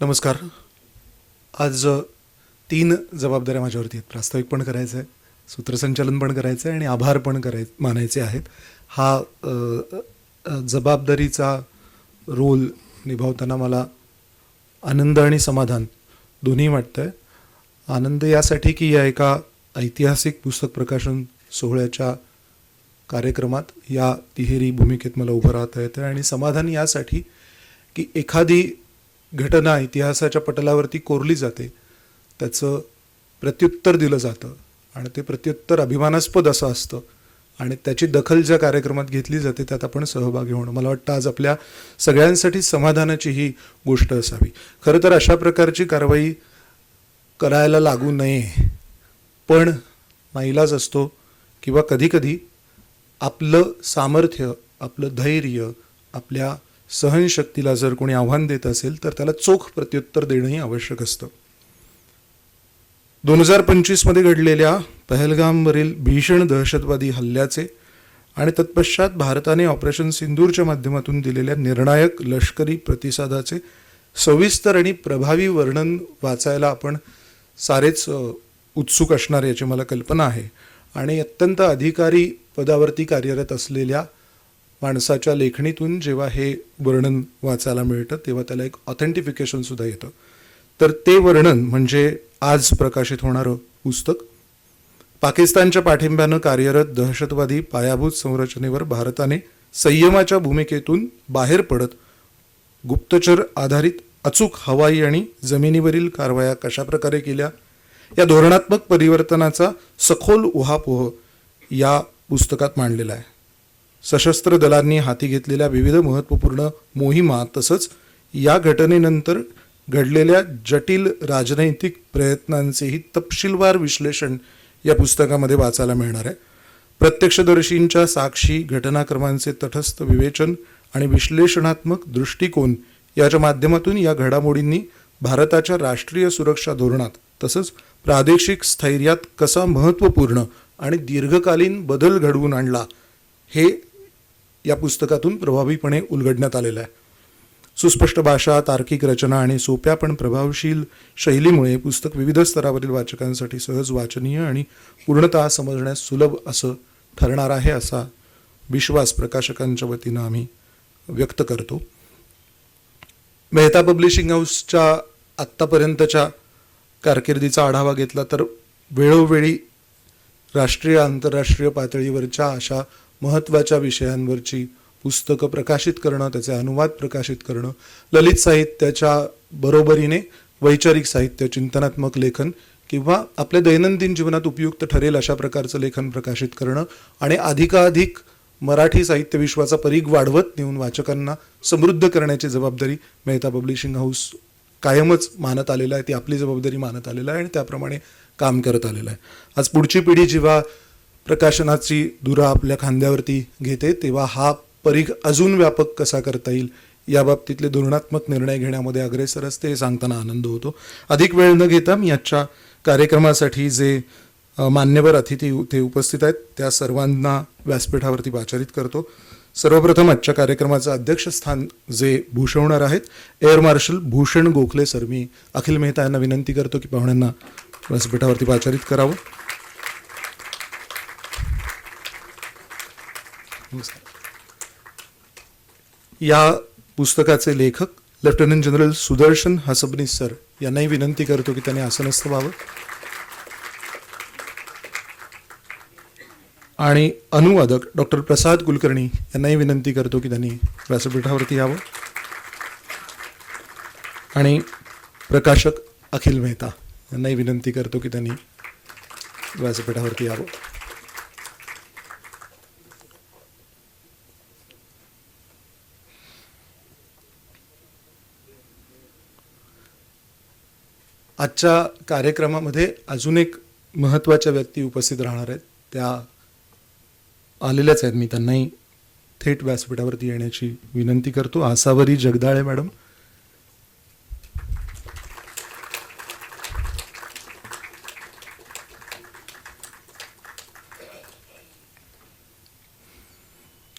नमस्कार. आज 3 जबाबदाऱ्या माझ्यावरती आहेत. प्रास्ताविक पण करायचं आहे, सूत्रसंचालन पण करायचं आहे आणि आभार पण मानायचे आहेत. हा जबाबदारीचा रोल निभावताना मला आनंद आणि समाधान दोन्ही वाटतं आहे. आनंद यासाठी की या एका ऐतिहासिक पुस्तक प्रकाशन सोहळ्याच्या कार्यक्रमात या तिहेरी भूमिकेत मला उभं राहता येतं आणि समाधान यासाठी की एखादी घटना इतिहासाच्या पटलावरती कोरली जाते, त्याचं प्रत्युत्तर दिलं जातं आणि ते प्रत्युत्तर अभिमानास्पद असं असतं आणि त्याची दखल ज्या कार्यक्रमात घेतली जाते त्यात आपण सहभागी होणं, मला वाटतं आज आपल्या सगळ्यांसाठी समाधानाची ही गोष्ट असावी. खरं तर अशा प्रकारची कारवाई करायला लागू नये, पण नाईलाज असतो किंवा कधीकधी आपलं सामर्थ्य, आपलं धैर्य, आपल्या सहनशक्तीला जर कोणी आव्हान देत असेल तर त्याला चोख प्रत्युत्तर देणंही आवश्यक असतं. 2025 घडलेल्या पहलगामवरील भीषण दहशतवादी हल्ल्याचे आणि तत्पश्चात भारताने ऑपरेशन सिंदूरच्या माध्यमातून दिलेल्या निर्णायक लष्करी प्रतिसादाचे सविस्तर आणि प्रभावी वर्णन वाचायला आपण सारेच उत्सुक असणार याची मला कल्पना आहे. आणि अत्यंत अधिकारी पदावरती कार्यरत असलेल्या माणसाच्या लेखणीतून जेव्हा हे वर्णन वाचायला मिळतं तेव्हा त्याला एक ऑथेंटिफिकेशनसुद्धा येतं. तर ते वर्णन म्हणजे आज प्रकाशित होणारं पुस्तक. पाकिस्तानच्या पाठिंब्यानं कार्यरत दहशतवादी पायाभूत संरचनेवर भारताने संयमाच्या भूमिकेतून बाहेर पडत गुप्तचर आधारित अचूक हवाई आणि जमिनीवरील कारवाया कशाप्रकारे केल्या या धोरणात्मक परिवर्तनाचा सखोल उहापोह या पुस्तकात मांडलेला आहे. सशस्त्र दलांनी हाती घेतलेल्या विविध महत्त्वपूर्ण मोहिमा तसंच या घटनेनंतर घडलेल्या जटिल राजनैतिक प्रयत्नांचेही तपशीलवार विश्लेषण या पुस्तकामध्ये वाचायला मिळणार आहे. प्रत्यक्षदर्शींच्या साक्षी, घटनाक्रमांचे तटस्थ विवेचन आणि विश्लेषणात्मक दृष्टिकोन याच्या माध्यमातून या घडामोडींनी भारताच्या राष्ट्रीय सुरक्षा धोरणात तसंच प्रादेशिक स्थैर्यात कसा महत्त्वपूर्ण आणि दीर्घकालीन बदल घडवून आणला हे या पुस्तकातून प्रभावीपणे उलगडण्यात आलेलं आहे. सुस्पष्ट भाषा, तार्किक रचना आणि सोप्या पण प्रभावशील शैलीमुळे हे पुस्तक विविध स्तरावरील वाचकांसाठी सहज वाचनीय आणि पूर्णतः समजण्यास सुलभ असं ठरणार आहे असा विश्वास प्रकाशकांच्या वतीनं आम्ही व्यक्त करतो. मेहता पब्लिशिंग हाऊसच्या आत्तापर्यंतच्या कारकिर्दीचा आढावा घेतला तर वेळोवेळी राष्ट्रीय आंतरराष्ट्रीय पातळीवरच्या अशा महत्त्वाच्या विषयांवरची पुस्तकं प्रकाशित करणं, त्याचे अनुवाद प्रकाशित करणं, ललित साहित्याच्या बरोबरीने वैचारिक साहित्य, चिंतनात्मक लेखन किंवा आपल्या दैनंदिन जीवनात उपयुक्त ठरेल अशा प्रकारचं लेखन प्रकाशित करणं आणि अधिकाधिक मराठी साहित्य विश्वाचा परीघ वाढवत नेऊन वाचकांना समृद्ध करण्याची जबाबदारी मेहता पब्लिशिंग हाऊस कायमच मानत आलेला आहे. ती आपली जबाबदारी मानत आलेला आहे आणि त्याप्रमाणे काम करत आलेलं आहे. आज पुढची पिढी जेव्हा प्रकाशनाची धुरा आपल्या खांद्यावरती घेते तेव्हा हा परीघ अजून व्यापक कसा करता येईल याबाबतीतले धोरणात्मक निर्णय घेण्यामध्ये अग्रेसर असते हे सांगताना आनंद होतो. अधिक वेळ न घेता मी आजच्या कार्यक्रमासाठी जे मान्यवर अतिथी ते उपस्थित आहेत त्या सर्वांना व्यासपीठावरती वाचारित करतो. सर्वप्रथम आजच्या कार्यक्रमाचं अध्यक्षस्थान जे भूषवणार आहेत air marshal Bhushan Gokhale sir, मी अखिल मेहता यांना विनंती करतो की पाहुण्यांना व्यासपीठावरती वाचारित करावं. या पुस्तकाचे लेखक lieutenant general Sudarshan Hasabnis sir यांनाही विनंती करतो की त्यांनी आसनस्थ व्हावं आणि अनुवादक डॉक्टर प्रसाद कुलकर्णी यांनाही विनंती करतो की त्यांनी व्यासपीठावरती यावं आणि प्रकाशक अखिल मेहता यांनाही विनंती करतो की त्यांनी व्यासपीठावरती यावं. आजच्या कार्यक्रमामध्ये अजून एक महत्त्वाच्या व्यक्ती उपस्थित राहणार आहेत. त्या आलेल्याच आहेत, मी त्यांनाही थेट व्यासपीठावरती येण्याची विनंती करतो. आसावरी जगदाळे मॅडम,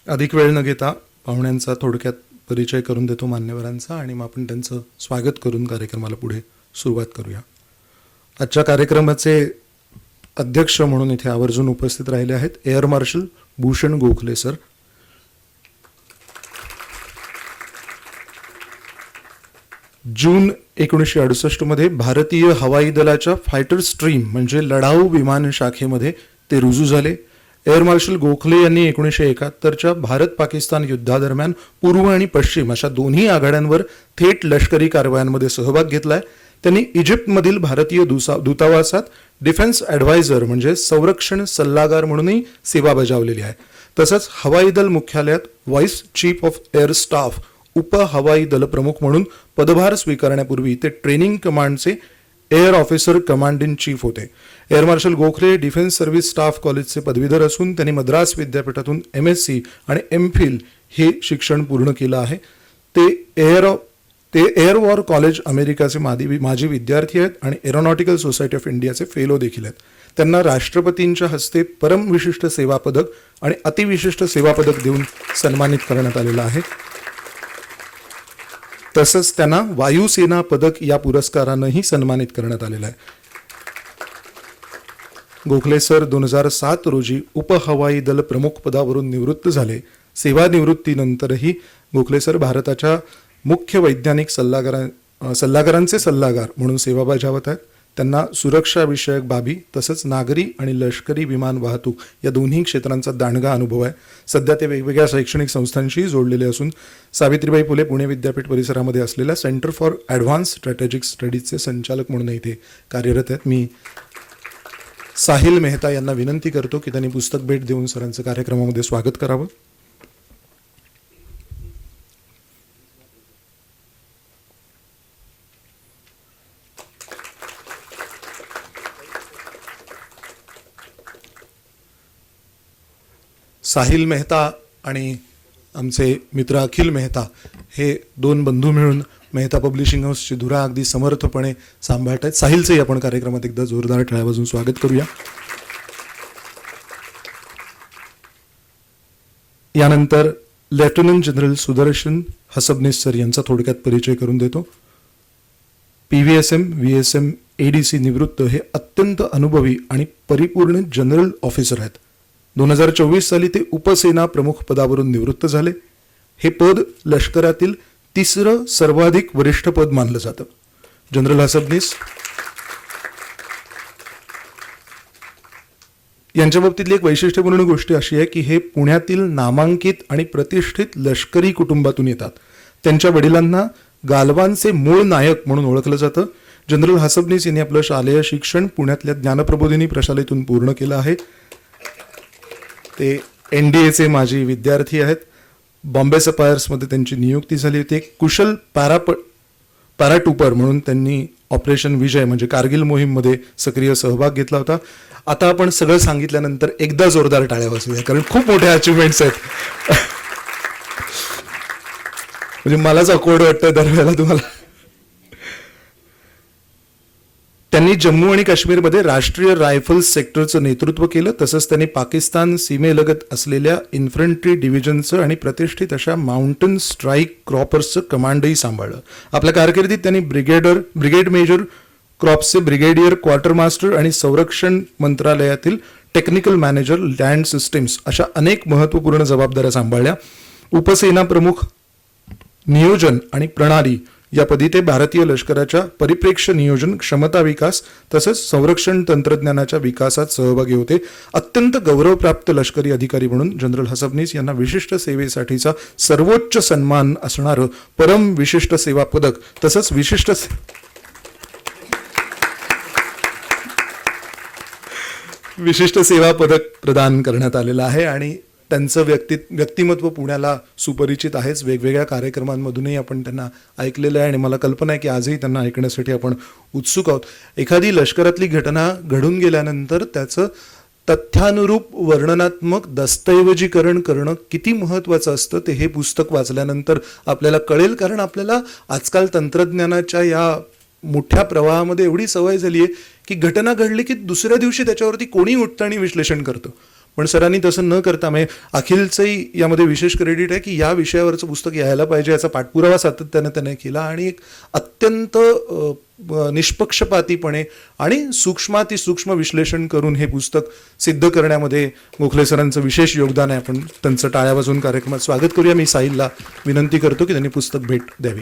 अधिक वेळ न घेता पाहुण्यांचा थोडक्यात परिचय करून देतो मान्यवरांचा आणि मग आपण त्यांचं स्वागत करून कार्यक्रमाला पुढे सुरुवात करूया. आजच्या कार्यक्रमाचे अध्यक्ष म्हणून इथे आवर्जून उपस्थित राहिले आहेत air marshal Bhushan Gokhale sir. June 1968 मध्ये भारतीय हवाई दलाच्या फायटर स्ट्रीम म्हणजे लढाऊ विमान शाखेमध्ये ते रुजू झाले. एअर मार्शल गोखले यांनी 1971च्या भारत पाकिस्तान युद्धादरम्यान पूर्व आणि पश्चिम अशा दोन्ही आघाड्यांवर थेट लष्करी कारवायांमध्ये सहभाग घेतलाय. त्यांनी इजिप्तमधील भारतीय दूतावासात डिफेन्स ॲडवायझर म्हणजे संरक्षण सल्लागार म्हणूनही सेवा बजावलेली आहे. तसंच हवाई दल मुख्यालयात vice chief of air staff उप हवाई दल प्रमुख म्हणून पदभार स्वीकारण्यापूर्वी ते ट्रेनिंग कमांडचे air officer command in chief होते. Air marshal Gokhale defence service staff कॉलेजचे पदवीधर असून त्यांनी मद्रास विद्यापीठातून MSc आणि MPhil हे शिक्षण पूर्ण केलं आहे. ते एअर वॉर कॉलेज अमेरिकाचे माजी विद्यार्थी आहेत आणि एरोनॉटिकल सोसायटी ऑफ इंडियाचे फेलो देखील आहेत. त्यांना राष्ट्रपतींच्या हस्ते परम विशिष्ट सेवा पदक आणि अतिविशिष्ट सेवा पदक देऊन सन्मानित करण्यात आलेलं आहे. तसंच त्यांना वायुसेना पदक या पुरस्कारानंही सन्मानित करण्यात आलेलं आहे. गोखले सर 2007 रोजी उप हवाई दल प्रमुख पदावरून निवृत्त झाले. सेवानिवृत्तीनंतरही गोखले सर भारताच्या मुख्य वैज्ञानिक सल्लागारांचे सल्लागार म्हणून सेवा बजावत आहेत. त्यांना सुरक्षाविषयक बाबी तसंच नागरी आणि लष्करी विमान वाहतूक या दोन्ही क्षेत्रांचा दांडगा अनुभव आहे. सध्या ते वेगवेगळ्या शैक्षणिक संस्थांशी जोडलेले असून सावित्रीबाई फुले पुणे विद्यापीठ परिसरामध्ये असलेल्या सेंटर फॉर ॲडव्हान्स स्ट्रॅटेजिक स्टडीजचे संचालक म्हणून इथे कार्यरत आहेत. मी साहिल मेहता यांना विनंती करतो की त्यांनी पुस्तक भेट देऊन सरांचं कार्यक्रमामध्ये स्वागत करावं. साहिल मेहता आणि आमचे मित्र अखिल मेहता हे दोन बंधू मिळून मेहता पब्लिशिंग हाऊसची धुरा अगदी समर्थपणे सांभाळत आहेत. साहिलचंही आपण कार्यक्रमात एकदा जोरदार टाळ्या वाजवून स्वागत करूया. यानंतर lieutenant general Sudarshan Hasabnis sir यांचा थोडक्यात परिचय करून देतो. PVSM VSM ADC निवृत्त हे अत्यंत अनुभवी आणि परिपूर्ण जनरल ऑफिसर आहेत. 2024 साली ते उपसेना प्रमुख पदावरून निवृत्त झाले. हे पद लष्करातील तिसरं सर्वाधिक वरिष्ठ पद मानलं जातं. जनरल हसबनीस यांच्या बाबतीतली एक वैशिष्ट्यपूर्ण गोष्ट अशी आहे की हे पुण्यातील नामांकित आणि प्रतिष्ठित लष्करी कुटुंबातून येतात. त्यांच्या वडिलांना गालवानचे मूळ नायक म्हणून ओळखलं जातं. जनरल हसबनीस यांनी आपलं शालेय शिक्षण पुण्यातल्या ज्ञानप्रबोधिनी प्रशालेतून पूर्ण केलं आहे. ते NDAचे माजी विद्यार्थी आहेत. बॉम्बे सपायर्समध्ये त्यांची नियुक्ती झाली होती. एक कुशल पॅराट्रुपर म्हणून त्यांनी ऑपरेशन विजय म्हणजे कारगिल मोहीममध्ये सक्रिय सहभाग घेतला होता. आता आपण सगळं सांगितल्यानंतर एकदा जोरदार टाळ्या वाजवूया कारण खूप मोठ्या अचिव्हमेंट्स आहेत. म्हणजे मलाच अकवर्ड वाटतं दरवेळेला तुम्हाला. त्यांनी जम्मू आणि काश्मीरमध्ये राष्ट्रीय रायफल्स सेक्टरचं नेतृत्व केलं. तसंच त्यांनी पाकिस्तान सीमेलगत असलेल्या इन्फंट्री डिव्हिजनचं आणि प्रतिष्ठित अशा माउंटन स्ट्राईक क्रॉपर्सचं कमांडही सांभाळलं. आपल्या कारकिर्दीत त्यांनी ब्रिगेड मेजर क्रॉप्सचे ब्रिगेडियर क्वार्टर मास्टर आणि संरक्षण मंत्रालयातील टेक्निकल मॅनेजर लँड सिस्टीम्स अशा अनेक महत्त्वपूर्ण जबाबदाऱ्या सांभाळल्या. उपसेना प्रमुख नियोजन आणि प्रणाली या पदी ते भारतीय लष्कराच्या परिप्रेक्ष्य नियोजन क्षमता विकास तसंच संरक्षण तंत्रज्ञानाच्या विकासात सहभागी होते. अत्यंत गौरवप्राप्त लष्करी अधिकारी म्हणून जनरल हसबनीस यांना विशिष्ट सेवेसाठीचा सर्वोच्च सन्मान असणारं परम विशिष्ट सेवा पदक तसंच विशिष्ट सेवा पदक प्रदान करण्यात आलेलं आहे. आणि त्यांचं व्यक्तिमत्व पुण्याला सुपरिचित आहेच. वेगवेगळ्या कार्यक्रमांमधूनही आपण त्यांना ऐकलेलं आहे आणि मला कल्पना आहे की आजही त्यांना ऐकण्यासाठी आपण उत्सुक आहोत. एखादी लष्करातली घटना घडून गेल्यानंतर त्याचं तथ्यानुरूप वर्णनात्मक दस्तऐवजीकरण करणं किती महत्त्वाचं असतं ते हे पुस्तक वाचल्यानंतर आपल्याला कळेल. कारण आपल्याला आजकाल तंत्रज्ञानाच्या या मोठ्या प्रवाहामध्ये एवढी सवय झाली आहे की घटना घडली की दुसऱ्या दिवशी त्याच्यावरती कोणी उठतं आणि विश्लेषण करतं. पण सरांनी तसं न करता म्हणजे अखिलचंही यामध्ये विशेष क्रेडिट आहे की या विषयावरचं पुस्तक यायला पाहिजे याचा पाठपुरावा सातत्यानं त्याने केला आणि एक अत्यंत निष्पक्षपातीपणे आणि सूक्ष्मातिसूक्ष्म विश्लेषण करून हे पुस्तक सिद्ध करण्यामध्ये गोखले सरांचं विशेष योगदान आहे. आपण त्यांचं टाळ्या वाजवून कार्यक्रमात स्वागत करूया. मी साहिलला विनंती करतो की त्यांनी पुस्तक भेट द्यावी.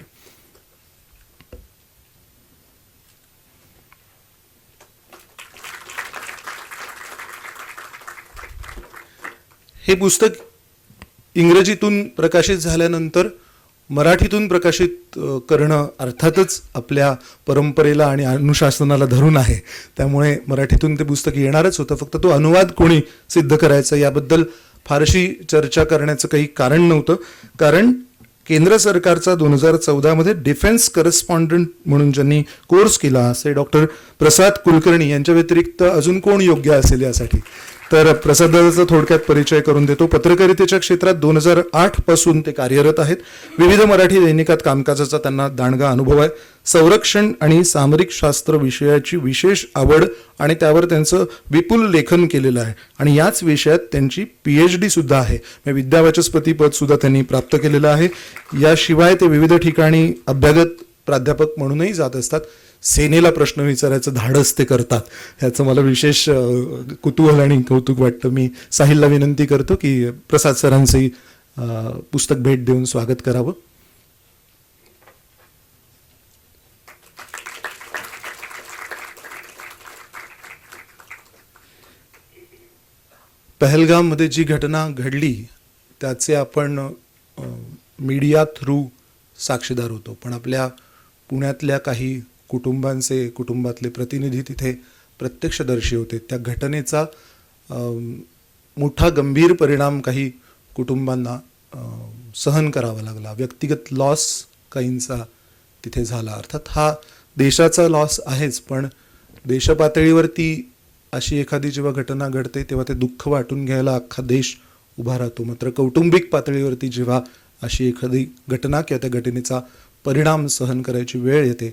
हे पुस्तक इंग्रजीतून प्रकाशित झाल्यानंतर मराठीतून प्रकाशित करणं अर्थातच आपल्या परंपरेला आणि अनुशासनाला धरून आहे. त्यामुळे मराठीतून ते पुस्तक येणारच होतं. फक्त तो अनुवाद कोणी सिद्ध करायचा याबद्दल फारशी चर्चा करण्याचं काही कारण नव्हतं. कारण केंद्र सरकारचा 2014 डिफेन्स करस्पॉन्डंट म्हणून ज्यांनी कोर्स केला असे डॉक्टर प्रसाद कुलकर्णी यांच्या व्यतिरिक्त अजून कोण योग्य असेल यासाठी. तर प्रसादाचा थोडक्यात परिचय करून देतो. पत्रकारितेच्या क्षेत्रात 2008 पासून ते कार्यरत आहेत. विविध मराठी दैनिकात कामकाजाचा त्यांना दांडगा अनुभव आहे. संरक्षण आणि सामरिक शास्त्र विषयाची विशेष आवड आणि त्यावर त्यांचं विपुल लेखन केलेलं आहे आणि याच विषयात त्यांची PhD सुद्धा आहे. विद्यावाचस्पती पद सुद्धा त्यांनी प्राप्त केलेलं आहे. याशिवाय ते विविध ठिकाणी अभ्यागत प्राध्यापक म्हणूनही जात असतात. सेनेला प्रश्न विचारायचं धाडस ते करतात. ह्याचं मला विशेष कुतूहल आणि कौतुक वाटतं. मी साहिलला विनंती करतो की प्रसाद सरांचंही पुस्तक भेट देऊन स्वागत करावं. पहलगाममध्ये जी घटना घडली त्याचे आपण मीडिया थ्रू साक्षीदार होतो. पण आपल्या पुण्यातल्या काही कुटुंबातले प्रतिनिधी तिथे प्रत्यक्षदर्शी होते. त्या घटनेचा मोठा गंभीर परिणाम काही कुटुंबांना सहन करावा लागला. व्यक्तिगत लॉस काहींचा तिथे झाला. अर्थात हा देशाचा लॉस आहेच, पण देशपातळीवरती अशी एखादी जेव्हा घटना घडते तेव्हा ते दुःख वाटून घ्यायला अख्खा देश उभा राहतो. मात्र कौटुंबिक पातळीवरती जेव्हा अशी एखादी घटना किंवा त्या घटनेचा परिणाम सहन करायची वेळ येते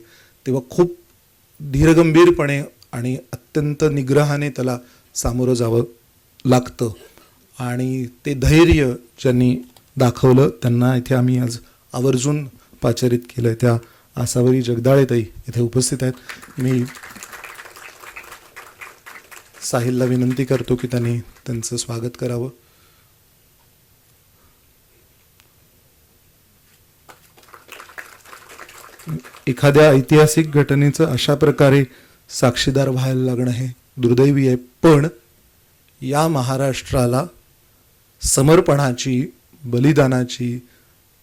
तेव्हा खूप धीरगंभीरपणे आणि अत्यंत निग्रहाने त्याला सामोरं जावं लागतं. आणि ते धैर्य ज्यांनी दाखवलं त्यांना इथे आम्ही आज आवर्जून पाचारित केलं. त्या आसावरी जगदाळेताई इथे उपस्थित आहेत. मी साहिलला विनंती करतो की त्यांनी त्यांचं स्वागत करावं. एखाद्या ऐतिहासिक घटनेचं अशा प्रकारे साक्षीदार व्हायला लागणं हे दुर्दैवी आहे. पण या महाराष्ट्राला समर्पणाची, बलिदानाची,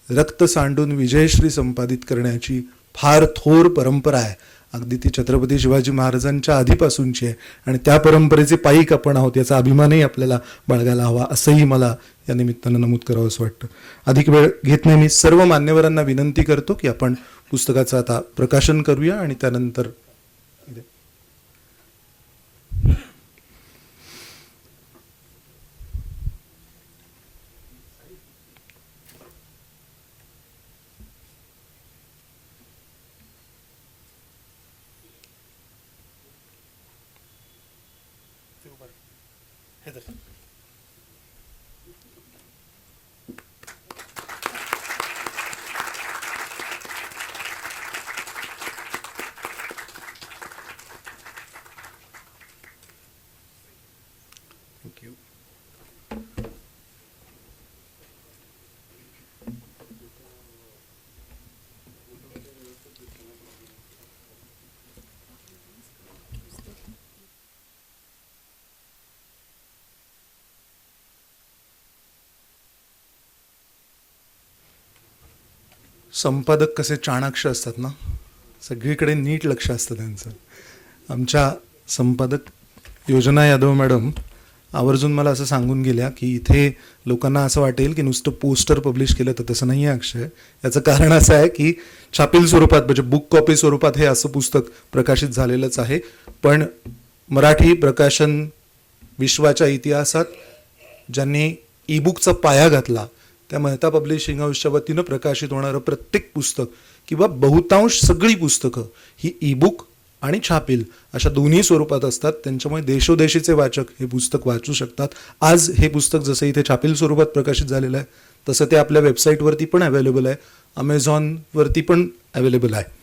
रक्त सांडून विजयश्री संपादित करण्याची फार थोर परंपरा आहे. अगदी ती छत्रपती शिवाजी महाराजांच्या आधीपासूनची आहे आणि त्या परंपरेचे पाईक आपण आहोत याचा अभिमानही आपल्याला बाळगायला हवा असंही मला या निमित्तानं नमूद करावं असं वाटतं. अधिक वेळ घेत नाही. मी सर्व मान्यवरांना विनंती करतो की आपण पुस्तकाचं आता प्रकाशन करूया आणि त्यानंतर संपादक कसे चाणाक्ष असतात ना, सगळीकडे नीट लक्ष असतं त्यांचं. आमच्या संपादक योजना यादव मॅडम आवर्जून मला असं सांगून गेल्या की इथे लोकांना असं वाटेल की नुसतं पोस्टर पब्लिश केलं, तर तसं नाही आहे अक्षय. याचं कारण असं आहे की छापील स्वरूपात म्हणजे बुक कॉपी स्वरूपात हे असं पुस्तक प्रकाशित झालेलंच आहे. पण मराठी प्रकाशन विश्वाच्या इतिहासात ज्यांनी ईबुकचा पाया घातला त्या मेहता पब्लिशिंग हाऊसच्या वतीनं प्रकाशित होणारं प्रत्येक पुस्तक किंवा बहुतांश सगळी पुस्तकं ही ईबुक आणि छापील अशा दोन्ही स्वरूपात असतात. त्यांच्यामुळे देशोदेशीचे वाचक हे पुस्तक वाचू शकतात. आज हे पुस्तक जसं इथे छापील स्वरूपात प्रकाशित झालेलं आहे तसं ते आपल्या वेबसाईटवरती पण अवेलेबल आहे, अमेझॉनवरती पण अवेलेबल आहे.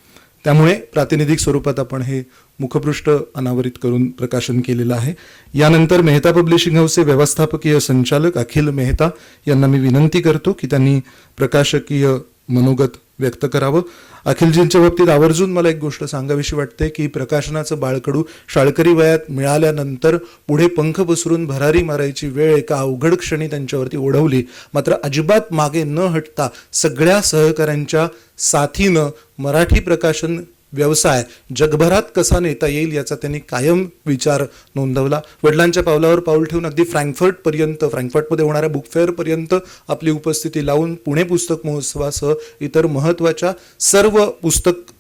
त्यामुळे प्रातिनिधिक स्वरूपात आपण हे मुखपृष्ठ अनावरित करून प्रकाशन केलेलं आहे. यानंतर मेहता पब्लिशिंग हाऊसचे व्यवस्थापकीय संचालक अखिल मेहता यांना मी विनंती करतो की त्यांनी प्रकाशकीय मनोगत व्यक्त करावं. अखिलजींच्या बाबतीत आवर्जून मला एक गोष्ट सांगावीशी वाटते की प्रकाशनाचं बाळकडू शाळकरी वयात मिळाल्यानंतर पुढे पंख पसरून भरारी मारायची वेळ एका अवघड क्षणी त्यांच्यावरती ओढवली, मात्र अजिबात मागे न हटता सगळ्या सहकाऱ्यांच्या साथीनं मराठी प्रकाशन व्यवसाय जगभरात कसा नेता येईल याचा त्यांनी कायम विचार नोंदवला. वडिलांच्या पावलावर पाऊल ठेवून अगदी फ्रँकफर्टमध्ये होणाऱ्या बुक फेअरपर्यंत आपली उपस्थिती लावून पुणे पुस्तक महोत्सवासह इतर महत्त्वाच्या सर्व पुस्तक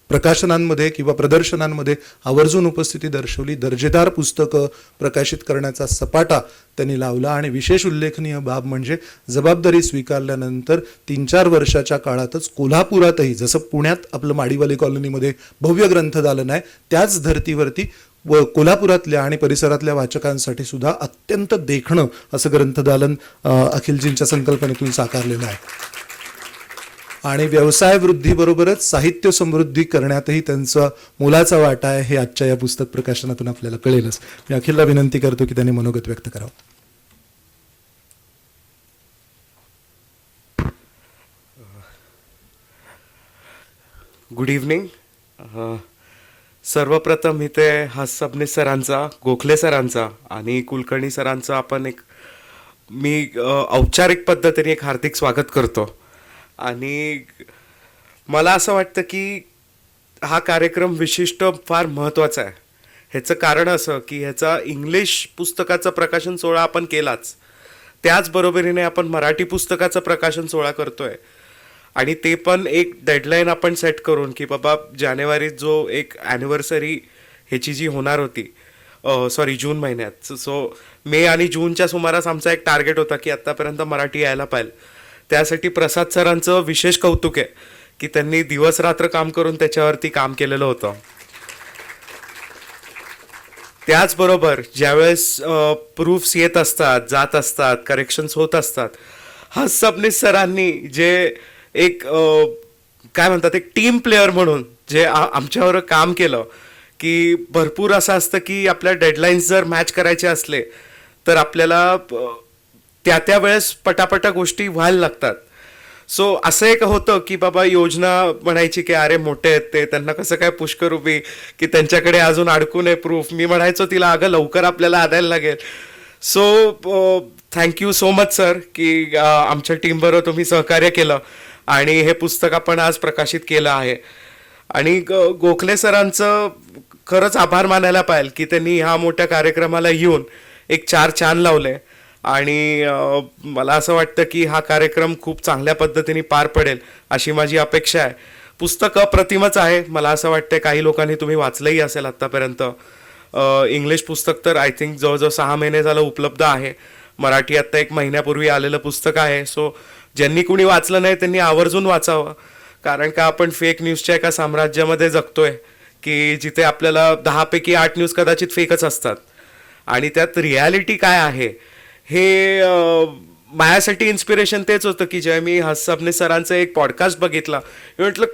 प्रकाशनांमध्ये किंवा प्रदर्शनांमध्ये आवर्जून उपस्थिती दर्शवली. दर्जेदार पुस्तकं प्रकाशित करण्याचा सपाटा त्यांनी लावला आणि विशेष उल्लेखनीय बाब म्हणजे जबाबदारी स्वीकारल्यानंतर 3-4 वर्षाच्या काळातच कोल्हापुरातही, जसं पुण्यात आपलं माडीवाली कॉलनीमध्ये भव्य ग्रंथदालन आहे, त्याच धर्तीवरती व कोल्हापुरातल्या आणि परिसरातल्या वाचकांसाठी सुद्धा अत्यंत देखणं असं ग्रंथदालन अखिलजींच्या संकल्पनेतून साकारलेलं आहे. आणि व्यवसाय वृद्धीबरोबरच साहित्य समृद्धी करण्यातही त्यांचा मोलाचा वाटा आहे हे आजच्या या पुस्तक प्रकाशनातून आपल्याला कळेलच. मी अखिलला विनंती करतो की त्यांनी मनोगत व्यक्त करावं. Good evening. सर्वप्रथम इथे हसबने सरांचा, गोखले सरांचा आणि कुलकर्णी सरांचा मी औपचारिक पद्धतीने एक हार्दिक स्वागत करतो. आणि मला असं वाटतं की हा कार्यक्रम विशिष्ट फार महत्त्वाचा आहे. ह्याचं कारण असं की ह्याचा इंग्लिश पुस्तकाचं प्रकाशन सोहळा आपण केलाच, त्याचबरोबरीने आपण मराठी पुस्तकाचं प्रकाशन सोहळा करतोय आणि ते पण एक डेडलाईन आपण सेट करून की बाबा जानेवारीत जो एक ॲनिव्हर्सरी ह्याची जी होणार होती, जून महिन्यात, सो मे आणि जूनच्या सुमारास आमचा एक टार्गेट होता की आत्तापर्यंत मराठी यायला पाहिजे. त्यासाठी प्रसाद सरांचं विशेष कौतुक आहे की त्यांनी दिवस रात्र काम करून त्याच्यावरती काम केलेलं होतं. त्याचबरोबर ज्यावेळेस प्रूफ्स येत असतात, जात असतात, करेक्शन्स होत असतात, सबनीस सरांनी जे एक काय म्हणतात, एक टीम प्लेअर म्हणून जे आमच्यावर काम केलं की भरपूर असं असतं की आपल्या डेडलाईन्स जर मॅच करायचे असले तर आपल्याला त्या वेळेस पटापटा गोष्टी व्हायला लागतात. सो असं एक होतं की बाबा योजना म्हणायची की अरे मोठे आहेत ते, त्यांना कसं काय पुश करू मी की त्यांच्याकडे अजून अडकून आहे प्रूफ. मी म्हणायचो तिला अगं लवकर आपल्याला आणायला लागेल. So thank you so much sir की आमच्या टीमबरोबर तुम्ही सहकार्य केलं आणि हे पुस्तक आपण आज प्रकाशित केलं आहे. आणि गोखले सरांचं खरंच आभार मानायला पाहिजे की त्यांनी ह्या मोठ्या कार्यक्रमाला येऊन एक 4 चान लावले आणि मला असं वाटतं की हा कार्यक्रम खूप चांगल्या पद्धतीने पार पडेल अशी माझी अपेक्षा आहे. पुस्तक अप्रतिमच आहे. मला असं वाटतं काही लोकांनी तुम्ही वाचलंही असेल आत्तापर्यंत. इंग्लिश पुस्तक तर आय थिंक जवळजवळ 6 महिने झालं उपलब्ध आहे. मराठी आत्ता 1 महिन्यापूर्वी आलेलं पुस्तक आहे. सो ज्यांनी कुणी वाचलं नाही त्यांनी आवर्जून वाचावं, कारण का आपण फेक न्यूजच्या एका साम्राज्यामध्ये जगतोय की जिथे आपल्याला 10 पैकी 8 न्यूज कदाचित फेकच असतात आणि त्यात रियालिटी काय आहे हे माझ्यासाठी इन्स्पिरेशन तेच होतं की जेव्हा मी सबने सरांचं एक पॉडकास्ट बघितला, मी म्हटलं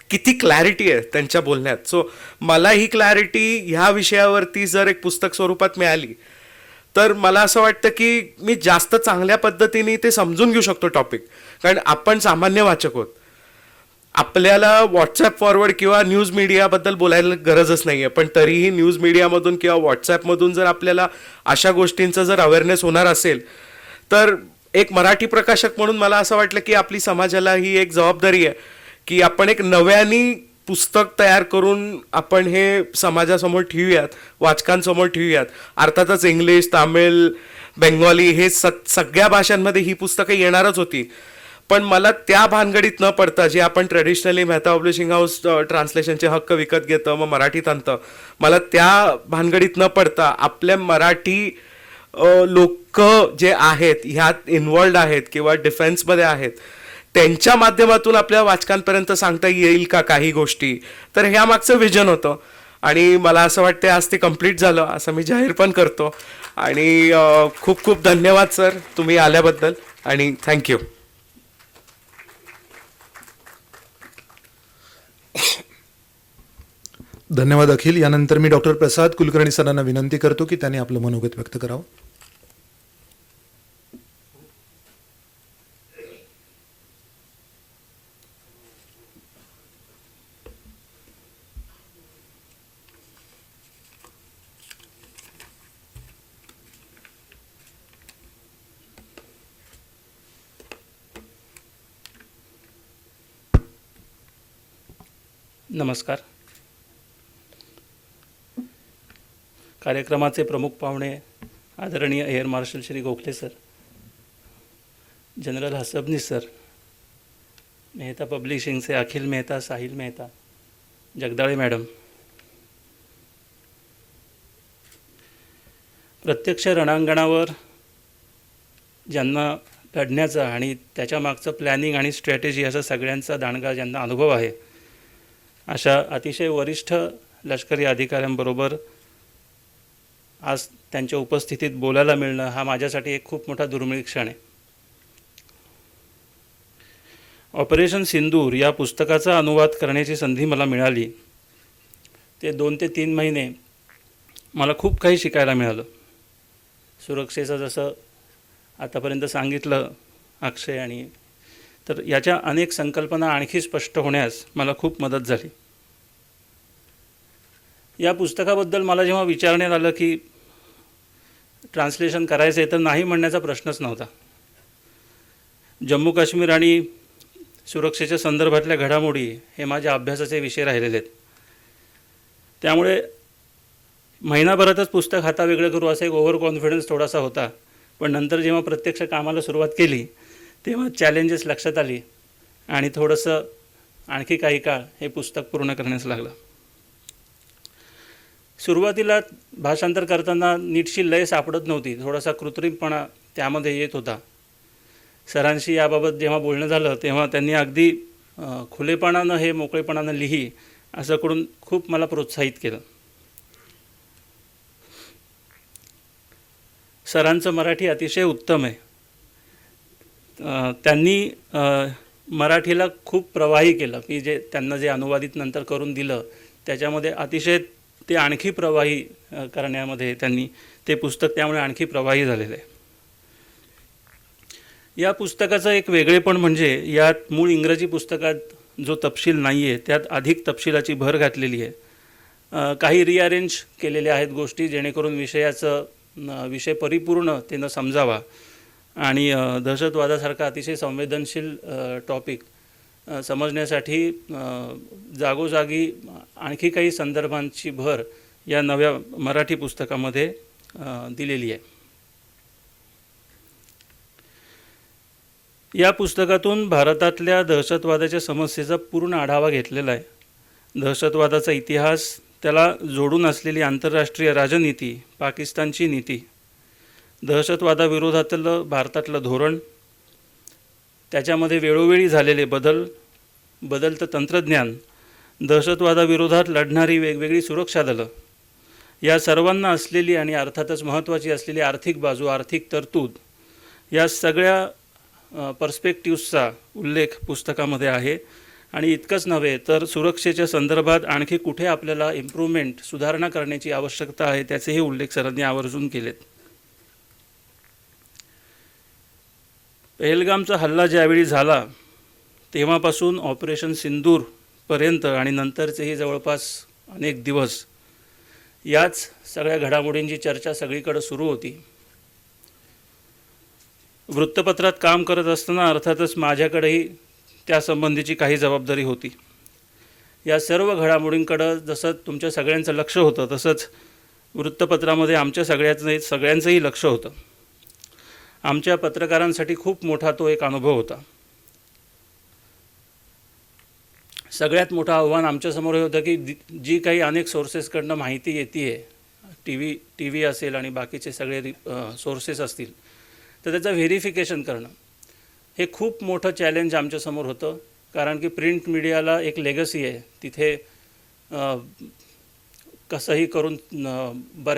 किती क्लॅरिटी आहे त्यांच्या बोलण्यात. सो मला ही क्लॅरिटी ह्या विषयावरती जर एक पुस्तक स्वरूपात मिळाली तर मला असं वाटतं की मी जास्त चांगल्या पद्धतीने ते समजून घेऊ शकतो टॉपिक, कारण आपण सामान्य वाचक आहोत. आपल्याला व्हॉट्सॲप फॉरवर्ड किंवा न्यूज मीडियाबद्दल बोलायला गरजच नाही आहे, पण तरीही न्यूज मीडियामधून किंवा व्हॉट्सॲपमधून जर आपल्याला अशा गोष्टींचं जर अवेअरनेस होणार असेल तर एक मराठी प्रकाशक म्हणून मला असं वाटलं की आपली समाजाला ही एक जबाबदारी आहे की आपण एक नव्याने पुस्तक तयार करून आपण हे समाजासमोर ठेवूयात, वाचकांसमोर ठेवूयात. अर्थातच इंग्लिश, तामिळ, बेंगॉली हे सगळ्या भाषांमध्ये ही पुस्तकं येणारच होती, पण मला त्या भानगडीत न पडता जे आपण ट्रेडिशनली मेहता पब्लिशिंग हाऊस ट्रान्सलेशनचे हक्क विकत घेतं मग मराठीत आणतं, मला त्या भानगडीत न पडता आपल्या मराठी लोक जे आहेत ह्यात इन्वॉल्ड आहेत किंवा डिफेन्समध्ये आहेत त्यांच्या माध्यमातून आपल्या वाचकांपर्यंत सांगता येईल का काही गोष्टी, तर ह्या मागचं विजन होतं. आणि मला असं वाटतं आज ते कम्प्लीट झालं असं मी जाहीर पण करतो. आणि खूप खूप धन्यवाद सर तुम्ही आल्याबद्दल, आणि थँक्यू. धन्यवाद अखिल. यानंतर मी डॉक्टर प्रसाद कुलकर्णी सरांना विनंती करतो की त्यांनी आपलं मनोगत व्यक्त करावं. नमस्कार. कार्यक्रमाचे प्रमुख पाहुणे आदरणीय air marshal Shri Gokhale sir, general Hasabnis sir, Mehta पब्लिशिंगचे अखिल मेहता, साहिल मेहता, जगदाळे मॅडम, प्रत्यक्ष रणांगणावर ज्यांना लढण्याचा आणि त्याच्या मागचं प्लॅनिंग आणि स्ट्रॅटेजी असा सगळ्यांचा दांडगा ज्यांना अनुभव आहे, अशा अतिशय वरिष्ठ लष्करी अधिकाऱ्यांबरोबर आज त्यांच्या उपस्थितीत बोलायला मिळणं हा माझ्यासाठी एक खूप मोठा दुर्मिळ क्षण आहे. ऑपरेशन सिंदूर या पुस्तकाचा अनुवाद करण्याची संधी मला मिळाली. ते 2 ते 3 महिने मला खूप काही शिकायला मिळालं. सुरक्षेचं जसं आतापर्यंत सांगितलं अक्षय, आणि तर याच्या अनेक संकल्पना आणखी स्पष्ट होण्यास मला खूप मदत झाली. या पुस्तकाबद्दल मला जेव्हा विचारण्यात आलं की ट्रान्सलेशन करायचं आहे, तर नाही म्हणण्याचा प्रश्नच नव्हता. जम्मू काश्मीर आणि सुरक्षेच्या संदर्भातल्या घडामोडी हे माझ्या अभ्यासाचे विषय राहिलेले आहेत. त्यामुळे महिनाभरातच पुस्तक हातावेगळं करू असा एक ओव्हर कॉन्फिडन्स थोडासा होता. पण नंतर जेव्हा प्रत्यक्ष कामाला सुरुवात केली तेव्हा चॅलेंजेस लक्षात आली आणि थोडंसं आणखी काही काळ हे पुस्तक पूर्ण करण्यास लागलं. सुरुवातीला भाषांतर करताना नीटशी लय सापडत नव्हती, थोडासा कृत्रिमपणा त्यामध्ये येत होता. सरांशी याबाबत जेव्हा बोलणं झालं तेव्हा त्यांनी अगदी खुलेपणानं हे मोकळेपणानं लिही असं करून खूप मला प्रोत्साहित केलं. सरांचं मराठी अतिशय उत्तम आहे. त्यांनी मराठीला खूप प्रवाही केलं की जे त्यांना जे अनुवादित नंतर करून दिलं त्याच्यामध्ये अतिशय ते आणखी प्रवाही करण्यामध्ये त्यांनी ते पुस्तक त्यामुळे आणखी प्रवाही झालेलं आहे. या पुस्तकाचं एक वेगळेपण म्हणजे यात मूळ इंग्रजी पुस्तकात जो तपशील नाही आहे त्यात अधिक तपशिलाची भर घातलेली आहे. काही रिअरेंज केलेल्या आहेत गोष्टी जेणेकरून विषय परिपूर्णतेनं समजावा आणि दहशतवादासारखा अतिशय संवेदनशील टॉपिक समजण्यासाठी जागोजागी आणखी काही संदर्भांची भर या नव्या मराठी पुस्तकामध्ये दिलेली आहे. या पुस्तकातून भारतातल्या दहशतवादाच्या समस्येचा पूर्ण आढावा घेतलेला आहे. दहशतवादाचा इतिहास, त्याला जोडून असलेली आंतरराष्ट्रीय राजनीती, पाकिस्तानची नीती, दहशतवादाविरोधातलं भारतातलं धोरण, त्याच्यामध्ये वेळोवेळी झालेले बदलतं तंत्रज्ञान, दहशतवादाविरोधात लढणारी वेगवेगळी सुरक्षा दलं, या सर्वांना असलेली आणि अर्थातच महत्त्वाची असलेली आर्थिक बाजू, आर्थिक तरतूद, या सगळ्या पर्स्पेक्टिव्सचा उल्लेख पुस्तकामध्ये आहे. आणि इतकंच नव्हे तर सुरक्षेच्या संदर्भात आणखी कुठे आपल्याला इम्प्रूव्हमेंट, सुधारणा करण्याची आवश्यकता आहे त्याचेही उल्लेख सरांनी आवर्जून केलेत. पहलगामचा हल्ला ज्यावेळी झाला तेव्हापासून ऑपरेशन सिंदूरपर्यंत आणि नंतरचेही जवळपास अनेक दिवस याच सगळ्या घडामोडींची चर्चा सगळीकडे सुरू होती. वृत्तपत्रात काम करत असताना अर्थातच माझ्याकडेही त्यासंबंधीची काही जबाबदारी होती. या सर्व घडामोडींकडं जसं तुमच्या सगळ्यांचं लक्ष होतं तसंच वृत्तपत्रामध्ये आमच्या सगळ्यांचंही लक्ष होतं. आमच्या पत्रकारांसाठी खूप मोठा तो एक अनुभव होता. सगळ्यात मोठं आव्हान आमच्यासमोर हे होतं की जी काही अनेक सोर्सेसकडनं माहिती येते आहे, टी व्ही असेल आणि बाकीचे सगळे सोर्सेस असतील, तर त्याचं व्हेरिफिकेशन करणं. हे खूप मोठं चॅलेंज आमच्यासमोर होतं, कारण की प्रिंट मीडियाला एक लेगसी आहे. तिथे कसंही करून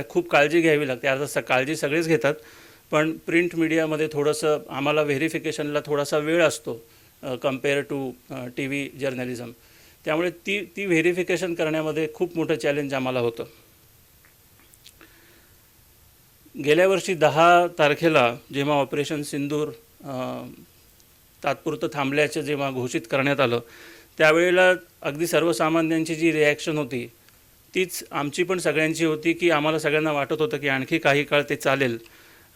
खूप काळजी घ्यावी लागते. आता काळजी सगळेच घेतात, पण प्रिंट मीडियामध्ये थोडंसं आम्हाला व्हेरिफिकेशनला थोडासा वेळ असतो compare to T V journalism. त्यामुळे ती व्हेरिफिकेशन करण्यामध्ये खूप मोठं चॅलेंज आम्हाला होतं. गेल्या वर्षी 10 तारखेला जेव्हा ऑपरेशन सिंदूर तात्पुरतं थांबल्याचं जेव्हा घोषित करण्यात आलं, त्यावेळेला अगदी सर्वसामान्यांची जी रिॲक्शन होती तीच आमची पण सगळ्यांची होती, की आम्हाला सगळ्यांना वाटत होतं की आणखी काही काळ ते चालेल.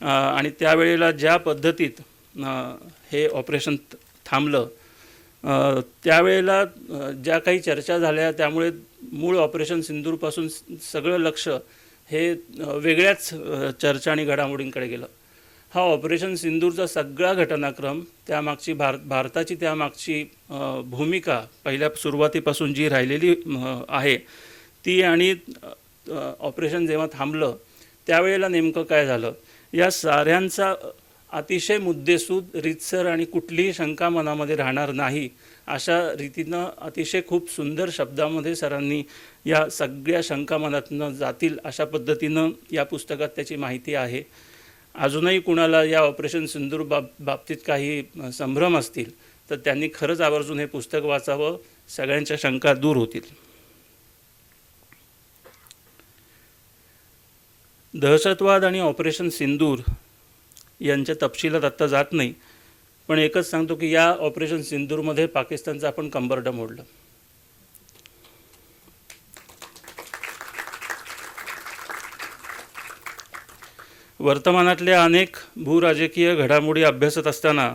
आणि त्यावेळेला ज्या पद्धतीत हे ऑपरेशन थांबलं, त्यावेळेला ज्या काही चर्चा झाल्या, त्यामुळे मूळ ऑपरेशन सिंदूरपासून सगळं लक्ष हे वेगळ्याच चर्चा आणि घडामोडींकडे गेलं. हा ऑपरेशन सिंदूरचा सगळा घटनाक्रम, त्यामागची भारताची त्यामागची भूमिका पहिल्या सुरुवातीपासून जी राहिलेली आहे ती, आणि ऑपरेशन जेव्हा थांबलं त्यावेळेला नेमकं काय झालं, या साऱ्यांचा अतिशय मुद्देसूद, रीतसर आणि कुठलीही शंका मनामध्ये राहणार नाही अशा रीतीनं अतिशय खूप सुंदर शब्दामध्ये सरांनी या सगळ्या शंका मनातनं जातील अशा पद्धतीनं या पुस्तकात त्याची माहिती आहे. अजूनही कुणाला या ऑपरेशन सिंदूर बाबतीत काही संभ्रम असतील तर त्यांनी खरंच आवर्जून हे पुस्तक वाचावं, सगळ्यांच्या शंका दूर होतील. दहशतवाद आणि ऑपरेशन सिंदूर यांच्या तपशिलात आत्ता जात नाही, पण एकच सांगतो की या ऑपरेशन सिंदूरमध्ये पाकिस्तानचं आपण कंबरडं मोडलं. वर्तमानातल्या अनेक भूराजकीय घडामोडी अभ्यासत असताना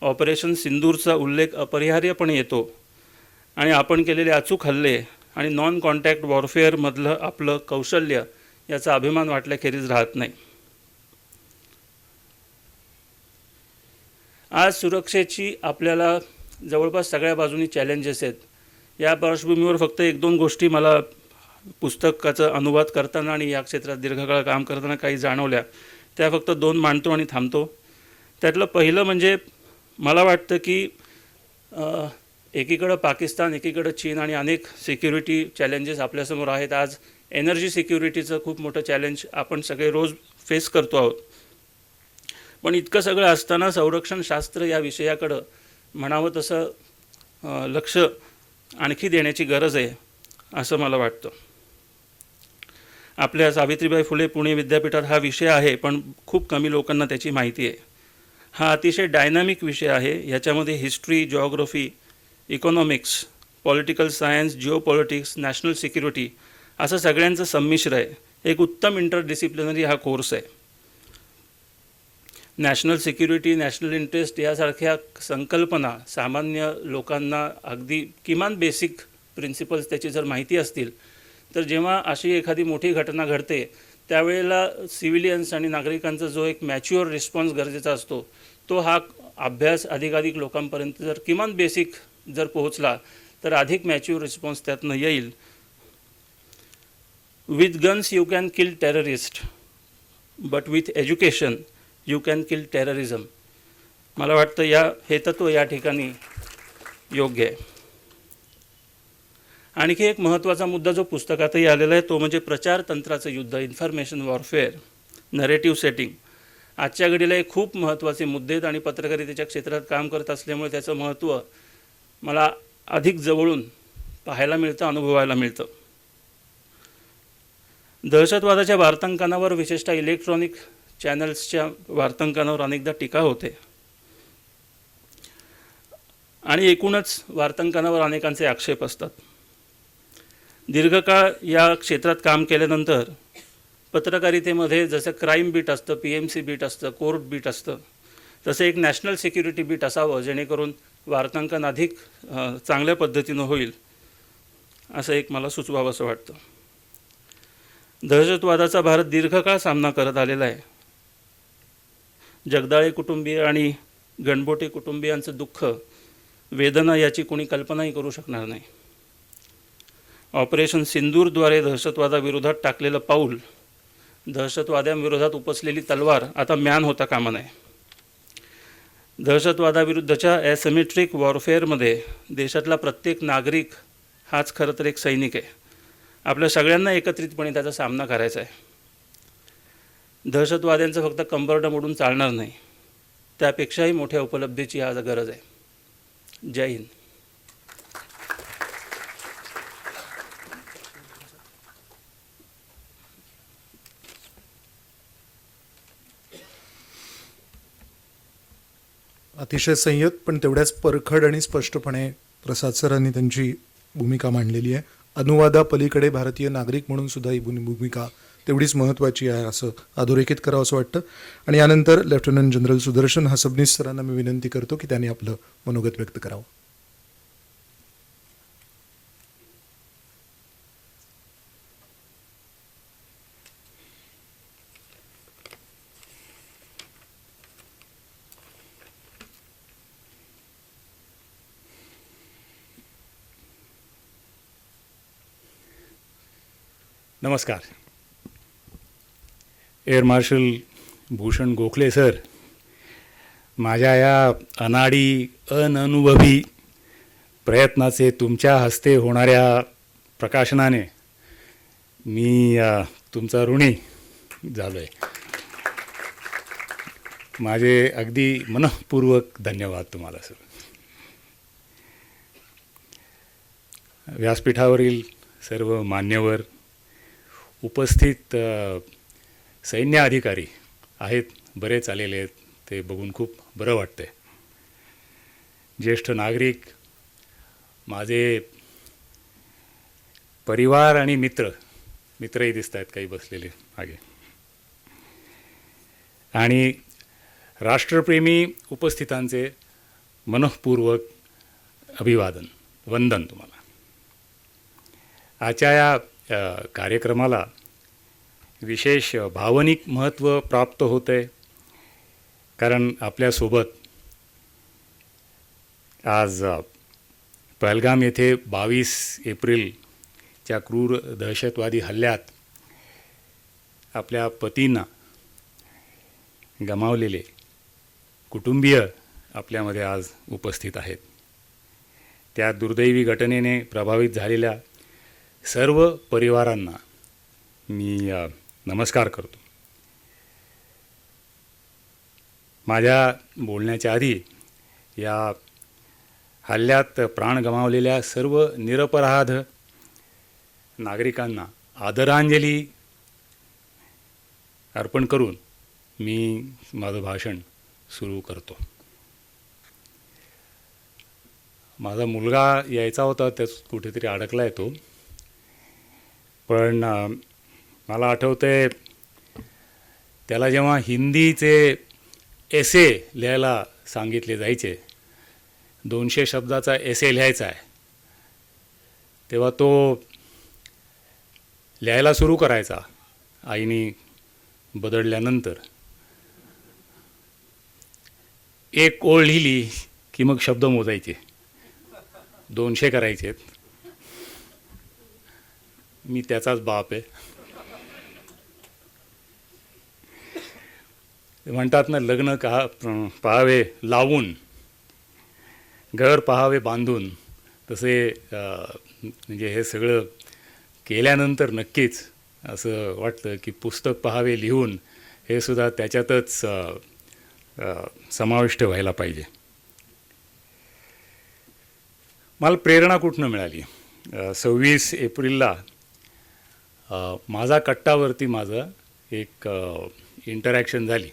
ऑपरेशन सिंदूरचा उल्लेख अपरिहार्यपणे येतो, आणि आपण केलेले अचूक हल्ले आणि नॉन कॉन्टॅक्ट वॉरफेअरमधलं आपलं कौशल्य याचा अभिमान वाटल्याखेरीज राहत नाही. आज सुरक्षेची आपल्याला जवळपास सगळ्या बाजूनी चॅलेंजेस आहेत. या पार्श्वभूमीवर फक्त 1-2 गोष्टी मला पुस्तकाचा अनुवाद करताना आणि या क्षेत्रात दीर्घकाळ काम करताना काही जाणवल्या, त्या फक्त 2 मांडतो आणि थांबतो. त्यातलं पहिलं म्हणजे मला वाटतं की एकीकडं पाकिस्तान, एकीकडं चीन आणि अनेक सिक्युरिटी चॅलेंजेस आपल्यासमोर आहेत. आज एनर्जी सिक्युरिटीचं खूप मोठं चॅलेंज आपण सगळे रोज फेस करतो आहोत. पण इतकं सगळं असताना संरक्षणशास्त्र या विषयाकडं म्हणावं तसं लक्ष आणखी देण्याची गरज आहे असं मला वाटतं. आपल्या सावित्रीबाई फुले पुणे विद्यापीठात हा विषय आहे, पण खूप कमी लोकांना त्याची माहिती आहे. हा अतिशय डायनॅमिक विषय आहे. याच्यामध्ये history, geography, economics, political science, geopolitics, national security असं सगळ्यांचं संमिश्र आहे. एक उत्तम इंटरडिसिप्लिनरी हा कोर्स आहे. नॅशनल सिक्युरिटी, नॅशनल इंटरेस्ट यासारख्या संकल्पना सामान्य लोकांना अगदी किमान बेसिक प्रिन्सिपल्स त्याची जर माहिती असतील, तर जेव्हा अशी एखादी मोठी घटना घडते त्यावेळेला सिव्हिलियन्स आणि नागरिकांचा जो एक मॅच्युअर रिस्पॉन्स गरजेचा असतो, तो हा अभ्यास अधिकाधिक लोकांपर्यंत जर किमान बेसिक जर पोहोचला तर अधिक मॅच्युअर रिस्पॉन्स त्यातनं येईल. With guns you can kill terrorist, but with education you can kill terrorism. मला वाटतं हे तत्त्व या ठिकाणी योग्य आहे. आणखी एक महत्त्वाचा मुद्दा जो पुस्तकातही आलेला आहे तो म्हणजे प्रचारतंत्राचं युद्ध, इन्फॉर्मेशन वॉरफेअर, नरेटिव्ह सेटिंग. आजच्या घडीला हे खूप महत्त्वाचे मुद्दे आहेत आणि पत्रकारितेच्या क्षेत्रात काम करत असल्यामुळे त्याचं महत्त्व मला अधिक जवळून पाहायला मिळतं, अनुभवायला मिळतं. दहशतवादाच्या वार्तांकनावर, विशेषतः इलेक्ट्रॉनिक चॅनल्सच्या वार्तांकनावर अनेकदा टीका होते आणि एकूणच वार्तांकनावर अनेकांचे आक्षेप असतात. दीर्घकाळ या क्षेत्रात काम केल्यानंतर पत्रकारितेमध्ये जसं क्राईम बीट असतं, PMC बीट असतं, कोर्ट बीट असतं, तसं एक नॅशनल सिक्युरिटी बीट असावं जेणेकरून वार्तांकन अधिक चांगल्या पद्धतीनं होईल, असं एक मला सुचवावं असं वाटतं. दहशतवादाचा भारत दीर्घकाळ सामना करत आलेला आहे. जगदाळे कुटुंबीय आणि गणबोटे कुटुंबियांचं दुःख, वेदना याची कोणी कल्पनाही करू शकणार नाही. ऑपरेशन सिंदूरद्वारे दहशतवादाविरोधात टाकलेलं पाऊल, दहशतवाद्यांविरोधात उपसलेली तलवार आता म्यान होता कामा नये. दहशतवादाविरुद्धच्या ॲसिमेट्रिक वॉरफेअरमध्ये देशातला प्रत्येक नागरिक हाच खरं तर एक सैनिक आहे. आपल्या सगळ्यांना एकत्रितपणे त्याचा सामना करायचा आहे. दहशतवाद्यांचं फक्त कंबरडं मोडून चालणार नाही, त्यापेक्षाही मोठ्या उपलब्धीची आज गरज आहे. जय हिंद. अतिशय संयत पण तेवढ्याच परखड आणि स्पष्टपणे प्रसाद सरांनी त्यांची भूमिका मांडलेली आहे. अनुवादापलीकडे भारतीय नागरिक म्हणून सुद्धा ही भूमिका तेवढीच महत्त्वाची आहे असं अधोरेखित करावं असं वाटतं. आणि यानंतर लेफ्टनंट जनरल सुदर्शन हसबनीस सरांना मी विनंती करतो की त्यांनी आपलं मनोगत व्यक्त करावं. नमस्कार. Air marshal Bhushan Gokhale sir, माझ्या या अनाडी अननुभवी प्रयत्नाचे तुमच्या हस्ते होणाऱ्या प्रकाशनाने मी तुमचा ऋणी झालो आहे. माझे अगदी मनःपूर्वक धन्यवाद तुम्हाला सर. व्यासपीठावरील सर्व मान्यवर, उपस्थित सैन्य अधिकारी आहेत, बरेच आलेले आहेत, ते बघून खूप बरं वाटतंय. ज्येष्ठ नागरिक, माझे परिवार आणि मित्रही दिसत आहेत काही बसलेले मागे, आणि राष्ट्रप्रेमी उपस्थितांचे मनःपूर्वक अभिवादन, वंदन तुम्हाला. आजच्या या कार्यक्रमाला विशेष भावनिक महत्त्व प्राप्त होतं आहे, कारण आपल्यासोबत आज पहलगाम येथे 22 एप्रिलच्या क्रूर दहशतवादी हल्ल्यात आपल्या पतींना गमावलेले कुटुंबीय आपल्यामध्ये आज उपस्थित आहेत. त्या दुर्दैवी घटनेने प्रभावित झालेल्या सर्व परिवारांना मी नमस्कार करतो. माझ्या बोलण्याच्या आधी या हल्ल्यात प्राण गमावलेल्या सर्व निरपराध नागरिकांना आदरांजली अर्पण करून मी माझं भाषण सुरू करतो. माझा मुलगा यायचा होता, त्याच कुठेतरी अडकला आहे तो, पण मला आठवतंय त्याला जेव्हा हिंदीचे एसे लिहायला सांगितले जायचे, 200 शब्दाचा एसे लिहायचा आहे, तेव्हा तो लिहायला सुरू करायचा. आईने बदलल्यानंतर एक ओळ लिहिली की मग शब्द मोजायचे, 200 करायचेत. मी त्याचाच बाप आहे. म्हणतात ना, लग्न पाहावे लावून, घर पाहावे बांधून, तसे म्हणजे हे सगळं केल्यानंतर नक्कीच असं वाटतं की पुस्तक पाहावे लिहून हे सुद्धा त्याच्यातच समाविष्ट व्हायला पाहिजे. मला प्रेरणा कुठनं मिळाली? 26 एप्रिलला माझा कट्टावरती माझं एक इंटरॅक्शन झाली,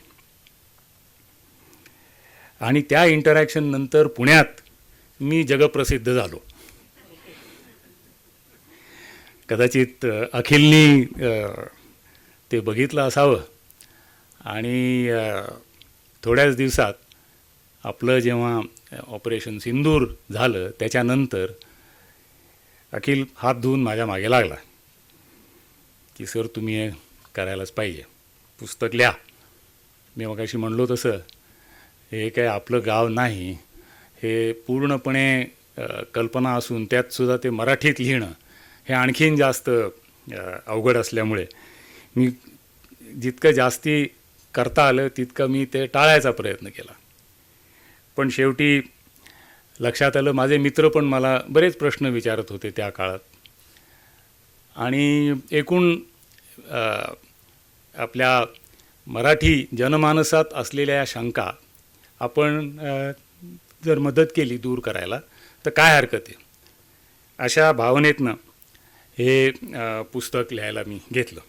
आणि त्या इंटरॅक्शन नंतर पुण्यात मी जगप्रसिद्ध झालो. कदाचित अखिलनी ते बघितलं असावं, आणि थोड्याच दिवसात आपलं जेव्हा ऑपरेशन सिंदूर झालं त्याच्यानंतर अखिल हात धुवून माझ्या मागे लागला की सर तुम्ही हे करायलाच पाहिजे, पुस्तक लिहा. मी मगाशी म्हणलो तसं हे काय आपलं गाव नाही, हे पूर्णपणे कल्पना असून त्यातसुद्धा ते मराठीत लिहिणं हे आणखीन जास्त अवघड असल्यामुळे मी जितकं जास्ती करता आलं तितकं मी ते टाळायचा प्रयत्न केला. पण शेवटी लक्षात आलं, माझे मित्र पण मला बरेच प्रश्न विचारत होते त्या काळात, आणि एकूण आपल्या मराठी जनमानसात असलेल्या या शंका आपण जर मदत केली दूर करायला तर काय हरकत आहे, अशा भावनेतनं हे पुस्तक लिहायला मी घेतलं.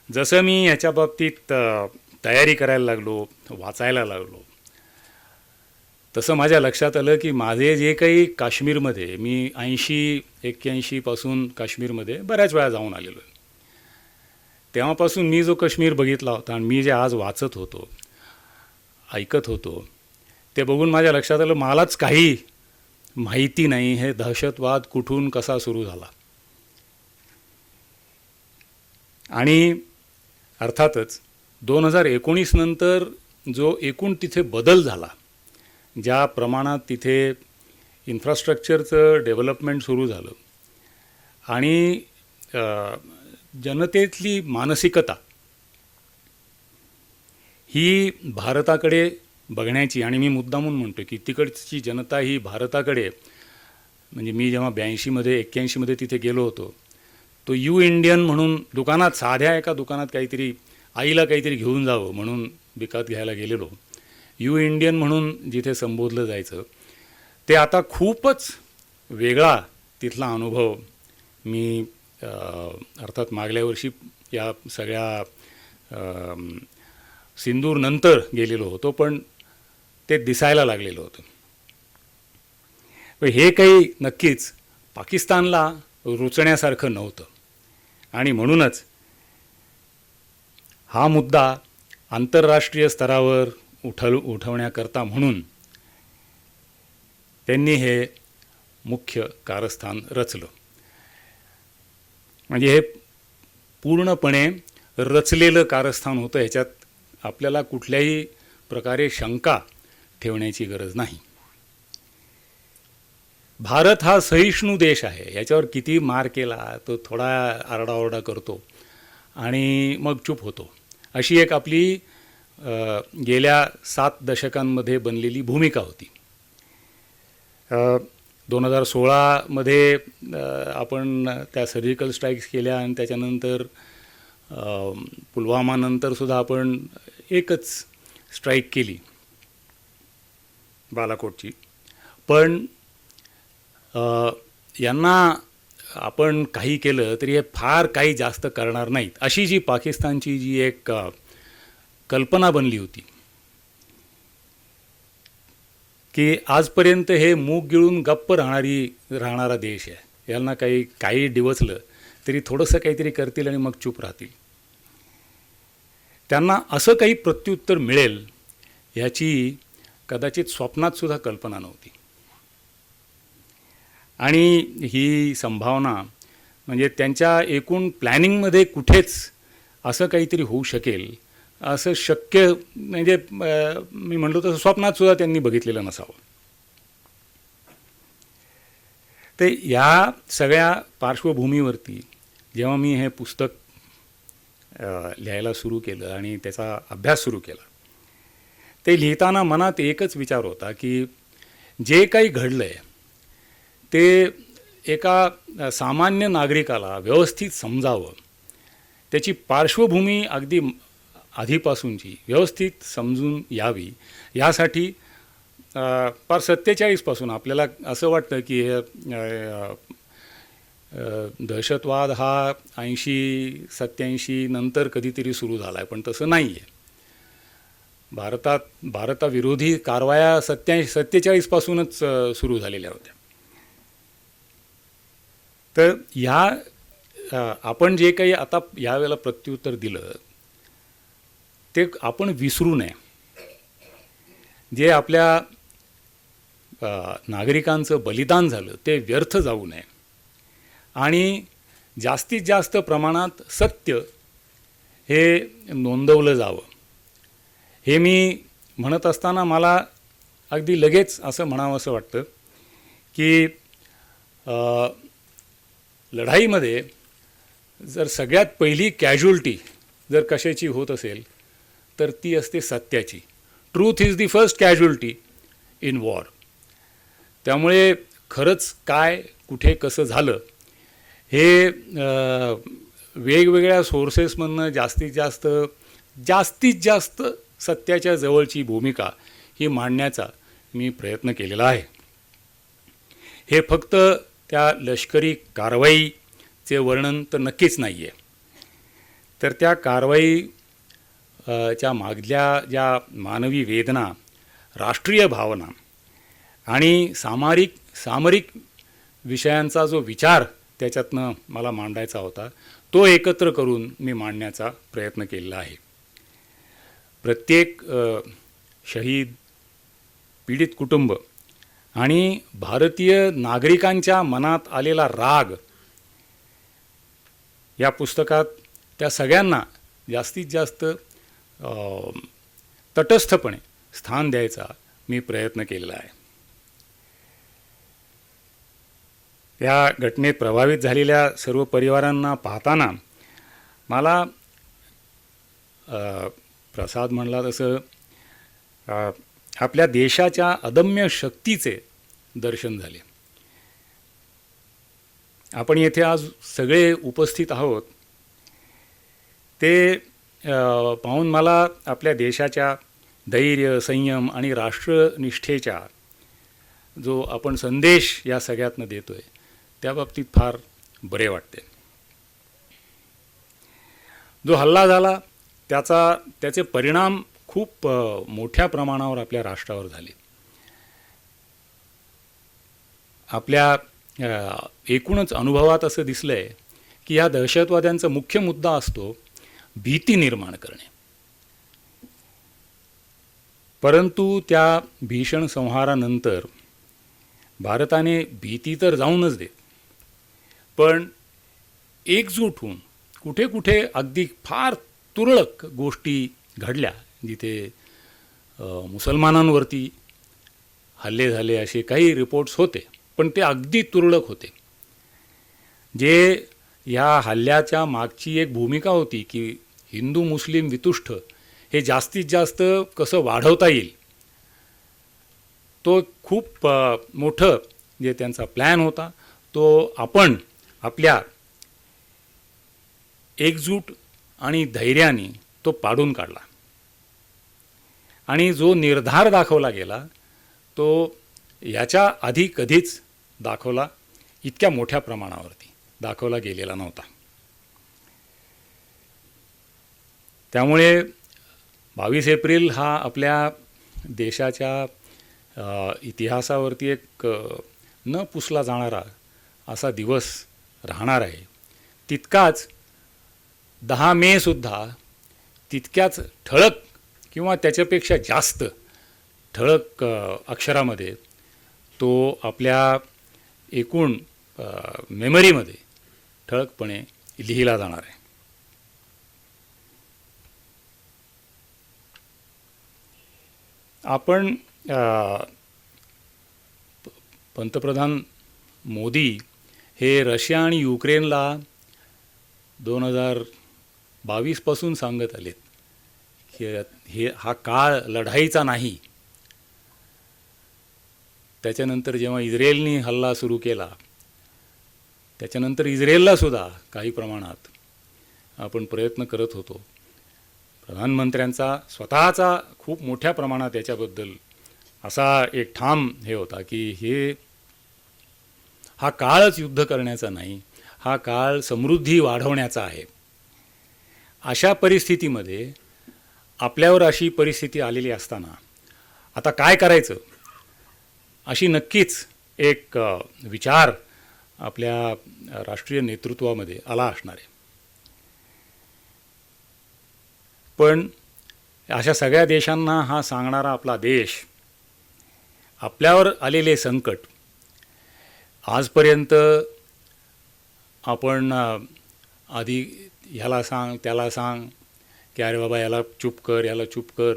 जसं मी याच्या बाबतीत तयारी करायला लागलो, वाचायला लागलो, तसं माझ्या लक्षात आलं की माझे जे काही काश्मीरमध्ये, मी 80-81 पासून काश्मीरमध्ये बऱ्याच वेळा जाऊन आलेलो आहे, तेव्हापासून मी जो काश्मीर बघितला होता आणि मी जे आज वाचत होतो, ऐकत होतो, ते बघून माझ्या लक्षात आलं मलाच काही माहिती नाही हे दहशतवाद कुठून कसा सुरू झाला. आणि अर्थातच 2019 नंतर जो एकूण तिथे बदल झाला, ज्या प्रमाणात तिथे इन्फ्रास्ट्रक्चरचं डेव्हलपमेंट सुरू झालं आणि जनतेतली मानसिकता ही भारताकडे बघण्याची, आणि मी मुद्दामून म्हणतो की तिकडची जनता ही भारताकडे, म्हणजे मी जेव्हा 82मध्ये 81मध्ये तिथे गेलो होतो, तो यू इंडियन म्हणून दुकानात, साध्या एका दुकानात काहीतरी आईला काहीतरी घेऊन जावं म्हणून विकत घ्यायला गेलेलो, यू इंडियन म्हणून जिथे संबोधलं जायचं, ते आता खूपच वेगळा तिथला अनुभव मी अर्थात मागल्या वर्षी या सगळ्या सिंदूर नंतर गेलेलो होतो, पण ते दिसायला लागलेलं होतं. हे काही नक्कीच पाकिस्तानला रुचण्यासारखं नव्हतं, आणि म्हणूनच हा मुद्दा आंतरराष्ट्रीय स्तरावर उठवण्याकरता म्हणून त्यांनी हे मुख्य कारस्थान रचलं. म्हणजे हे पूर्णपणे रचलेलं कारस्थान होतं, ह्याच्यात आपल्याला कुठल्याही प्रकारे शंका ठेवण्याची गरज नाही. भारत हा सहिष्णू देश आहे, याच्यावर किती मार केला तो थोडा आरडाओरडा करतो आणि मग चूप होतो, अशी एक आपली गेल्या 7 दशकांमध्ये बनलेली भूमिका होती. 2016मध्ये आपण त्या सर्जिकल स्ट्राईक्स केल्या, आणि त्याच्यानंतर पुलवामानंतरसुद्धा आपण एकच स्ट्राईक केली, बालाकोटची. पण यांना आपण काही केलं तरी हे फार काही जास्त करणार नाहीत, अशी जी पाकिस्तानची जी एक कल्पना बनली होती, की आजपर्यंत हे मूग गिळून गप्प राहणारा देश आहे, यांना काही डिवचलं तरी थोडंसं काहीतरी करतील आणि मग चूप राहतील. त्यांना असं काही प्रत्युत्तर मिळेल ह्याची कदाचित स्वप्नातसुद्धा कल्पना नव्हती. आणि ही संभावना म्हणजे त्यांच्या एकूण प्लॅनिंगमध्ये कुठेच असं काहीतरी होऊ शकेल असं शक्य, म्हणजे मी म्हणलो तसं स्वप्नातसुद्धा त्यांनी बघितलेलं नसावं. ते या सगळ्या पार्श्वभूमीवरती जेव्हा मी हे पुस्तक लिहायला सुरू केलं आणि त्याचा अभ्यास सुरू केला, ते लिहिताना मनात एकच विचार होता की जे काही घडलं आहे ते एका सामान्य नागरिकाला व्यवस्थित समजावं, त्याची पार्श्वभूमी अगदी आधीपासूनची व्यवस्थित समजून यावी, यासाठी पार 47 पासून आपल्याला असं वाटतं की दहशतवाद हा 80-87 नंतर कधीतरी सुरू झाला आहे, पण तसं नाही आहे. भारताविरोधी कारवाया 47 पासूनच सुरू झालेल्या होत्या. तर ह्या आपण जे काही आता यावेळेला प्रत्युत्तर दिलं ते आपण विसरू नये. जे आपल्या नागरिकांचं बलिदान झालं ते व्यर्थ जाऊ नये, आणि जास्तीत जास्त प्रमाणात सत्य हे नोंदवलं जावं. हे मी म्हणत असताना मला अगदी लगेच असं म्हणावं असं वाटतं की लढाईमध्ये जर सगळ्यात पहिली कॅज्युअल्टी जर कशाची होत असेल तर ती असते सत्याची. Truth is the first casualty in war. त्यामुळे खरंच काय कुठे कसं झालं हे वेगवेगळ्या सोर्सेसमधनं जास्तीत जास्त सत्याच्या जवळची भूमिका ही मांडण्याचा मी प्रयत्न केलेला आहे. हे फक्त त्या लष्करी कारवाईचे वर्णन तर नक्कीच नाही आहे, तर त्या कारवाई च्या मागल्या ज्या मानवी वेदना, राष्ट्रीय भावना आणि सामरिक विषयांचा जो विचार त्याच्यातनं मला मांडायचा होता तो एकत्र करून मी मांडण्याचा प्रयत्न केलेला आहे. प्रत्येक शहीद, पीडित कुटुंब आणि भारतीय नागरिकांच्या मनात आलेला राग या पुस्तकात त्या सगळ्यांना जास्तीत जास्त तटस्थपणे स्थान द्यायचा मी प्रयत्न केलेला आहे. या घटनेत प्रभावित झालेल्या सर्व परिवारांना पाहताना मला प्रसाद म्हणला तसं आपल्या देशाच्या अदम्य शक्तीचे दर्शन झाले. आपण येथे आज सगळे उपस्थित आहोत ते पाहून मला आपल्या देशाच्या धैर्य, संयम आणि राष्ट्रनिष्ठेच्या जो आपण संदेश या सगळ्यातनं देतो आहे त्या बाबतीत फार बरे वाटते. जो हल्ला झाला त्याचे परिणाम खूप मोठ्या प्रमाणावर आपल्या राष्ट्रावर झाले. आपल्या एकूणच अनुभवात असं दिसलं आहे की या दहशतवाद्यांचा मुख्य मुद्दा असतो भीती निर्माण करणे. परंतु त्या भीषण संहारानंतर भारताने भीती तर जाऊनच देत, पण एकजूट होऊन कुठे कुठे अगदी फार तुरळक गोष्टी घडल्या जिथे मुसलमानांवरती हल्ले झाले असे काही रिपोर्ट्स होते, पण ते अगदी तुरळक होते. जे ह्या हल्ल्याच्या मागची एक भूमिका होती की हिंदू मुस्लिम वितुष्ट हे जास्तीत जास्त कसं वाढवता येईल, तो खूप मोठं जे त्यांचा प्लॅन होता तो आपण आपल्या एकजूट आणि धैर्याने तो पाडून काढला. आणि जो निर्धार दाखवला गेला तो याच्या आधी कधीच इतक्या मोठ्या प्रमाणावरती दाखवला गेलेला नव्हता. त्यामुळे 22 एप्रिल हा आपल्या देशाच्या इतिहासावरती एक न पुसला जाणारा असा दिवस राहणार आहे. तितकाच 10 मे सुद्धा तितक्याच ठळक किंवा त्याच्यापेक्षा जास्त ठळक अक्षरामध्ये तो आपल्या एकूण मेमरीमध्ये ठळकपणे लिहिला जाणार आहे. आपण पंतप्रधान मोदी हे रशिया आणि युक्रेनला 2022 पासून सांगत आलेत की हा काळ लढाईचा नाही. त्याच्यानंतर जेव्हा इस्रायलने हल्ला सुरू केला त्याच्यानंतर इस्रायलला सुद्धा काही प्रमाणात आपण प्रयत्न करत होतो. प्रधानमंत्र्यांचा स्वतःचा खूप मोठ्या प्रमाणात याच्याबद्दल असा एक ठाम हे होता की हा काळच युद्ध करण्याचा नाही, हा काळ समृद्धी वाढवण्याचा आहे. अशा परिस्थितीमध्ये आपल्यावर अशी परिस्थिती आलेली असताना आता काय करायचं अशी नक्कीच एक विचार आपल्या राष्ट्रीय नेतृत्वामध्ये आला असणार आहे. पण अशा सगळ्या देशांना हा सांगणारा आपला देश आपल्यावर आलेले संकट आजपर्यंत आपण आधी ह्याला सांग त्याला सांग की अरे बाबा याला चूप कर याला चूप कर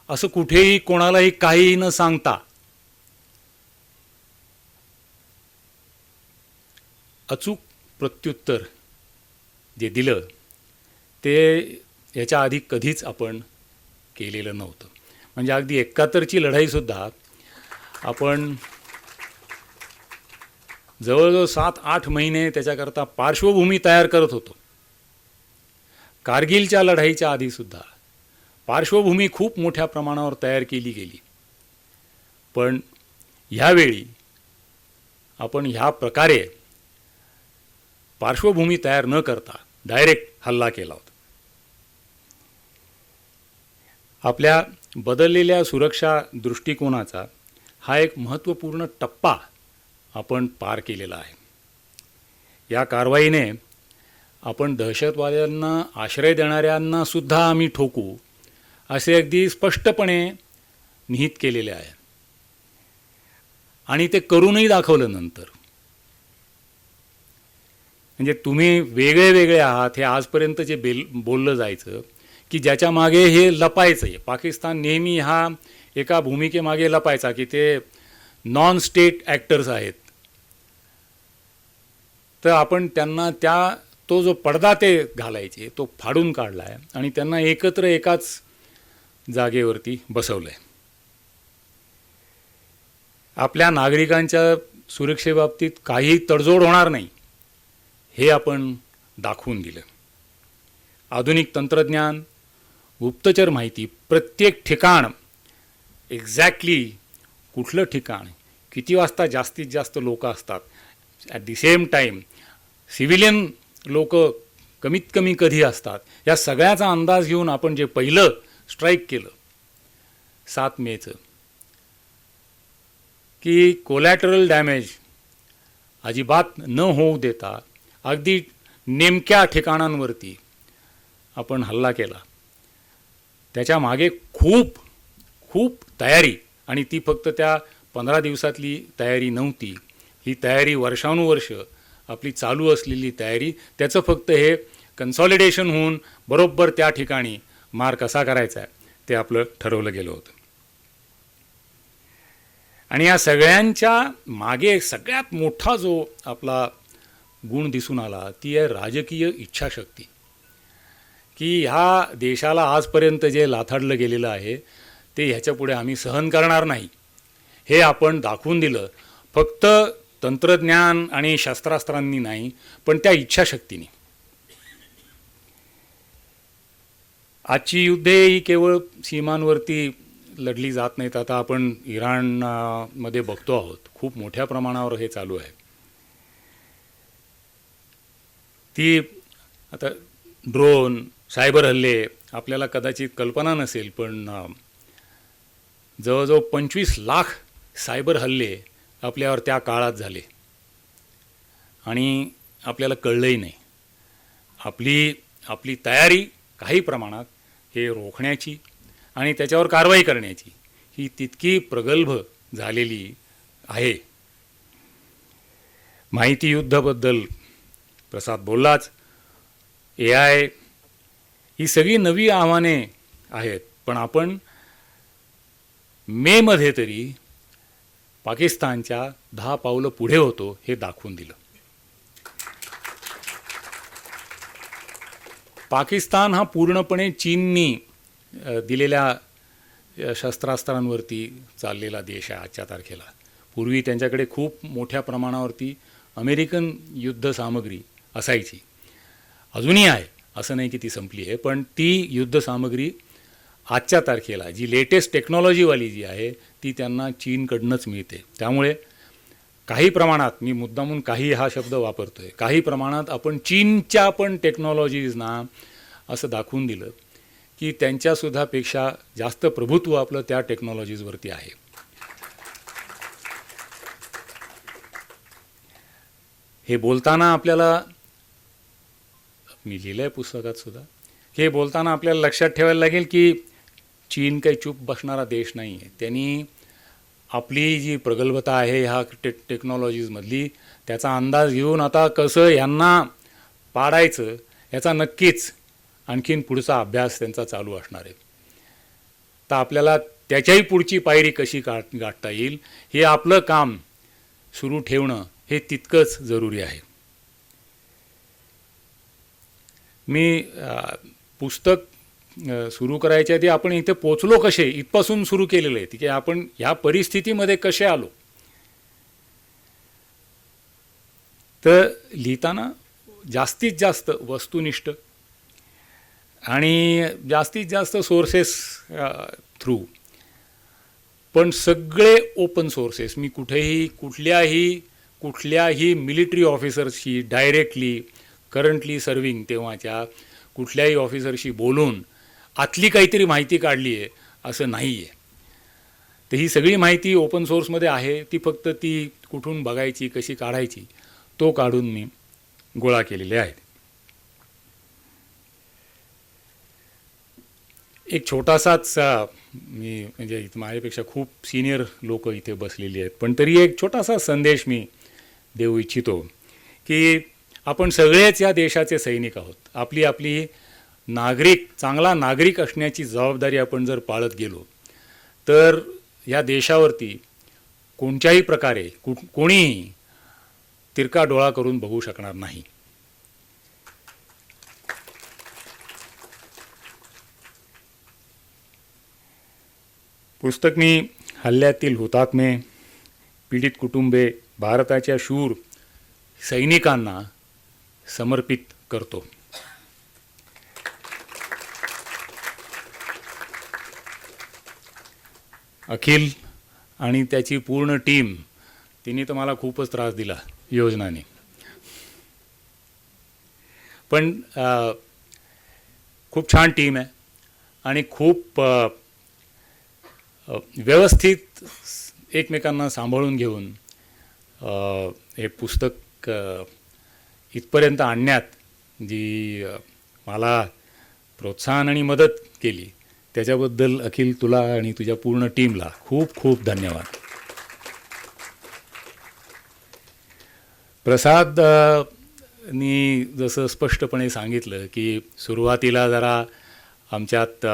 असं कुठेही कोणालाही काही न सांगता अचूक प्रत्युत्तर जे दिलं ते याच्या आधी कधीच आपण केलेलं नव्हतं. म्हणजे अगदी 71ची लढाईसुद्धा आपण जवळजवळ 7-8 महिने त्याच्याकरता पार्श्वभूमी तयार करत होतो. कारगिलच्या लढाईच्या आधीसुद्धा पार्श्वभूमी खूप मोठ्या प्रमाणावर तयार केली गेली. पण ह्यावेळी आपण ह्या प्रकारे पार्श्वभूमी तयार न करता डायरेक्ट हल्ला केला होता. आपल्या बदललेल्या सुरक्षा दृष्टिकोनाचा हा एक महत्त्वपूर्ण टप्पा आपण पार केलेला आहे. या कारवाईने आपण दहशतवाद्यांना आश्रय देणाऱ्यांना सुद्धा आम्ही ठोकू असे अगदी स्पष्टपणे निहित केलेले आहे आणि ते करूनही दाखवलं नंतर. म्हणजे तुम्ही वेगळे वेगळे आहात हे आजपर्यंत जे बोललं जायचं की ज्याच्या मागे हे लपायचं आहे. पाकिस्तान नेहमी हा एका भूमिकेमागे लपायचा की ते नॉन स्टेट ॲक्टर्स आहेत. तर आपण त्यांना तो जो पडदा ते घालायचे तो फाडून काढला आहे आणि त्यांना एकत्र एकाच जागेवरती बसवलं आहे. आपल्या नागरिकांच्या सुरक्षेबाबतीत काही तडजोड होणार नाही हे आपण दाखवून दिलं. आधुनिक तंत्रज्ञान, गुप्तचर माहिती, प्रत्येक ठिकाण, एक्झॅक्टली कुठलं ठिकाण, किती वाजता जास्तीत जास्त लोक असतात, at the same time civilian लोक कमीत कमी कधी असतात, या सगळ्याचा अंदाज घेऊन आपण जे पहिलं स्ट्राईक केलं 7 मेचं, की कोलॅटरल डॅमेज अजिबात न होऊ देता अगदी नेमक्या ठिकाणांवरती आपण हल्ला केला. त्याच्या मागे खूप खूप तयारी, आणि ती फक्त त्या 15 दिवसातली तयारी नव्हती. ही तयारी वर्षानुवर्ष आपली चालू असलेली तयारी, त्याचं फक्त हे कन्सॉलिडेशन होऊन बरोबर त्या ठिकाणी मार कसा करायचा आहे ते आपलं ठरवलं गेलं होतं. आणि या सगळ्यांच्या मागे सगळ्यात मोठा जो आपला गुण दिसून आला ती आहे राजकीय इच्छाशक्ती. की ह्या देशाला आजपर्यंत जे लाथाडलं गेलेलं आहे ते ह्याच्यापुढे आम्ही सहन करणार नाही हे आपण दाखवून दिलं. फक्त तंत्रज्ञान आणि शस्त्रास्त्रांनी नाही, पण त्या इच्छाशक्तीने. आजची युद्धे ही केवळ सीमांवरती लढली जात नाहीत. आता आपण इराणमध्ये बघतो आहोत, खूप मोठ्या प्रमाणावर हे चालू आहे. ती आता ड्रोन, सायबर हल्ले, आपल्याला कदाचित कल्पना नसेल, पण जवळजवळ 25 लाख सायबर हल्ले आपल्यावर त्या काळात झाले आणि आपल्याला कळलंही नाही. आपली तयारी काही प्रमाणात हे रोखण्याची आणि त्याच्यावर कारवाई करण्याची ही तितकी प्रगल्भ झालेली आहे. माहिती युद्धाबद्दल प्रसाद बोललाच. AI ही सगळी नवी आव्हाने आहेत, पण आपण मेमध्ये तरी पाकिस्तानच्या 10 पावलं पुढे होतो हे दाखवून दिलं. पाकिस्तान हा पूर्णपणे चीननी दिलेल्या शस्त्रास्त्रांवरती चाललेला देश आहे आजच्या तारखेला. पूर्वी त्यांच्याकडे खूप मोठ्या प्रमाणावरती अमेरिकन युद्धसामग्री असायची, अजूनही आहे, असं नाही की ती संपली आहे, पण ती युद्धसामग्री आजच्या तारखेला जी लेटेस्ट टेक्नॉलॉजीवाली जी आहे ती त्यांना चीनकडनंच मिळते. त्यामुळे काही प्रमाणात, मी मुद्दामून काही हा शब्द वापरतो आहे, काही प्रमाणात आपण चीनच्या पण टेक्नॉलॉजीजना असं दाखवून दिलं की त्यांच्यासुद्धापेक्षा जास्त प्रभुत्व आपलं त्या टेक्नॉलॉजीजवरती आहे. हे बोलताना आपल्याला, मी लिहिलं आहे पुस्तकात सुद्धा, हे बोलताना आपल्याला लक्षात ठेवायला लागेल की चीन काही चूप बसणारा देश नाही आहे. त्यांनी आपली जी प्रगल्भता आहे ह्या टेक्नॉलॉजीजमधली त्याचा अंदाज घेऊन आता कसं ह्यांना पाडायचं याचा नक्कीच आणखीन पुढचा अभ्यास त्यांचा चालू असणार आहे. तर आपल्याला त्याच्याही पुढची पायरी कशी गाठता येईल हे आपलं काम सुरू ठेवणं हे तितकंच जरुरी आहे. मी पुस्तक सुरू करायच्या आधी आपण इथे पोचलो कसे इथपासून सुरू केलेलं आहे की आपण ह्या परिस्थितीमध्ये कसे आलो. तर लिहिताना जास्तीत जास्त वस्तुनिष्ठ आणि जास्तीत जास्त सोर्सेस थ्रू, पण सगळे ओपन सोर्सेस. मी कुठल्याही मिलिटरी ऑफिसर्सशी डायरेक्टली करंटली सर्विंग तेव्हाच्या कुठल्याही ऑफिसरशी बोलून आतली काहीतरी माहिती काढली आहे असं नाही आहे. तर ही सगळी माहिती ओपन सोर्समध्ये आहे. ती फक्त ती कुठून बघायची, कशी काढायची, तो काढून मी गोळा केलेले आहेत. एक छोटासाच मी म्हणजे माझ्यापेक्षा खूप सिनियर लोक इथे बसलेली आहेत, पण तरी एक छोटासा संदेश मी देऊ इच्छितो की आपण सगळेच या देशाचे सैनिक आहोत. आपली आपली चांगला नागरिक असण्याची जबाबदारी आपण जर पाळत गेलो तर या देशावरती कोणत्याही प्रकारे कोणीही तिरका डोळा करून बघू शकणार नाही. पुस्तक मी हल्ल्यातील हुतात्मे, पीडित कुटुंबे, भारताच्या शूर सैनिकांना समर्पित करतो. अखिल आणि त्याची पूर्ण टीम, तिने तर मला खूपच त्रास दिला योजनाने, पण खूप छान टीम आहे आणि खूप व्यवस्थित एकमेकांना सांभाळून घेऊन हे पुस्तक इथपर्यंत आणण्यात जी मला प्रोत्साहन आणि मदत केली त्याच्याबद्दल अखिल, तुला आणि तुझ्या पूर्ण टीमला खूप खूप धन्यवाद. प्रसाद नी जसं स्पष्टपणे सांगितलं की सुरुवातीला जरा आमच्यात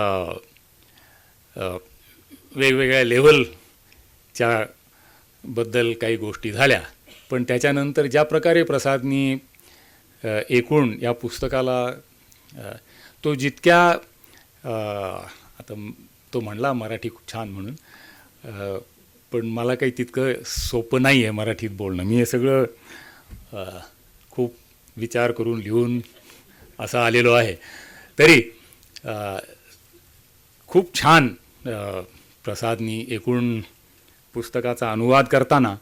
वेगवेगळ्या लेवलच्या बद्दल काही गोष्टी झाल्या, पण त्याच्यानंतर ज्या प्रकारे प्रसादनी एकूण या पुस्तकाला तो जितक्या आता तो म्हणला मराठी खूप छान म्हणून, पण मला काही तितकं सोपं नाही आहे मराठीत बोलणं. मी हे सगळं खूप विचार करून लिहून असं आलेलो आहे. तरी खूप छान प्रसादनी एकूण पुस्तकाचा अनुवाद करताना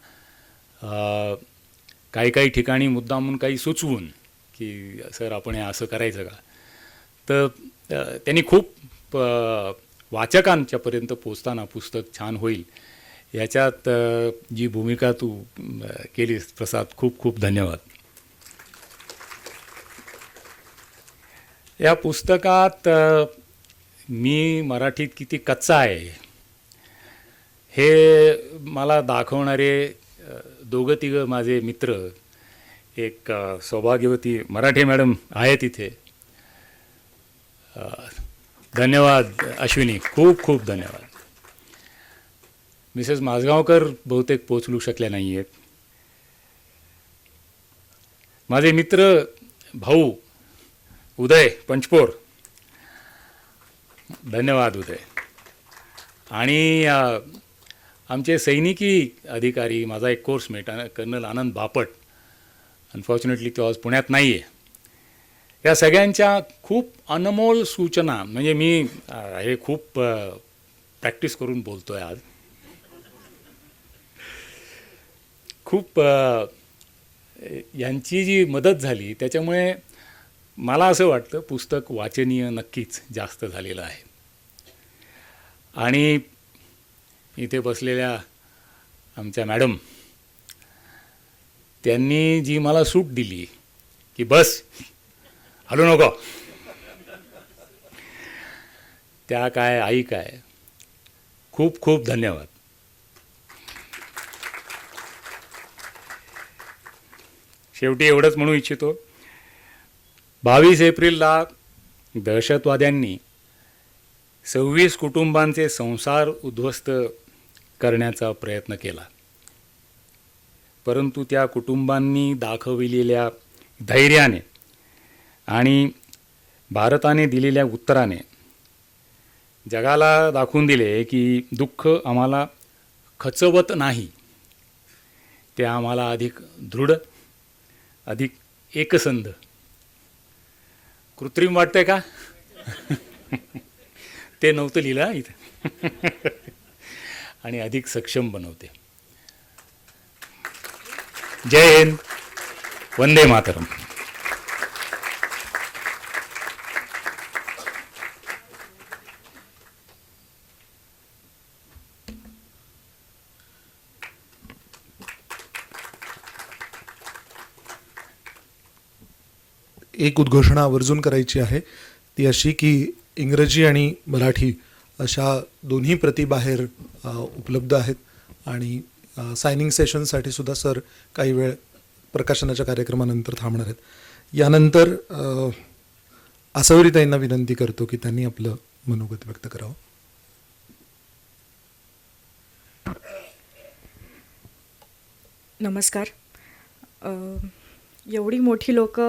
काही ठिकाणी मुद्दामून काही सुचवून की सर आपण हे असं करायचं का, तर त्यांनी खूप वाचकांच्यापर्यंत पोचताना पुस्तक छान होईल याच्यात जी भूमिका तू केलीस प्रसाद, खूप खूप धन्यवाद. या पुस्तकात मी मराठीत किती कच्चा आहे हे मला दाखवणारे दोघं तिघं माझे मित्र, एक सौभाग्यवती मराठी मॅडम आहेत इथे. धन्यवाद अश्विनी, खूप खूप धन्यवाद. मिसेस माझगावकर बहुतेक पोचलू शकल्या नाही आहेत. माझे मित्र भाऊ उदय पंचपोर, धन्यवाद उदय. आणि आमचे सैनिकी अधिकारी, माझा एक कोर्समेट कर्नल आनंद बापट, अनफॉर्च्युनेटली तो आज पुण्यात नाही आहे. या सगळ्यांच्या खूप अनमोल सूचना, म्हणजे मी हे खूप प्रॅक्टिस करून बोलतो आहे आज. खूप यांची जी मदत झाली त्याच्यामुळे मला असं वाटतं पुस्तक वाचनीय नक्कीच जास्त झालेलं आहे. आणि इथे बसलेल्या आमच्या मॅडम, त्यांनी जी मला सूट दिली की बस हलू नको, त्या काय आई काय, खूप खूप धन्यवाद. शेवटी एवढंच म्हणू इच्छितो, 22 एप्रिलला दहशतवाद्यांनी 26 कुटुंबांचे संसार उद्ध्वस्त करण्याचा प्रयत्न केला, परंतु त्या कुटुंबांनी दाखविलेल्या धैर्याने आणि भारताने दिलेल्या उत्तराने जगाला दाखवून दिले की दुःख आम्हाला खचवत नाही, ते आम्हाला अधिक दृढ, अधिक एकसंध, कृत्रिम वाटतंय का? ते नव्हतं लिहिलं हा इथं. आणि अधिक सक्षम बनवते. जय हिंद, वंदे मातरम. एक उद्घोषणा आवर्जून करायची आहे, ती अशी की इंग्रजी आणि मराठी अशा दोन्ही प्रती बाहेर उपलब्ध आहेत आणि सायनिंग सेशनसाठी सुद्धा सर काही वेळ प्रकाशनाच्या कार्यक्रमानंतर थांबणार आहेत. यानंतर आसवरीताईंना विनंती करतो की त्यांनी आपलं मनोगत व्यक्त करावं. नमस्कार. एवढी मोठी लोक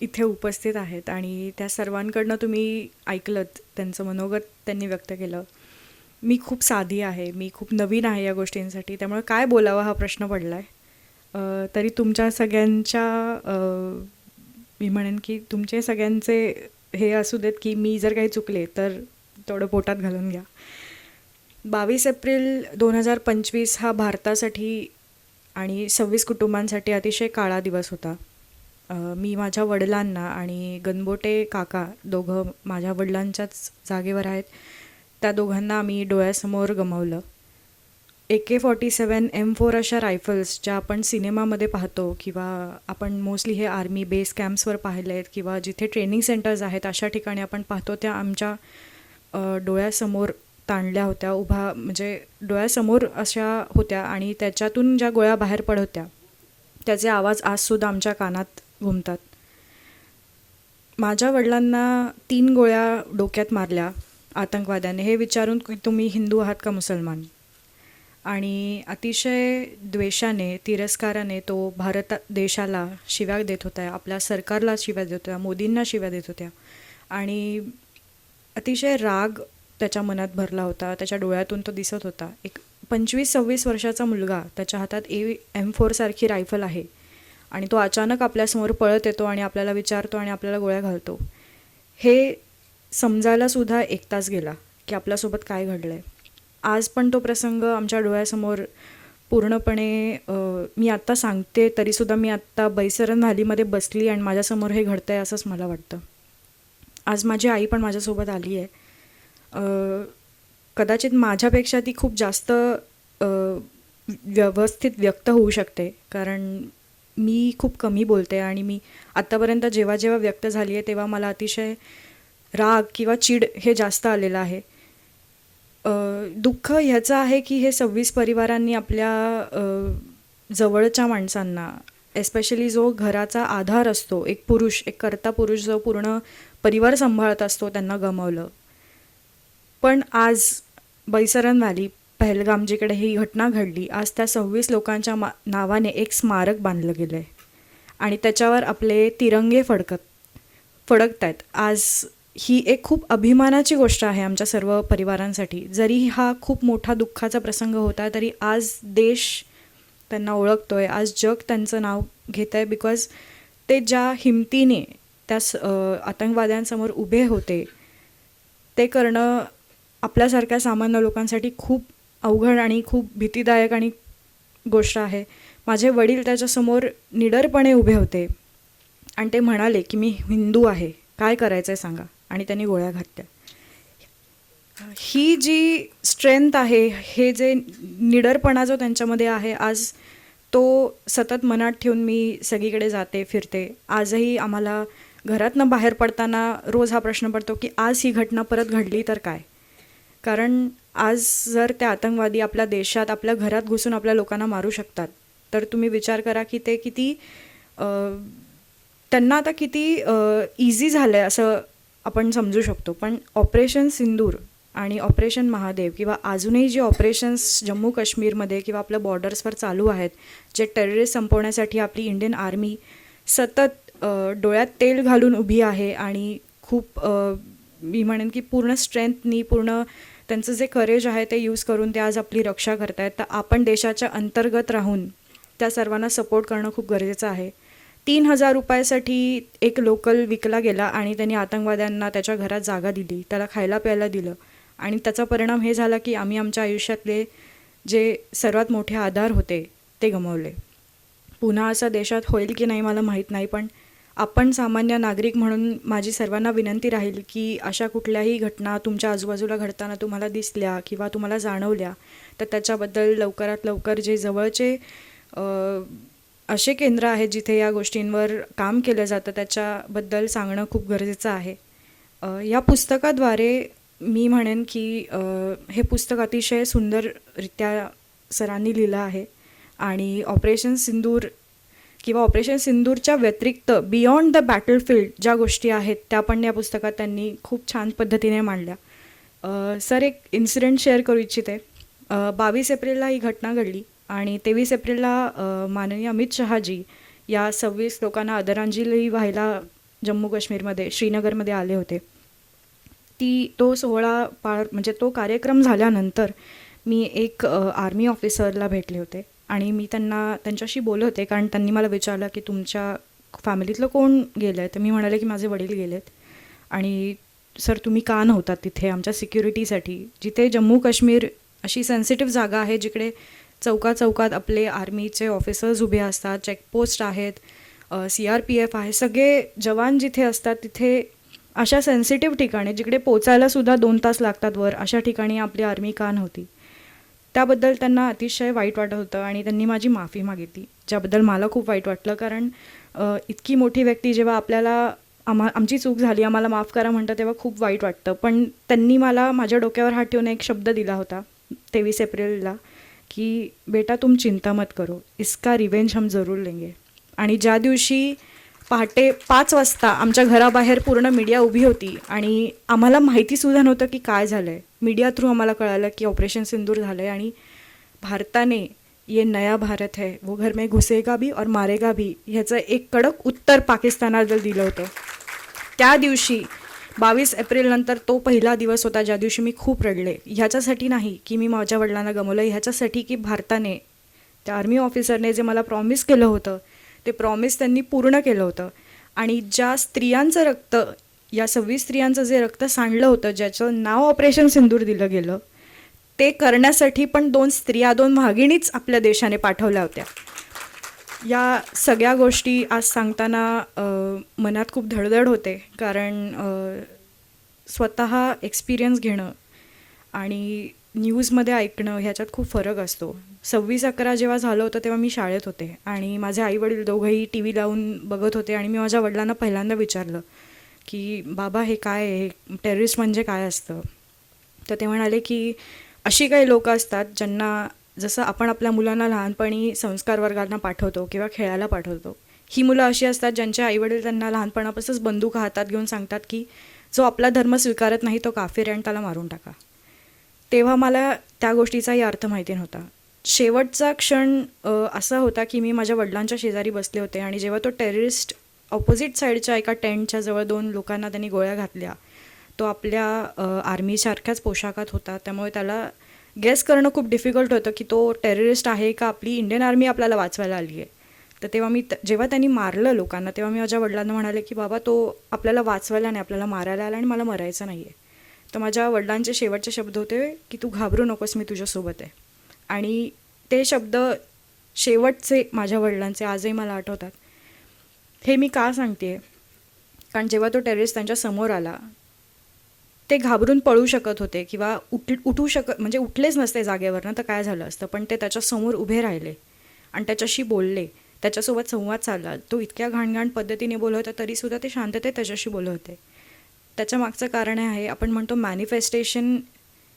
इथे उपस्थित आहेत आणि त्या सर्वांकडनं तुम्ही ऐकलंत, त्यांचं मनोगत त्यांनी व्यक्त केलं. मी खूप साधी आहे, मी खूप नवीन आहे या गोष्टींसाठी, त्यामुळे काय बोलावं हा प्रश्न पडला आहे. तरी तुमच्या सगळ्यांच्या मी म्हणेन की तुमचे सगळ्यांचे हे असू देत की मी जर काही चुकले तर तेवढं पोटात घालून घ्या. 22 एप्रिल 2025 हा भारतासाठी आणि 26 कुटुंबांसाठी अतिशय काळा दिवस होता. मी माझ्या वडिलांना आणि गणबोटे काका दोघं माझ्या वडिलांच्याच जागेवर आहेत, त्या दोघांना आम्ही डोळ्यासमोर गमावलं. AK-47 M4 अशा रायफल्स ज्या आपण सिनेमामध्ये पाहतो किंवा आपण मोस्टली हे आर्मी बेस कॅम्प्सवर पाहिले आहेत किंवा जिथे ट्रेनिंग सेंटर्स आहेत अशा ठिकाणी आपण पाहतो, त्या आमच्या डोळ्यासमोर ताणल्या होत्या, उभा म्हणजे डोळ्यासमोर अशा होत्या आणि त्याच्यातून ज्या गोळ्या बाहेर पडत होत्या त्याचे आवाज आजसुद्धा आमच्या कानात घुमतात. माझ्या वडिलांना 3 गोळ्या डोक्यात मारल्या आतंकवाद्याने, हे विचारून की तुम्ही हिंदू आहात का मुसलमान, आणि अतिशय द्वेषाने, तिरस्काराने तो भारत देशाला शिव्या देत होता, आपल्या सरकारला शिव्या देत होत्या, मोदींना शिव्या देत होत्या आणि अतिशय राग त्याच्या मनात भरला होता. त्याच्या डोळ्यातून तो दिसत होता. एक 25-26 वर्षाचा मुलगा, त्याच्या हातात M4 सारखी रायफल आहे आणि तो अचानक आपल्यासमोर पळत येतो आणि आपल्याला विचारतो आणि आपल्याला गोळ्या घालतो. हे समजायला सुद्धा 1 तास गेला की आपल्यासोबत काय घडलं आहे. आज पण तो प्रसंग आमच्या डोळ्यासमोर पूर्णपणे, मी आत्ता सांगते तरीसुद्धा मी आत्ता बैसरन व्हॅलीमध्ये बसली आणि माझ्यासमोर हे घडतं आहे असंच मला वाटतं. आज माझी आई पण माझ्यासोबत आली आहे. कदाचित माझ्यापेक्षा ती खूप जास्त व्यवस्थित व्यक्त होऊ शकते, कारण मी खूप कमी बोलते आणि मी आत्तापर्यंत जेव्हा जेव्हा व्यक्त झाली आहे तेव्हा मला अतिशय राग किंवा चीड हे जास्त आलेलं आहे. दुःख ह्याचं आहे की हे 26 परिवारांनी आपल्या जवळच्या माणसांना, एस्पेशली जो घराचा आधार असतो, एक पुरुष, एक कर्ता पुरुष जो पूर्ण परिवार सांभाळत असतो, त्यांना गमावलं. पण आज बैसरन व्हॅली, पहलगाम जिकडे ही घटना घडली, आज त्या 26 लोकांच्या नावाने एक स्मारक बांधलं गेलं आहे आणि त्याच्यावर आपले तिरंगे फडकत आहेत. आज ही एक खूप अभिमानाची गोष्ट आहे आमच्या सर्व परिवारांसाठी. जरी हा खूप मोठा दुःखाचा प्रसंग होता तरी आज देश त्यांना ओळखतो आहे, आज जग त्यांचं नाव घेत आहे, बिकॉज ते ज्या हिमतीने त्या आतंकवाद्यांसमोर उभे होते, ते करणं आपल्यासारख्या सामान्य लोकांसाठी खूप अवघड आणि खूप भीतीदायक आणि गोष्ट आहे. माझे वडील त्याच्यासमोर निडरपणे उभे होते आणि ते म्हणाले की मी हिंदू आहे, काय करायचं आहे सांगा, आणि त्यांनी गोळ्या घातल्या. ही जी स्ट्रेंथ आहे, हे जे निडरपणा जो त्यांच्यामध्ये आहे, आज तो सतत मनात ठेवून मी सगळीकडे जाते, फिरते. आजही आम्हाला घरातनं बाहेर पडताना रोज हा प्रश्न पडतो की आज ही घटना परत घडली तर काय. कारण आज जर त्या आतंकवादी आपल्या देशात, आपल्या घरात घुसून आपल्या लोकांना मारू शकतात, तर तुम्ही विचार करा की ते किती, त्यांना आता किती इझी झालं आहे असं आपण समजू शकतो. पण ऑपरेशन सिंदूर आणि ऑपरेशन महादेव किंवा अजूनही जे ऑपरेशन्स जम्मू काश्मीरमध्ये किंवा आपल्या बॉर्डर्सवर चालू आहेत, जे टेररिस्ट संपवण्यासाठी आपली इंडियन आर्मी सतत डोळ्यात तेल घालून उभी आहे आणि खूप मी म्हणेन की पूर्ण स्ट्रेंथनी, पूर्ण त्यांचं जे करेज आहे ते यूज करून ते आज आपली रक्षा करतायत. तर आपण देशाच्या अंतर्गत राहून त्या सर्वांना सपोर्ट करणं खूप गरजेचं आहे. 3,000 रुपयासाठी एक लोकल विकला गेला आणि त्यांनी आतंकवाद्यांना त्याच्या घरात जागा दिली, त्याला खायला प्यायला दिलं आणि त्याचा परिणाम हे झाला की आम्ही आमच्या आयुष्यातले जे सर्वात मोठे आधार होते ते गमावले. पुन्हा असं देशात होईल की नाही मला माहीत नाही, पण आपण सामान्य नागरिक म्हणून माझी सर्वांना विनंती राहील की अशा कुठल्याही घटना तुमच्या आजूबाजूला घडताना तुम्हाला दिसल्या किंवा तुम्हाला जाणवल्या तर त्याच्याबद्दल लवकरात लवकर जे जवळचे असे केंद्र आहेत जिथे या गोष्टींवर काम केलं जातं त्याच्याबद्दल सांगणं खूप गरजेचं आहे. या पुस्तकाद्वारे मी म्हणेन की हे पुस्तक अतिशय सुंदररित्या सरांनी लिहिलं आहे आणि ऑपरेशन सिंदूर किंवा ऑपरेशन सिंदूरच्या व्यतिरिक्त बियॉन्ड द बॅटलफील्ड ज्या गोष्टी आहेत त्या पण या पुस्तकात त्यांनी खूप छान पद्धतीने मांडल्या. सर, एक इन्सिडेंट शेअर करू इच्छिते. 22 एप्रिलला ही घटना घडली आणि 23 एप्रिलला माननीय अमित शहाजी या 26 लोकांना आदरांजली व्हायला जम्मू काश्मीरमध्ये श्रीनगरमध्ये आले होते. तो सोहळा म्हणजे तो कार्यक्रम झाल्यानंतर मी एक आर्मी ऑफिसरला भेटले होते आणि मी त्यांच्याशी बोलत होते कारण त्यांनी मला विचारलं की तुमच्या फॅमिलीतलं कोण गेलं आहे. तर मी म्हणाले की माझे वडील गेलेत आणि सर तुम्ही का नव्हतात तिथे आमच्या सिक्युरिटीसाठी, जिथे जम्मू काश्मीर अशी सेन्सिटिव्ह जागा आहे जिकडे चौकात आपले आर्मीचे ऑफिसर्स उभे असतात, चेकपोस्ट आहेत, CRPF आहे, सगळे जवान जिथे असतात तिथे अशा सेन्सिटिव्ह ठिकाणी जिकडे पोचायलासुद्धा 2 तास लागतात वर, अशा ठिकाणी आपली आर्मी का नव्हती. त्याबद्दल त्यांना अतिशय वाईट वाटत होतं आणि त्यांनी माझी माफी मागितली, ज्याबद्दल मला खूप वाईट वाटलं. कारण इतकी मोठी व्यक्ती जेव्हा आपल्याला आमची चूक झाली आम्हाला माफ करा म्हणतं तेव्हा खूप वाईट वाटतं. पण त्यांनी मला माझ्या डोक्यावर हात ठेवून एक शब्द दिला होता 23 एप्रिलला की बेटा तुम चिंता मत करो, इसका रिवेंज हम जरूर लेंगे. आणि ज्या दिवशी पहाटे 5 वाजता आमच्या घराबाहेर पूर्ण मीडिया उभी होती आणि आम्हाला माहितीसुद्धा नव्हतं की काय झालं आहे. मीडिया थ्रू आम्हाला कळालं की ऑपरेशन सिंदूर झालं आहे आणि भारताने ये नया भारत है वो घर में घुसेगा भी और मारेगा भी ह्याचं एक कडक उत्तर पाकिस्तानाला दिलं होतं. त्या दिवशी 22 एप्रिलनंतर तो पहिला दिवस होता ज्या दिवशी मी खूप रडले. ह्याच्यासाठी नाही की मी माझ्या वडिलांना गमावलं, ह्याच्यासाठी की भारताने त्या आर्मी ऑफिसरने जे मला प्रॉमिस केलं होतं ते प्रॉमिस त्यांनी पूर्ण केलं होतं. आणि ज्या स्त्रियांचं रक्त, या 26 स्त्रियांचं जे रक्त सांडलं होतं ज्याचं नाव ऑपरेशन सिंदूर दिलं गेलं, ते करण्यासाठी पण 2 स्त्रिया, 2 वाघिणीच आपल्या देशाने पाठवल्या होत्या. या सगळ्या गोष्टी आज सांगताना मनात खूप धडधड होते कारण स्वतः एक्सपिरियन्स घेणं आणि न्यूजमध्ये ऐकणं ह्याच्यात खूप फरक असतो. 26/11 जेव्हा झालं होतं तेव्हा मी शाळेत होते आणि माझे आईवडील दोघंही TV लावून बघत होते आणि मी माझ्या वडिलांना पहिल्यांदा विचारलं की बाबा हे काय आहे, टेररिस्ट म्हणजे काय असतं. तर ते म्हणाले की अशी काही लोकं असतात ज्यांना जसं आपण आपल्या मुलांना लहानपणी संस्कार वर्गांना पाठवतो किंवा खेळायला पाठवतो, ही मुलं अशी असतात ज्यांचे आईवडील त्यांना लहानपणापासूनच बंदूक हातात घेऊन सांगतात की जो आपला धर्म स्वीकारत नाही तो काफिर आहे आणि त्याला मारून टाका. तेव्हा मला त्या गोष्टीचाही अर्थ माहिती नव्हता. शेवटचा क्षण असा होता की मी माझ्या वडिलांच्या शेजारी बसले होते आणि जेव्हा तो टेररिस्ट ऑपोजिट साईडच्या एका टेंटच्या जवळ 2 लोकांना त्यांनी गोळ्या घातल्या, तो आपल्या आर्मीसारख्याच पोशाखात होता, त्यामुळे त्याला गेस करणं खूप डिफिकल्ट होतं की तो टेररिस्ट आहे का आपली इंडियन आर्मी आपल्याला वाचवायला आली आहे. तर तेव्हा जेव्हा त्यांनी मारलं लोकांना तेव्हा मी माझ्या वडिलांना म्हणाले की बाबा तो आपल्याला वाचवायला नाही, आपल्याला मारायला आला आणि मला मरायचं नाही आहे. तर माझ्या वडिलांचे शेवटचे शब्द होते की तू घाबरू नकोस, मी तुझ्यासोबत आहे. आणि ते शब्द शेवटचे माझ्या वडिलांचे आजही मला आठवतात. हे मी का सांगते, कारण जेव्हा तो टेररिस्ट त्यांच्या समोर आला ते घाबरून पळू शकत होते किंवा उठू म्हणजे उठलेच नसते जागेवरनं तर काय झालं असतं, पण ते त्याच्यासमोर उभे राहिले आणि त्याच्याशी बोलले, त्याच्यासोबत संवाद चालला. तो इतक्या घाणघाण पद्धतीने बोलत होता तरीसुद्धा ते शांततेत त्याच्याशी बोलत होते. त्याच्या मागचं कारण आहे, आपण म्हणतो manifestation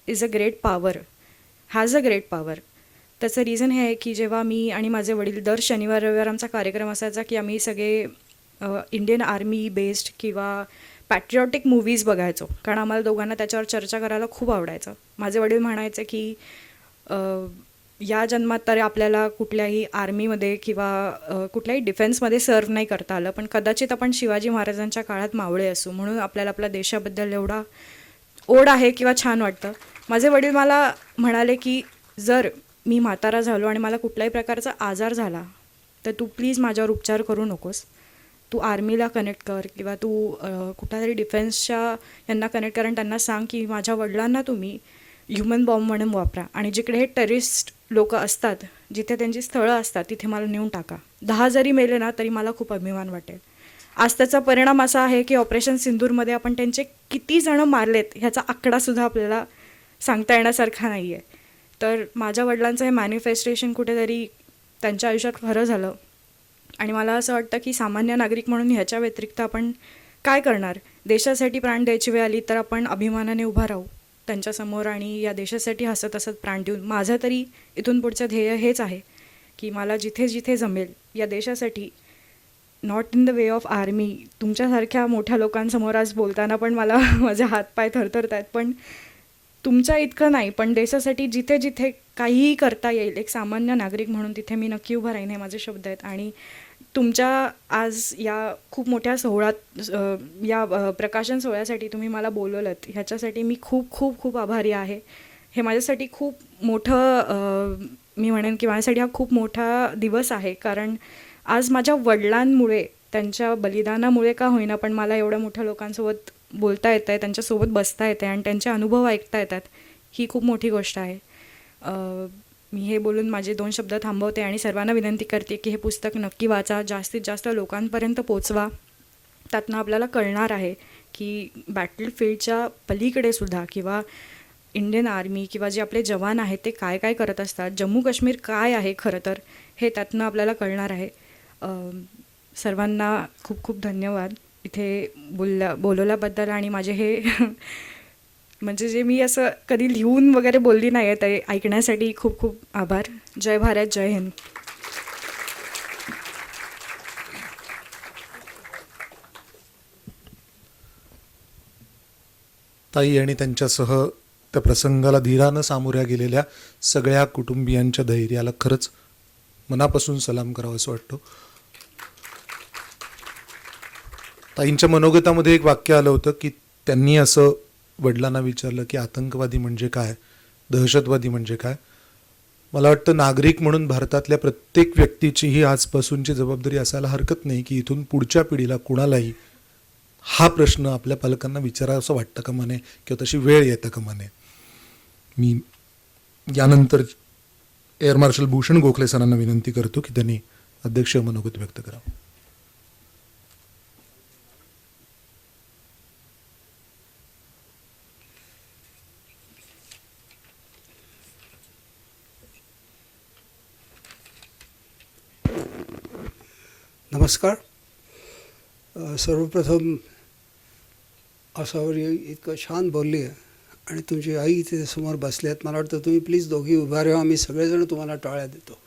is a great power, has a great power. त्याचं रिझन हे आहे की जेव्हा मी आणि माझे वडील दर शनिवार रविवार आमचा कार्यक्रम असायचा की आम्ही सगळे इंडियन आर्मी बेस्ड किंवा पॅट्रिऑटिक मूव्हीज बघायचो, कारण आम्हाला दोघांना त्याच्यावर चर्चा करायला खूप आवडायचं. माझे वडील म्हणायचे की या जन्मात तर आपल्याला कुठल्याही आर्मीमध्ये किंवा कुठल्याही डिफेन्समध्ये सर्व नाही करता आलं, पण कदाचित आपण शिवाजी महाराजांच्या काळात मावळे असू, म्हणून आपल्याला आपल्या देशाबद्दल एवढा ओढ आहे किंवा छान वाटतं. माझे वडील मला म्हणाले की जर मी म्हातारा झालो आणि मला कुठल्याही प्रकारचा आजार झाला तर तू प्लीज माझ्यावर उपचार करू नकोस, तू आर्मीला कनेक्ट कर किंवा तू कुठल्यातरी डिफेन्सच्या यांना कनेक्ट कर आणि त्यांना सांग की माझ्या वडिलांना तुम्ही ह्युमन बॉम्ब म्हणून वापरा आणि जिकडे हे टेररिस्ट लोक असतात, जिथे त्यांची स्थळं असतात, तिथे मला नेऊन टाका. 10 जरी मेले ना तरी मला खूप अभिमान वाटेल. आज त्याचा परिणाम असा आहे की ऑपरेशन सिंदूरमध्ये आपण त्यांचे किती जणं मारलेत ह्याचा आकडासुद्धा आपल्याला सांगता येण्यासारखा नाही आहे. तर माझ्या वडिलांचं हे मॅनिफेस्टेशन कुठेतरी त्यांच्या आयुष्यात खरं झालं आणि मला असं वाटतं की सामान्य नागरिक म्हणून ह्याच्या व्यतिरिक्त आपण काय करणार. देशासाठी प्राण द्यायची वेळ आली तर आपण अभिमानाने उभा राहू त्यांच्यासमोर आणि या देशासाठी हसत हसत प्राण देऊन. माझं तरी इथून पुढचं ध्येय हेच आहे की मला जिथे जिथे जमेल या देशासाठी, not in the way of army, तुमच्यासारख्या मोठ्या लोकांसमोर आज बोलताना पण मला माझे हातपाय थरथरत आहेत, पण तुमच्या इतकं नाही, पण देशासाठी जिथे जिथे काहीही करता येईल एक सामान्य नागरिक म्हणून तिथे मी नक्की उभं राहीन, हे माझे शब्द आहेत. आणि तुमच्या आज या खूप मोठ्या सोहळ्यात या प्रकाशन सोहळ्यासाठी तुम्ही मला बोलवलंत ह्याच्यासाठी मी खूप खूप खूप आभारी आहे. हे माझ्यासाठी खूप मोठं मी म्हणेन की माझ्यासाठी हा खूप मोठा दिवस आहे, कारण आज माझ्या वडिलांमुळे, त्यांच्या बलिदानामुळे का होईना, पण मला एवढ्या मोठ्या लोकांसोबत बोलता येतं आहे, त्यांच्यासोबत बसता येतं आहे आणि त्यांचे अनुभव ऐकता येतात, ही खूप मोठी गोष्ट आहे. मी हे बोलून माझे 2 शब्द थांबवते आणि सर्वांना विनंती करते की हे पुस्तक नक्की वाचा, जास्तीत जास्त लोकांपर्यंत पोचवा. त्यातनं आपल्याला कळणार आहे की बॅटलफील्डच्या पलीकडे सुद्धा किंवा इंडियन आर्मी किंवा जे आपले जवान आहेत ते काय काय करत असतात, जम्मू काश्मीर काय आहे खरं तर, हे त्यातनं आपल्याला कळणार आहे. सर्वांना खूप खूप धन्यवाद इथे बोलवल्याबद्दल आणि माझे हे म्हणजे जे मी असं कधी लिहून वगैरे बोलली नाही आहे ते ऐकण्यासाठी खूप खूप आभार. जय भारत, जय हिंद. ताई आणि त्यांच्यासह त्या प्रसंगाला धीरानं सामोऱ्या गेलेल्या सगळ्या कुटुंबियांच्या धैर्याला खरंच मनापासून सलाम करावा असं वाटतं. ताईंच्या मनोगतामध्ये एक वाक्य आलं होतं की त्यांनी असं वडिलांना विचारलं की आतंकवादी म्हणजे काय, दहशतवादी म्हणजे काय. मला वाटतं नागरिक म्हणून भारतातल्या प्रत्येक व्यक्तीची ही आजपासूनची जबाबदारी असायला हरकत नाही की इथून पुढच्या पिढीला कुणालाही हा प्रश्न आपल्या पालकांना विचारावा असं वाटतं का म्हणे किंवा तशी वेळ येतं का म्हणे. मी यानंतर एअर मार्शल भूषण गोखले सरांना विनंती करतो की त्यांनी अध्यक्षीय मनोगत व्यक्त करावं. नमस्कार. सर्वप्रथम आसावरी इतकं छान बोलली आहे आणि तुमची आई इथे समोर बसली आहेत. मला वाटतं तुम्ही प्लीज दोघी उभा राहा, आम्ही सगळेजण तुम्हाला टाळ्या देतो.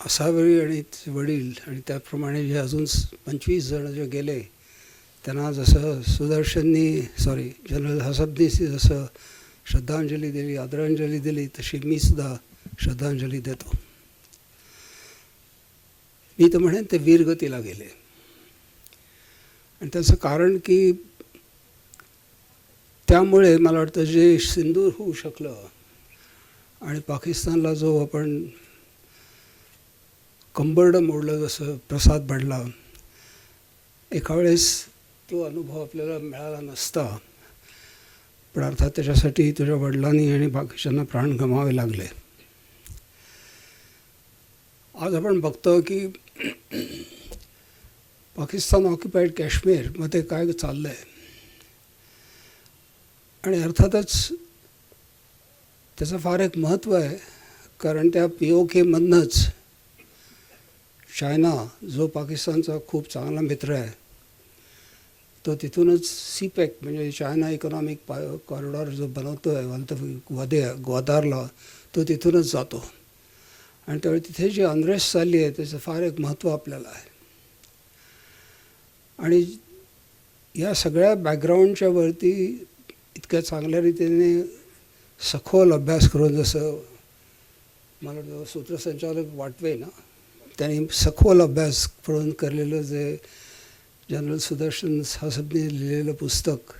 आसावरी आणि तिचे वडील आणि त्याप्रमाणे जे अजून 25 जण जे गेले त्यांना जसं जनरल हसबनी जसं श्रद्धांजली दिली, आदरांजली दिली, तशी मी सुद्धा श्रद्धांजली देतो. मी तर म्हणेन ते वीरगतीला गेले आणि त्याचं कारण की त्यामुळे मला वाटतं जे सिंदूर होऊ शकलं आणि पाकिस्तानला जो आपण कंबरडं मोडलं, जसं प्रसाद पडला, एका वेळेस तो अनुभव आपल्याला मिळाला नसता, पण अर्थात त्याच्यासाठी तुझ्या वडिलांनी आणि बाकीच्यांना प्राण गमावे लागले. आज आपण बघतो की पाकिस्तान ऑक्युपाईड काश्मीरमध्ये काय चाललं आहे आणि अर्थातच त्याचं फार एक महत्त्व आहे, कारण त्या POKमधनंच चायना, जो पाकिस्तानचा खूप चांगला मित्र आहे, तो तिथूनच CPEC म्हणजे चायना इकॉनॉमिक कॉरिडॉर जो बनवतो आहे ग्वादारला, तो तिथूनच जातो. आणि त्यावेळी तिथे जी अनरेस्ट चालली आहे त्याचं फार एक महत्त्व आपल्याला आहे. आणि या सगळ्या बॅकग्राऊंडच्या वरती इतक्या चांगल्या रीतीने सखोल अभ्यास करून, जसं मला वाटतं सूत्रसंचालक वाटवे ना, त्यांनी सखोल अभ्यास करून करलेलं जे जनरल सुदर्शन हसबने लिहिलेलं पुस्तक,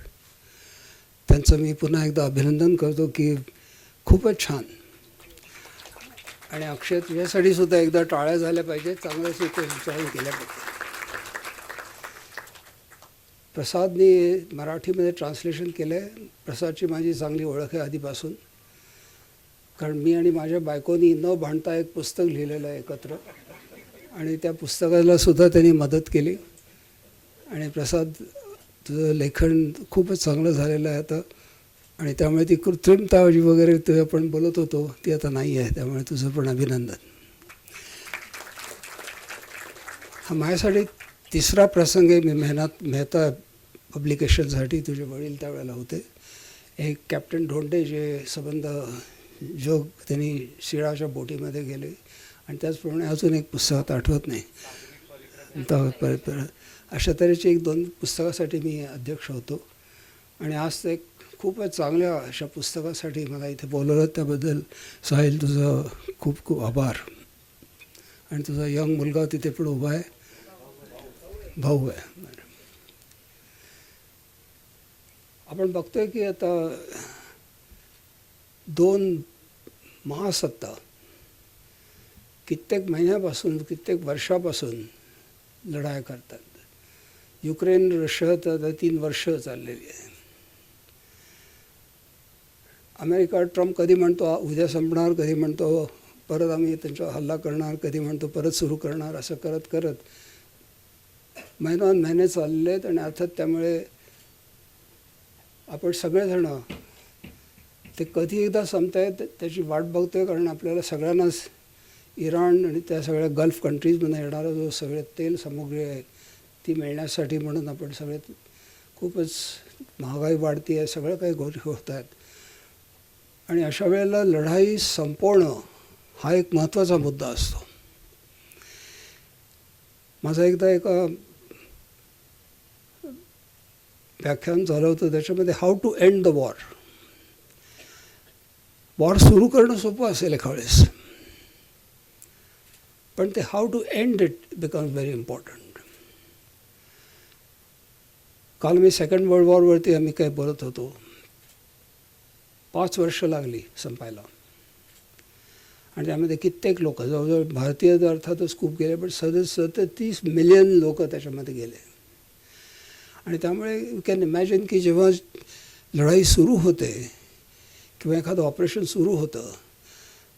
त्यांचं मी पुन्हा एकदा अभिनंदन करतो की खूपच छान. आणि अक्षय, तुझ्यासाठी सुद्धा एकदा टाळ्या झाल्या पाहिजेत, चांगलं सूत्रसंचालन केल्या पाहिजे. प्रसादने मराठीमध्ये ट्रान्सलेशन केलं आहे. प्रसादची माझी चांगली ओळख आहे आधीपासून, कारण मी आणि माझ्या बायकोनी न भांडता एक पुस्तक लिहिलेलं आहे एकत्र, आणि त्या पुस्तकाला सुद्धा त्यांनी मदत केली. आणि प्रसाद, तुझं लेखन खूपच चांगलं झालेलं आहे आता, आणि त्यामुळे ती कृत्रिमता वगैरे ते आपण बोलत होतो ती आता नाही आहे. त्यामुळे तुझं पण अभिनंदन. हा माझ्यासाठी तिसरा प्रसंग आहे. मी मेहता पब्लिकेशनसाठी तुझे वडील त्यावेळेला होते. एक कॅप्टन ढोंडे जे संबंध जोग त्यांनी शिळाच्या बोटीमध्ये गेले, आणि त्याचप्रमाणे अजून एक पुस्तकात आठवत नाही, अशा तऱ्हेची 1-2 पुस्तकासाठी मी अध्यक्ष होतो. आणि आज ते खूपच चांगल्या अशा पुस्तकासाठी मला इथे बोलवलं, त्याबद्दल साहिल तुझं खूप खूप आभार. आणि तुझा यंग मुलगा तिथे पण उभा आहे, भाऊ आहे. आपण बघतोय की आता 2 महासत्ता कित्येक महिन्यापासून, कित्येक वर्षापासून लढाया करतात. युक्रेन रशिया तर आता 3 वर्ष चाललेली आहे. अमेरिका, ट्रम्प कधी म्हणतो उद्या संपणार, कधी म्हणतो परत आम्ही त्यांच्यावर हल्ला करणार, कधी म्हणतो परत सुरू करणार, असं करत करत महिने चाललेले आहेत. आणि अर्थात त्यामुळे आपण सगळेजणं ते कधी एकदा संपतायत त्याची वाट बघतोय, कारण आपल्याला सगळ्यांनाच इराण आणि त्या सगळ्या गल्फ कंट्रीजमधून येणारा जो सगळे तेल सामुग्री आहे ती मिळण्यासाठी म्हणून आपण सगळे खूपच महागाई वाढती आहे, सगळं काही गोष्टी होत आहेत. आणि अशा वेळेला लढाई संपवणं हा एक महत्त्वाचा मुद्दा असतो. माझं एकदा एका व्याख्यान झालं होतं, त्याच्यामध्ये how to end the war. War सुरू करणं सोपं असेल एका वेळेस, पण ते how to end it becomes very important. काल मी 2nd वर्ल्ड वॉरवरती आम्ही काय बोलत होतो. 5 वर्ष लागली संपायला, आणि त्यामध्ये कित्येक लोक, जवळजवळ भारतीय अर्थातच खूप गेले, पण 37 मिलियन लोक त्याच्यामध्ये गेले. आणि त्यामुळे यू कॅन इमॅजिन की जेव्हा लढाई सुरू होते किंवा एखादं ऑपरेशन सुरू होतं,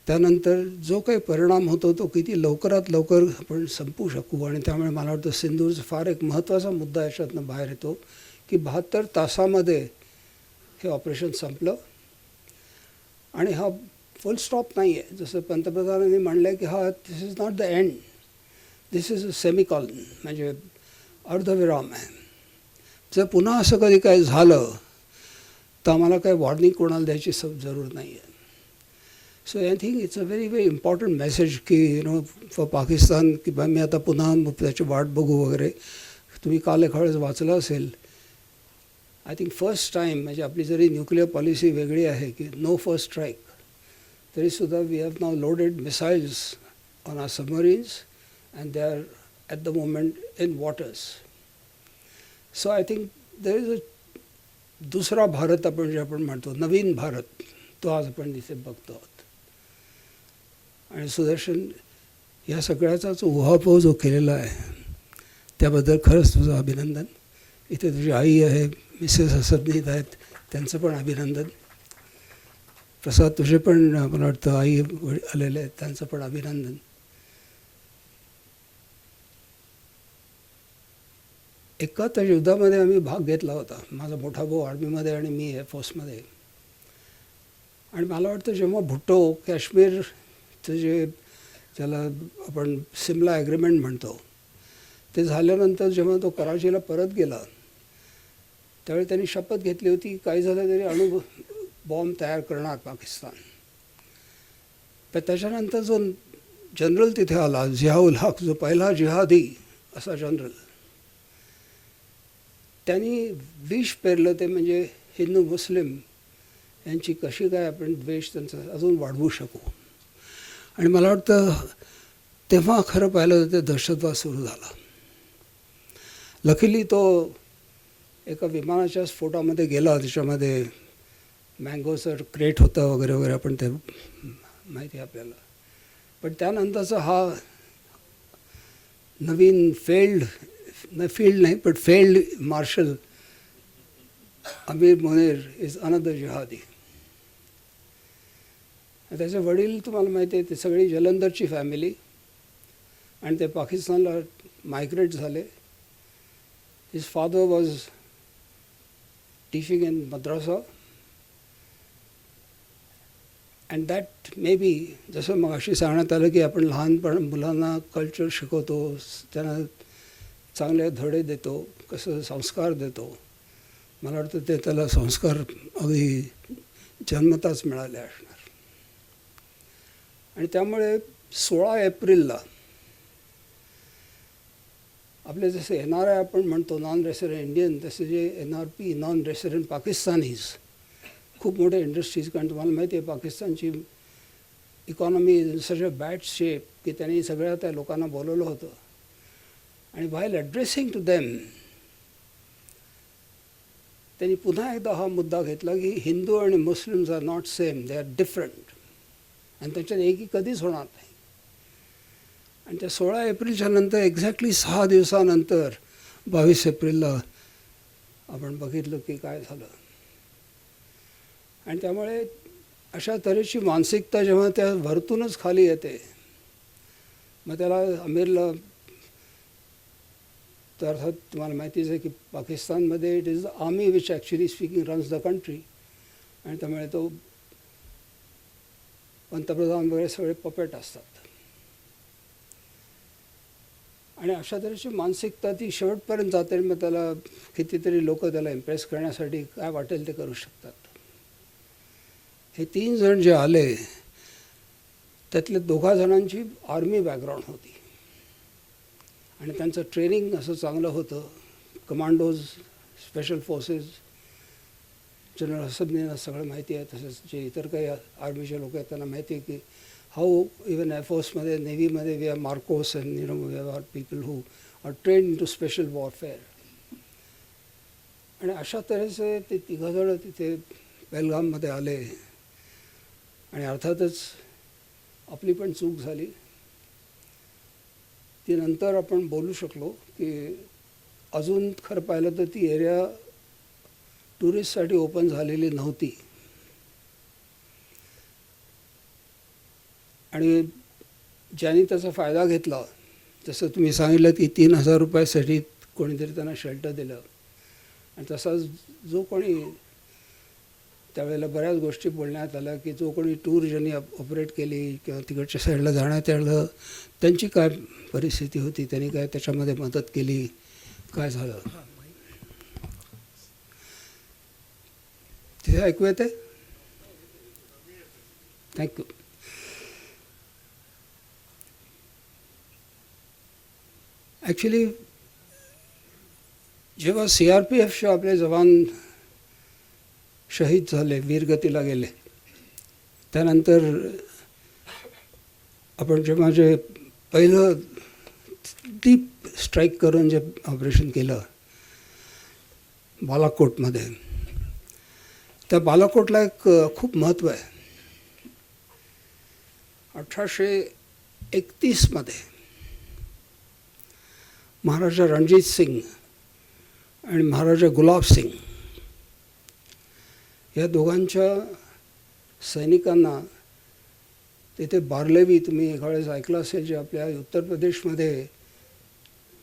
त्यानंतर जो काही परिणाम होतो तो किती लवकरात लवकर आपण संपवू शकू. आणि त्यामुळे मला वाटतं सिंदूरचा फार एक महत्त्वाचा मुद्दा याच्यातनं बाहेर येतो की 72 तासामध्ये हे ऑपरेशन संपलं. आणि हा फुल स्टॉप नाही आहे, जसं पंतप्रधानांनी म्हणलं आहे की हा this is not the end, this is a semicolon, म्हणजे अर्धविराम आहे. जर पुन्हा असं कधी काय झालं तर आम्हाला काही वॉर्निंग कोणाला द्यायची जरूर नाही आहे. So I think it's a very very important message की फॉर पाकिस्तान की बा मी आता पुन्हा त्याची वाट बघू वगैरे. तुम्ही काल एका वेळेस वाचलं असेल, आय थिंक फर्स्ट टाईम, म्हणजे आपली जरी न्यूक्लिअर पॉलिसी वेगळी आहे की नो फर्स्ट स्ट्राईक, तरीसुद्धा we have now loaded missiles on our submarines and they are at the moment in waters. So I think there is a दुसरा भारत आपण जे आपण म्हणतो, नवीन भारत, तो आज आपण तिथे बघतो आहोत. आणि सुदर्शन या सगळ्याचा जो उहापोह जो केलेला आहे त्याबद्दल खरंच तुझं अभिनंदन. इथे तुझी आई आहे, मिसेस हसबनीत आहेत, त्यांचं पण अभिनंदन. प्रसाद, तुझे पण मला वाटतं आई आलेले आहेत, त्यांचं पण अभिनंदन. एका त्या युद्धामध्ये आम्ही भाग घेतला होता. माझा मोठा भाऊ आर्मीमध्ये आणि मी एअरफोर्समध्ये. आणि मला वाटतं जेव्हा भुट्टो काश्मीर जे ज्याला आपण सिमला ॲग्रीमेंट म्हणतो ते झाल्यानंतर जेव्हा तो कराचीला परत गेला त्यावेळी त्यांनी शपथ घेतली होती काही झालं तरी अणु बॉम्ब तयार करणार पाकिस्तान. पण त्याच्यानंतर जो जनरल तिथे आला झियाउल हक, जो पहिला जिहादी असा जनरल, त्यांनी विष पेरलं ते म्हणजे हिंदू मुस्लिम यांची कशी काय आपण द्वेष त्यांचा अजून वाढवू शकू. आणि मला वाटतं तेव्हा खरं पाहिलं तर ते दहशतवाद सुरू झाला. लकीली तो एका विमानाच्या स्फोटामध्ये गेला, त्याच्यामध्ये मँगोचं क्रेट होतं वगैरे वगैरे, आपण ते माहिती आहे आपल्याला. पण त्यानंतरचा हा नवीन failed marshal Amir Munir is another jihadi. त्याचे वडील तुम्हाला माहिती आहे ते सगळी जलंधरची फॅमिली आणि ते पाकिस्तानला मायग्रेट झाले. His father was teaching in madrasa and that may be, जसं मग अशी सांगण्यात आलं की आपण लहानपण मुलांना कल्चर शिकवतो, त्यांना चांगले धडे देतो, कसं संस्कार देतो. मला वाटतं ते त्याला संस्कार अगदी जन्मताच मिळाले असणार. आणि त्यामुळे 16 एप्रिलला आपले जसे NRI आपण म्हणतो नॉन रेसिडेंट इंडियन, तसे जे NRP नॉन रेसिडेंट पाकिस्तानीज खूप मोठे इंडस्ट्रीज, कारण तुम्हाला माहिती आहे पाकिस्तानची economy is in such a bad shape की त्यांनी सगळ्या त्या लोकांना बोलवलं होतं. आणि व्हाईल ॲड्रेसिंग टू देम त्यांनी पुन्हा एकदा हा मुद्दा घेतला की हिंदू आणि Muslims are not same, they are different, आणि त्याच्यात एकी कधीच होणार नाही. आणि त्या 16 एप्रिलच्या नंतर एक्झॅक्टली 6 दिवसानंतर 22 एप्रिलला आपण बघितलं की काय झालं. आणि त्यामुळे अशा तऱ्हेची मानसिकता जेव्हा त्या वरतूनच खाली येते, मग त्याला अमीरला तर अर्थात तुम्हाला माहितीच आहे की पाकिस्तानमध्ये it is the army which actually speaking runs the country. आणि त्यामुळे तो पंतप्रधान वगैरे सगळे पपेट असतात. आणि अशा तऱ्हेची मानसिकता ती शेवटपर्यंत जाते. मग त्याला कितीतरी लोक त्याला इम्प्रेस करण्यासाठी काय वाटेल ते करू शकतात. हे 3 जण जे आले त्यातले 2 जणांची आर्मी बॅकग्राऊंड होती आणि त्यांचं ट्रेनिंग असं चांगलं होतं. कमांडोज, स्पेशल फोर्सेस, जनरल हसबनींना सगळं माहिती आहे. तसंच जे इतर काही आर्मीचे लोक आहेत त्यांना माहिती आहे की हाऊ इवन एअरफोर्समध्ये, नेव्हीमध्ये we are MARCOS and we are people who are train in to special warfare. आणि अशा तऱ्हेचे ते 3 जण तिथे पहलगाममध्ये आले. आणि अर्थातच आपली पण चूक झाली. ती नंतर आपण बोलू शकलो की अजून खरं पाहिलं तर ती एरिया टुरिस्टसाठी ओपन झालेली नव्हती. आणि ज्यांनी त्याचा फायदा घेतला, जसं तुम्ही सांगितलं की 3,000 रुपयासाठी कोणीतरी त्यांना शेल्टर दिलं. आणि तसाच जो कोणी त्यावेळेला बऱ्याच गोष्टी बोलण्यात आल्या की जो कोणी टूर ज्यांनी ऑपरेट केली किंवा तिकडच्या साईडला जाण्यात आलं त्यांची काय परिस्थिती होती, त्यांनी काय त्याच्यामध्ये मदत केली, काय झालं तिथे ऐकू येते. थँक्यू. ॲक्च्युली जेव्हा CRPFचे आपले जवान शहीद झाले, वीरगतीला गेले, त्यानंतर आपण जेव्हा जे पहिलं डीप स्ट्राईक करून जे ऑपरेशन केलं बालाकोटमध्ये, त्या बालाकोटला एक खूप महत्त्व आहे. 1831मध्ये महाराजा रणजित सिंग आणि महाराजा गुलाब सिंग या दोघांच्या सैनिकांना तिथे बारलेवी, तुम्ही एका वेळेस ऐकलं असेल, जे आपल्या उत्तर प्रदेशमध्ये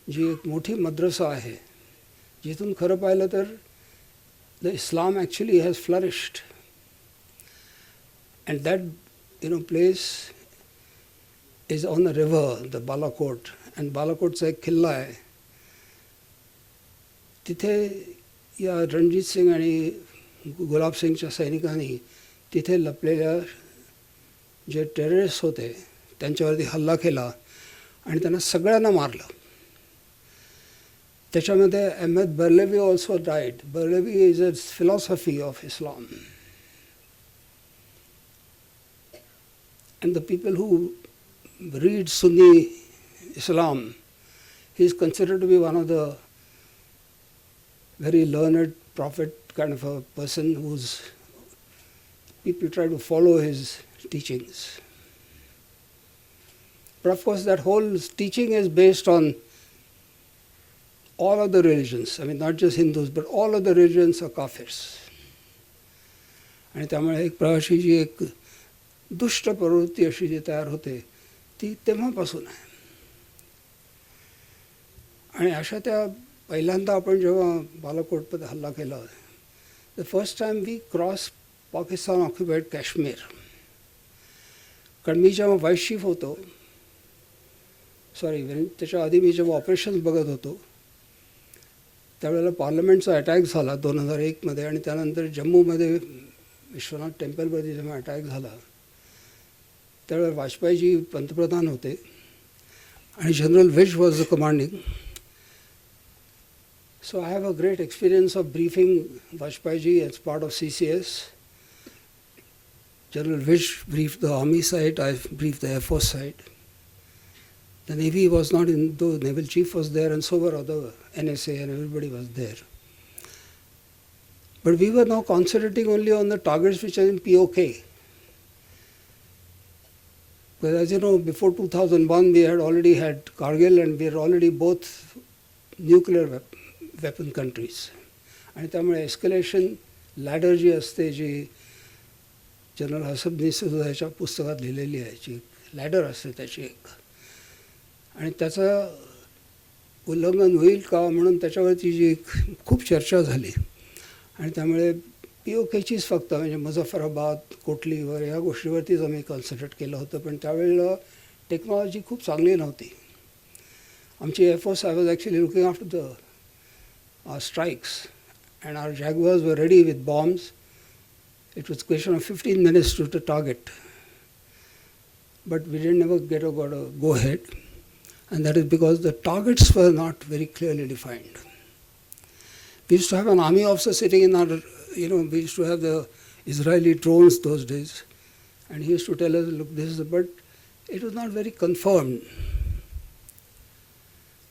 जी एक मोठी मद्रसा आहे, जिथून खरं पाहिलं तर the Islam actually has flourished. And that place is on a river, the Balakot, and बालाकोटचा एक किल्ला आहे. तिथे या रणजित सिंग आणि गुलाब सिंगच्या सैनिकांनी तिथे लपलेल्या जे टेररिस्ट होते त्यांच्यावरती हल्ला केला आणि त्यांना सगळ्यांना मारलं. त्याच्यामध्ये Ahmad Barelvi also died. Barelvi is a philosophy of Islam. And the people who read Sunni Islam, he is considered to be one of the very learned prophet kind of a person whose people try to follow his teachings. But of course that whole teaching is based on all of the religions. I mean not just Hindus, but all of the religions are kafirs. आणि त्यामुळे एक प्रकारची जी एक दुष्ट प्रवृत्ती अशी जी तयार होते ती तेव्हापासून आहे. आणि अशा त्या पहिल्यांदा आपण जेव्हा बालाकोटमध्ये हल्ला केला, the first time we cross Pakistan occupied Kashmir. कारण मी जेव्हा व्हाईस चीफ होतो, त्याच्या आधी मी जेव्हा ऑपरेशन्स बघत होतो त्यावेळेला पार्लमेंटचा अटॅक झाला 2001 आणि त्यानंतर जम्मूमध्ये विश्वनाथ टेम्पलमध्ये जेव्हा अटॅक झाला त्यावेळेला वाजपेयीजी पंतप्रधान होते आणि general Vij was the commanding. So I have a great experience of briefing Vajpayeeji as part of CCS. General Vish briefed the army side, I briefed the Air Force side. The Navy was not in, though Naval Chief was there and so were other NSA and everybody was there. But we were now concentrating only on the targets which are in POK. But as you know, before 2001 we had already had Kargil and we were already both nuclear weapon countries. आणि त्यामुळे escalation ladder जी असते, जी general हसबनी सुद्धा ह्याच्या पुस्तकात लिहिलेली आहे, जी ladder असते त्याची एक, आणि त्याचं उल्लंघन होईल का म्हणून त्याच्यावरती जी खूप चर्चा झाली. आणि त्यामुळे POKचीच फक्त म्हणजे मुझफ्फराबाद, कोटली वगैरे ह्या गोष्टीवरतीच आम्ही कॉन्सन्ट्रेट केलं होतं. पण त्यावेळेला टेक्नॉलॉजी खूप चांगली नव्हती. आमची air force I was actually looking after the strikes and our Jaguars were ready with bombs. It was a question of 15 minutes to the target. But we didn't ever get a go ahead. And that is because the targets were not very clearly defined. We used to have an army officer sitting in our, we used to have the Israeli drones those days. And he used to tell us, look, this is but it was not very confirmed.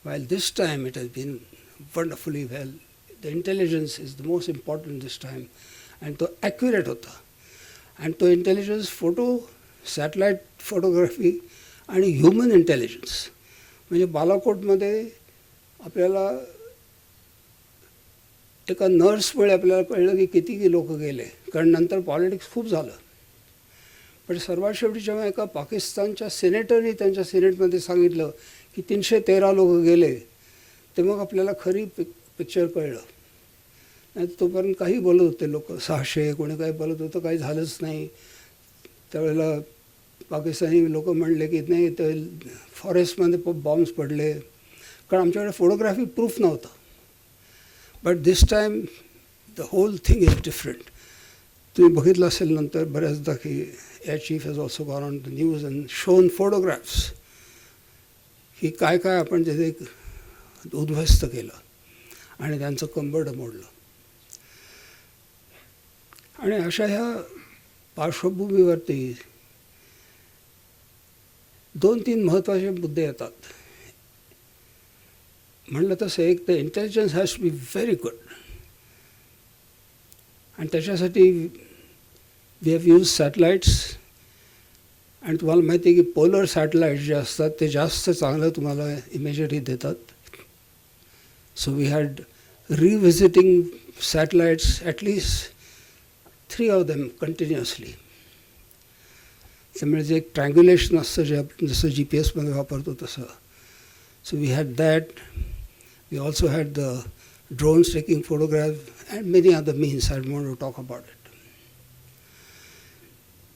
While this time it has been wonderfully well. The intelligence is the most important this time. आणि तो accurate होता. आणि तो intelligence satellite photography आणि human intelligence. म्हणजे बालाकोटमध्ये आपल्याला एका नर्समुळे आपल्याला कळलं की किती लोक गेले, कारण नंतर पॉलिटिक्स खूप झालं. पण सर्वात शेवटी जेव्हा एका पाकिस्तानच्या सिनेटरनी त्यांच्या सिनेटमध्ये सांगितलं की 313 लोक गेले, ते मग आपल्याला खरी पिक्चर कळलं. नाही तोपर्यंत काही बोलत होते लोक, 600 कोणी काही बोलत होतं, काही झालंच नाही. त्यावेळेला पाकिस्तानी लोक म्हणले की नाही ते फॉरेस्टमध्ये बॉम्ब्स पडले, कारण आमच्याकडे फोटोग्राफी प्रूफ नव्हतं. But this time the whole thing is different. तुम्ही बघितलं असेल नंतर बऱ्याचदा की air chief has also gone on the news and shown photographs की काय काय आपण तिथे उद्ध्वस्त केलं आणि त्यांचं कंबरडं मोडलं. आणि अशा ह्या पार्श्वभूमीवरती 2-3 महत्त्वाचे मुद्दे येतात. म्हणलं तसं एक तर intelligence has to be very good. आणि त्याच्यासाठी वी हॅव यूज सॅटेलाइट्स. आणि तुम्हाला माहिती आहे की पोलर सॅटेलाइट्स जे असतात ते जास्त चांगलं तुम्हाला इमेजरी देतात. So we had revisiting satellites at least 3 of them continuously. त्यामुळे जे एक ट्रँग्युलेशन असतं जे आपण जसं GPS मध्ये वापरतो तसं. So we had that. We also had the drones taking photographs and many other means. I don't want to talk about it.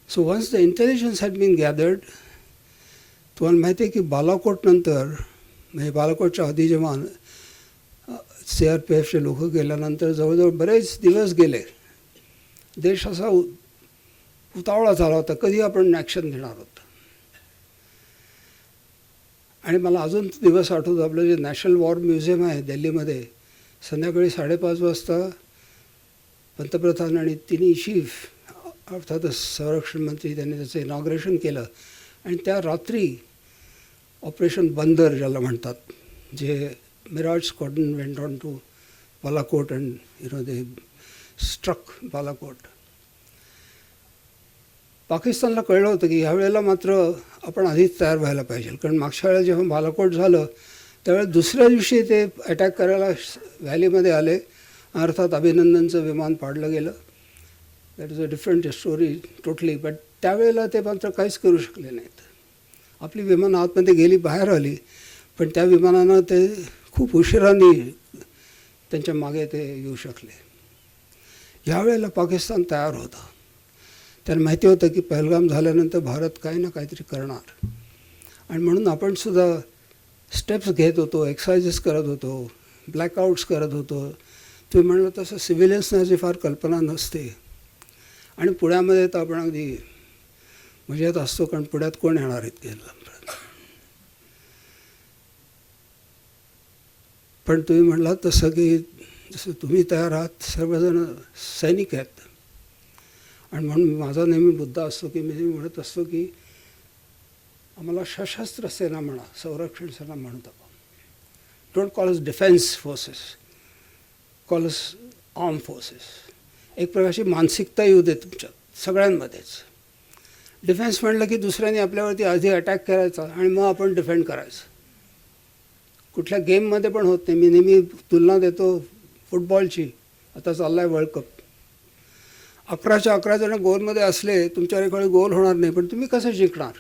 So once the intelligence had been gathered, तुम्हाला माहिती आहे की बालाकोटनंतर म्हणजे बालाकोटच्या आधी जेव्हा CRPFचे लोक गेल्यानंतर जवळजवळ बरेच दिवस गेले. देश असा उतावळा झाला होता, कधी आपण ॲक्शन घेणार आहोत. आणि मला अजून दिवस आठवतो, आपलं जे नॅशनल वॉर म्युझियम आहे दिल्लीमध्ये, संध्याकाळी 5:30 वाजता पंतप्रधान आणि तिन्ही चीफ अर्थातच संरक्षण मंत्री त्यांनी त्याचं इनॉग्रेशन केलं. आणि त्या रात्री ऑपरेशन बंदर ज्याला म्हणतात, जे Mirage squadron went on to Balakot and they struck Balakot. पाकिस्तानला कळलं होतं की ह्यावेळेला मात्र आपण आधीच तयार व्हायला पाहिजे, कारण मागच्या वेळेला जेव्हा बालाकोट झालं त्यावेळेस दुसऱ्या दिवशी ते अटॅक करायला व्हॅलीमध्ये आले. अर्थात अभिनंदनचं विमान पाडलं गेलं. That is a different story totally. But त्यावेळेला ते मात्र काहीच करू शकले नाहीत. आपली विमानं आतमध्ये गेली, बाहेर आली, पण त्या विमानानं ते खूप उशिराने त्यांच्या मागे ते येऊ शकले. ह्यावेळेला पाकिस्तान तयार होता. त्यांना माहिती होतं की पहलगाम झाल्यानंतर भारत काही ना काहीतरी करणार. आणि म्हणून आपण सुद्धा स्टेप्स घेत होतो, एक्सरसाइजेस करत होतो, ब्लॅकआउट्स करत होतो. तुम्ही म्हणलं तसं सिव्हिलियन्सना याची फार कल्पना नसते. आणि पुण्यामध्ये तर आपण अगदी मजेत असतो, कारण पुण्यात कोण येणार आहेत गेलं. पण तुम्ही म्हणलात तसं की जसं तुम्ही तयार आहात, सर्वजण सैनिक आहेत. आणि म्हणून माझा नेहमी मुद्दा असतो की मी म्हणत असतो की आम्हाला सशस्त्र सेना म्हणा, संरक्षण सेना म्हणतो. Don't call us defence forces, call us arm forces. एक प्रकारची मानसिकता येऊ दे तुमच्यात सगळ्यांमध्येच. डिफेन्स म्हणलं की दुसऱ्याने आपल्यावरती आधी अटॅक करायचा आणि मग आपण डिफेंड करायचं. कुठल्या गेममध्ये पण होत नाही. मी नेहमी तुलना देतो फुटबॉलची. आता चालला आहे वर्ल्ड कप. 11च्या 11 जण गोलमध्ये असले, तुमच्याकडे गोल होणार नाही, पण तुम्ही कसं जिंकणार?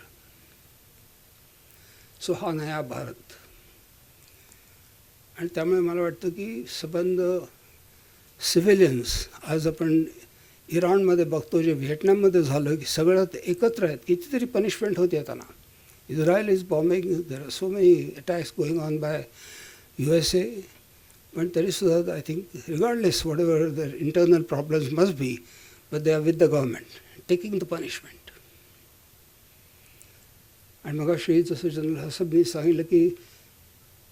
सो हा नया भारत. आणि त्यामुळे मला वाटतं की संबंध सिव्हिलियन्स, आज आपण इराणमध्ये बघतो, जे व्हिएटनाममध्ये झालं, की सगळं एकत्र आहेत. कितीतरी पनिशमेंट होते त्यांना. Israel is bombing, there are so many attacks going on by USA. पण तरीसुद्धा I think regardless whatever their internal problems must be, but they are with the government, taking the punishment. आणि मग अशी जसं general हसबनी सांगितलं की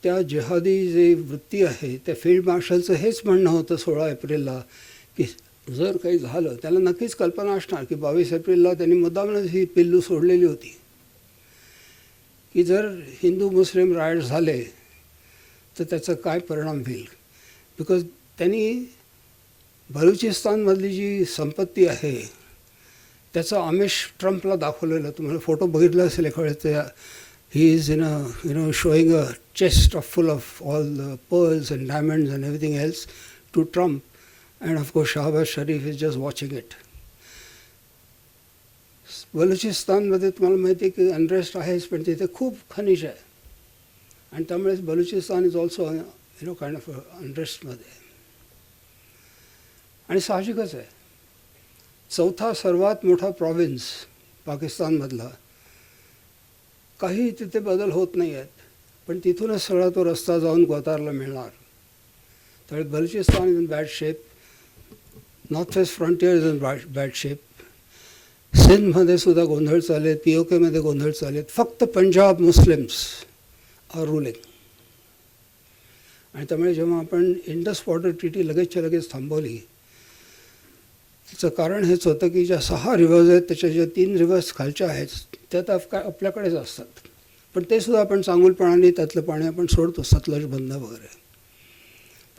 त्या जिहादी जे वृत्ती आहे, त्या फील्ड मार्शलचं हेच म्हणणं होतं 16 एप्रिलला की जर काही झालं, त्याला नक्कीच कल्पना असणार की 22 एप्रिलला त्यांनी मुद्दामच ही पिल्लू सोडलेली होती की जर हिंदू मुस्लिम रायट झाले तर त्याचा काय परिणाम होईल. बिकॉज त्यांनी बलुचिस्तानमधली जी संपत्ती आहे त्याचं आमिष ट्रम्पला दाखवलेलं. तुम्हाला फोटो बघितला असेल एखाद्या. He is in showing a chest of full of all the pearls and diamonds and everything else to Trump. And of course Shahbaz Sharif is just watching it. बलुचिस्तानमध्ये तुम्हाला माहिती आहे की अनरेस्ट आहेच, पण तिथे खूप खनिज आहे. आणि त्यामुळेच Balochistan is also kind of अनरेस्टमध्ये. आणि साहजिकच आहे, चौथा सर्वात मोठा प्रॉव्हिन्स पाकिस्तानमधला, काही तिथे बदल होत नाही आहेत, पण तिथूनच सगळा तो रस्ता जाऊन ग्वातारला मिळणार. त्यामुळे Balochistan is in bad shape. North West Frontier is in bad shape. सिंधमध्ये सुद्धा गोंधळ चालले आहेत, POKमध्ये गोंधळ चालले आहेत. फक्त पंजाब मुस्लिम्स आर रुलिंग. आणि त्यामुळे जेव्हा आपण इंडस वॉटर ट्रीटी लगेचच्या लगेच थांबवली, त्याचं कारण हेच होतं की ज्या 6 रिव्हर्स आहेत त्याच्या ज्या 3 रिव्हर्स खालच्या आहेत त्या तर आपल्याकडेच असतात, पण ते सुद्धा आपण चांगुलपणाने त्यातलं पाणी आपण सोडतो, सतलज बंद वगैरे.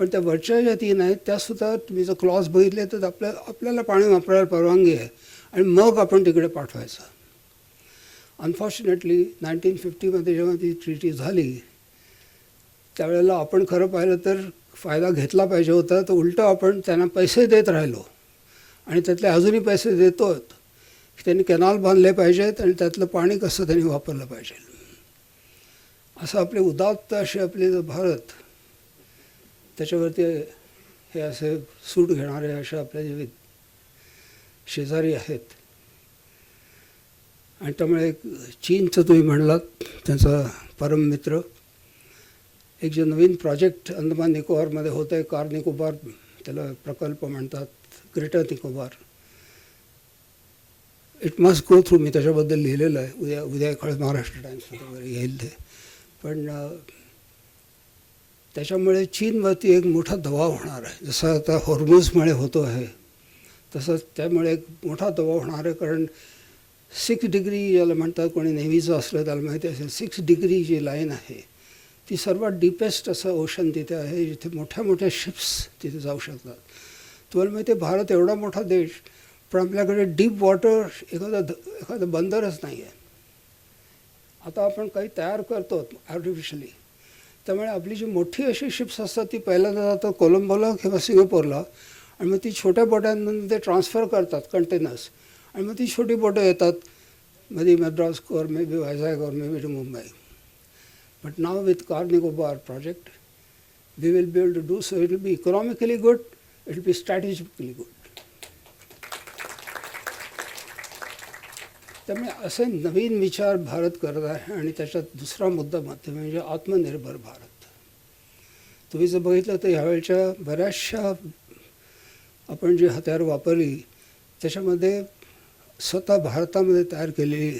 पण त्या वरच्या ज्या 3 आहेत त्यासुद्धा तुम्ही जर क्लॉज बघितले तर आपल्याला पाणी वापरायला परवानगी आहे आणि मग आपण तिकडे पाठवायचं. अनफॉर्च्युनेटली 1950मध्ये जेव्हा ती ट्रीटी झाली त्यावेळेला आपण खरं पाहिलं तर फायदा घेतला पाहिजे होता, तर उलटं आपण त्यांना पैसे देत राहिलो आणि त्यातले अजूनही पैसे देतो. त्यांनी कॅनॉल बांधले पाहिजेत आणि त्यातलं पाणी कसं त्यांनी वापरलं पाहिजे. असं आपले उदात्त असे आपले भारत, त्याच्यावरती हे असे सूट घेणारे असे आपले जे शेजारी आहेत. आणि त्यामुळे चीनचं तुम्ही म्हणलात त्यांचा परम मित्र, एक जे नवीन प्रोजेक्ट अंदमान निकोबारमध्ये होतं आहे, कार निकोबार त्याला प्रकल्प म्हणतात, Greater Nicobar. It must go through. मी त्याच्याबद्दल लिहिलेलं आहे, उद्या एखादं महाराष्ट्र टाइम्समध्ये वगैरे येईल ते. पण त्याच्यामुळे चीनवरती एक मोठा दबाव होणार आहे, जसं आता हॉर्मुझमुळे होतो आहे तसंच त्यामुळे एक मोठा दबाव होणार आहे. कारण 6 डिग्री ज्याला म्हणतात, कोणी नेव्हीचं असलं त्याला माहिती असेल, 6 डिग्री जी लाईन आहे ती सर्वात डीपेस्ट असं ओशन तिथे आहे, जिथे मोठ्या मोठ्या शिप्स तिथे जाऊ शकतात. तुम्हाला माहिती आहे भारत एवढा मोठा देश, पण आपल्याकडे डीप वॉटर एखादं बंदरच नाही आहे. आता आपण काही तयार करतो आर्टिफिशियली, त्यामुळे आपली जी मोठी अशी शिप्स असतात ती पहिल्यांदा जातात कोलंबोला किंवा सिंगापूरला, आणि मग ती छोट्या बोटांमध्ये ते ट्रान्सफर करतात कंटेनर्स, आणि मग ती छोटी बोटं येतात मध्ये मद्रास और मे बी वायझॅग और may be to Mumbai. But now with Car Nicobar project, we will be able to do so. It will be economically good, it will be strategically good. त्यामुळे असे नवीन विचार भारत करत आहे, आणि त्याच्यात दुसरा मुद्दा म्हणजे आत्मनिर्भर भारत. तुम्ही जर बघितलं तर ह्यावेळच्या बऱ्याचशा आपण जी हत्यार वापरली त्याच्यामध्ये स्वतः भारतामध्ये तयार केलेली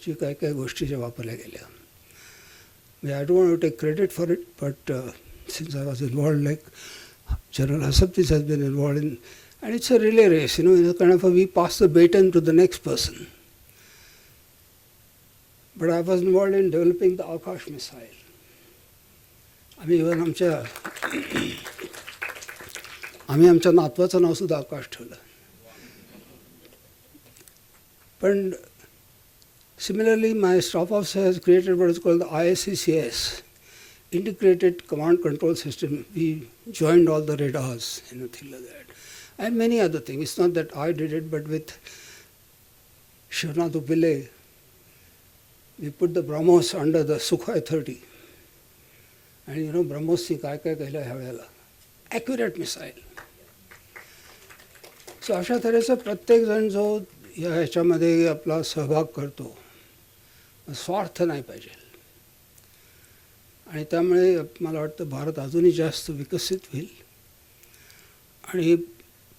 जी काही गोष्टी ज्या वापरल्या गेल्या. I don't want to take credit for it, but since I was involved, like General Hasabnis has been involved in, and it's a relay race, it's kind of we pass the baton to the next person. But I was involved in developing the Akash missile. आम्ही आमच्या नातवाचं नाव सुद्धा आकाश ठेवलं. पण similarly, my staff officer has created what is called the ISCCS, Integrated Command Control System. We joined all the radars and things like that. And many other things. It's not that I did it, but with Shivnath Pillai, we put the BrahMos under the Sukhoi 30. And BrahMosनी काय केलं ह्या वेळेला, accurate missile. So अशा तऱ्हेचा प्रत्येकजण जो ह्याच्यामध्ये आपला सहभाग करतो, स्वार्थ नाही पाहिजे. आणि त्यामुळे मला वाटतं भारत अजूनही जास्त विकसित होईल, आणि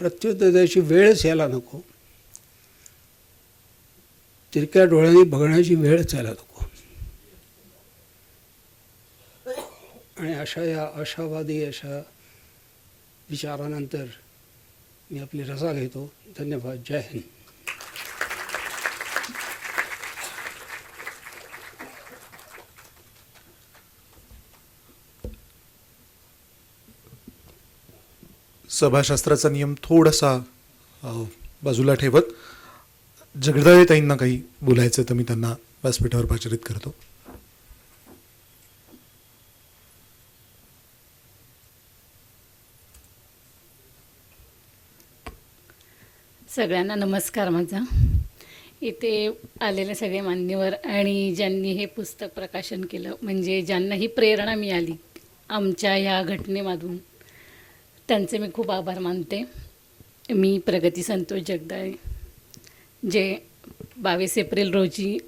प्रत्युत्तर द्यायची वेळच यायला नको, तिरक्या डोळ्यांनी बघण्याची वेळच यायला नको. आणि या आशावादी अशा विचारानंतर मी आपली रजा घेतो. धन्यवाद. जय हिंद. सभाशास्त्राचा नियम थोडासा बाजूला ठेवत जगदाळेताईंना काही बोलायचं तर मी त्यांना व्यासपीठावर पाचारित करतो. सगळ्यांना नमस्कार माझा. इथे आलेले सगळे मान्यवर आणि ज्यांनी हे पुस्तक प्रकाशन केलं, म्हणजे ज्यांना ही प्रेरणा मिळाली आमच्या ह्या घटनेमधून, त्यांचे मी खूप आभार मानते. मी प्रगती संतोष जगदाळे, जे 22 एप्रिल रोजी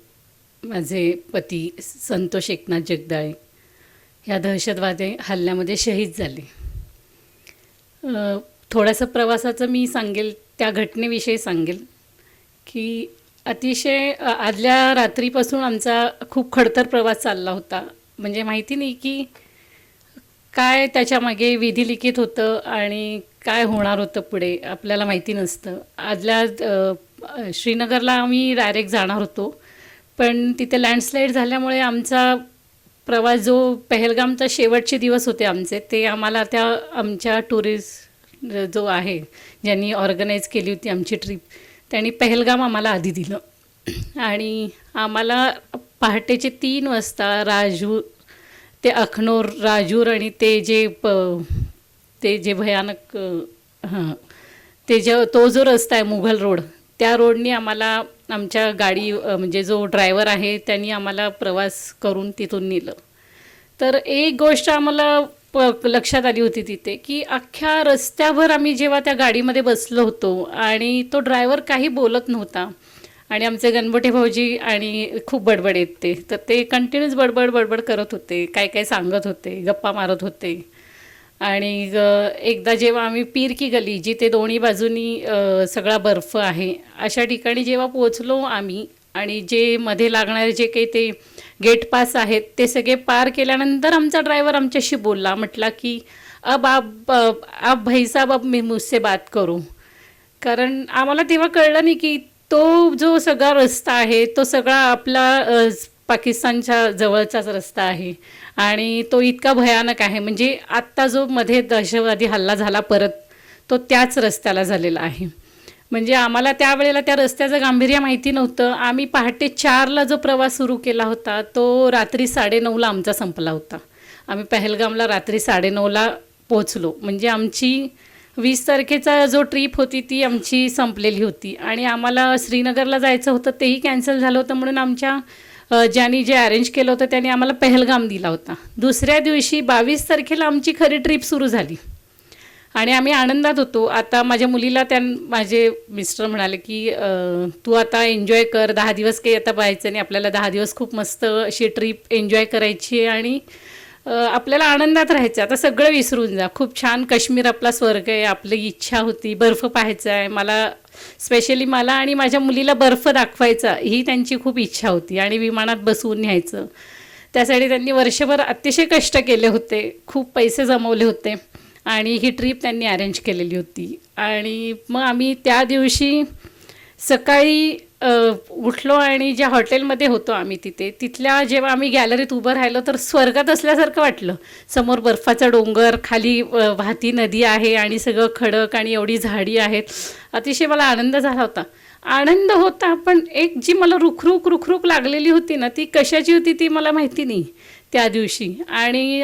माझे पती संतोष एकनाथ जगदाळे ह्या दहशतवादी हल्ल्यामध्ये शहीद झाले. थोडंसं प्रवासाचं मी सांगेल, त्या घटनेविषयी सांगेल की अतिशय आदल्या रात्रीपासून आमचा खूप खडतर प्रवास चालला होता. म्हणजे माहिती नाही की काय त्याच्यामागे विधी लिखित होतं आणि काय होणार होतं पुढे आपल्याला माहिती नसतं. आदल्या श्रीनगरला आम्ही डायरेक्ट जाणार होतो, पण तिथे लँडस्लाईड झाल्यामुळे आमचा प्रवास जो पहलगामचा शेवटचे दिवस होते आमचे, ते आम्हाला त्या आमच्या टुरिस्ट जो आहे ज्यांनी ऑर्गनाईज केली होती आमची ट्रिप, त्यांनी पहलगाम आम्हाला आधी दिलं. आणि आम्हाला पहाटेचे 3 वाजता ते अखनूर, राजूर आणि ते जे भयानक तो जो रस्ता आहे मुघल रोड, त्या रोडनी आम्हाला आमच्या गाडी म्हणजे जो ड्रायव्हर आहे त्यांनी आम्हाला प्रवास करून तिथून नेलं. तर एक गोष्ट आम्हाला लक्षात आली होती तिथे की अख्ख्या रस्त्याभर आम्ही जेव्हा त्या गाडीमध्ये बसलो होतो आणि तो ड्रायव्हर काही बोलत नव्हता आणि आमचे गणपती भाऊजी आणि खूप बडबड येत ते, तर ते कंटिन्यूस बडबड करत होते, काय काय सांगत होते, गप्पा मारत होते. आणि एकदा जेव्हा आम्ही पीर की गली, जिथे दोन्ही बाजूनी सगळा बर्फ आहे, अशा ठिकाणी जेव्हा पोचलो आम्ही, आणि जे मध्ये लागणारे जे काही ते गेट पास आहेत ते सगळे पार केल्यानंतर आमचा ड्रायव्हर आमच्याशी बोलला, म्हटला की अब आप भाई साहब अब मी मुझसे बात करू. कारण आम्हाला तेव्हा कळलं नाही की तो जो सगळा रस्ता आहे तो सगळा आपला पाकिस्तानच्या जवळचाच रस्ता आहे आणि तो इतका भयानक आहे. म्हणजे आत्ता जो मध्ये दहशतवादी हल्ला झाला परत, तो त्याच रस्त्याला झालेला आहे. म्हणजे आम्हाला त्यावेळेला त्या रस्त्याचं गांभीर्य माहिती नव्हतं. आम्ही पहाटे 4ला जो प्रवास सुरू केला होता तो रात्री 9:30ला आमचा संपला होता. आम्ही पहलगामला रात्री 9:30ला पोचलो. म्हणजे आमची 20 तारखेचा जो ट्रीप होती ती आमची संपलेली होती आणि आम्हाला श्रीनगरला जायचं होतं, तेही कॅन्सल झालं होतं. म्हणून आमच्या ज्यांनी जे अरेंज केलं होतं त्यांनी आम्हाला पहलगाम दिला होता. दुसऱ्या दिवशी 22 तारखेला आमची खरी ट्रीप सुरू झाली आणि आम्ही आनंदात होतो. आता माझ्या मुलीला माझे मिस्टर म्हणाले की तू आता एन्जॉय कर, 10 दिवस काही आता पाहायचं नाही, आपल्याला 10 दिवस खूप मस्त अशी ट्रीप एन्जॉय करायची आहे आणि आपल्याला आनंदात राहायचं. आता सगळं विसरून जा, खूप छान काश्मीर आपला स्वर्ग आहे. आपली इच्छा होती बर्फ पाहायचा आहे, स्पेशली मला आणि माझ्या मुलीला बर्फ दाखवायचा ही त्यांची खूप इच्छा होती आणि विमानात बसवून न्यायचं. त्यासाठी त्यांनी वर्षभर अतिशय कष्ट केले होते, खूप पैसे जमवले होते आणि ही ट्रीप त्यांनी अरेंज केलेली होती. आणि मग आम्ही त्या दिवशी सकाळी उठलो आणि ज्या हॉटेलमध्ये होतो आम्ही तिथल्या जेव्हा आम्ही गॅलरीत उभं राहिलो तर स्वर्गात असल्यासारखं वाटलं. समोर बर्फाचा डोंगर, खाली वाहती नदी आहे आणि सगळं खडक आणि एवढी झाडी आहेत. अतिशय मला आनंद झाला होता. आनंद होता, पण एक जी मला रुखरुख लागलेली होती ना, ती कशाची होती ती मला माहिती नाही त्या दिवशी. आणि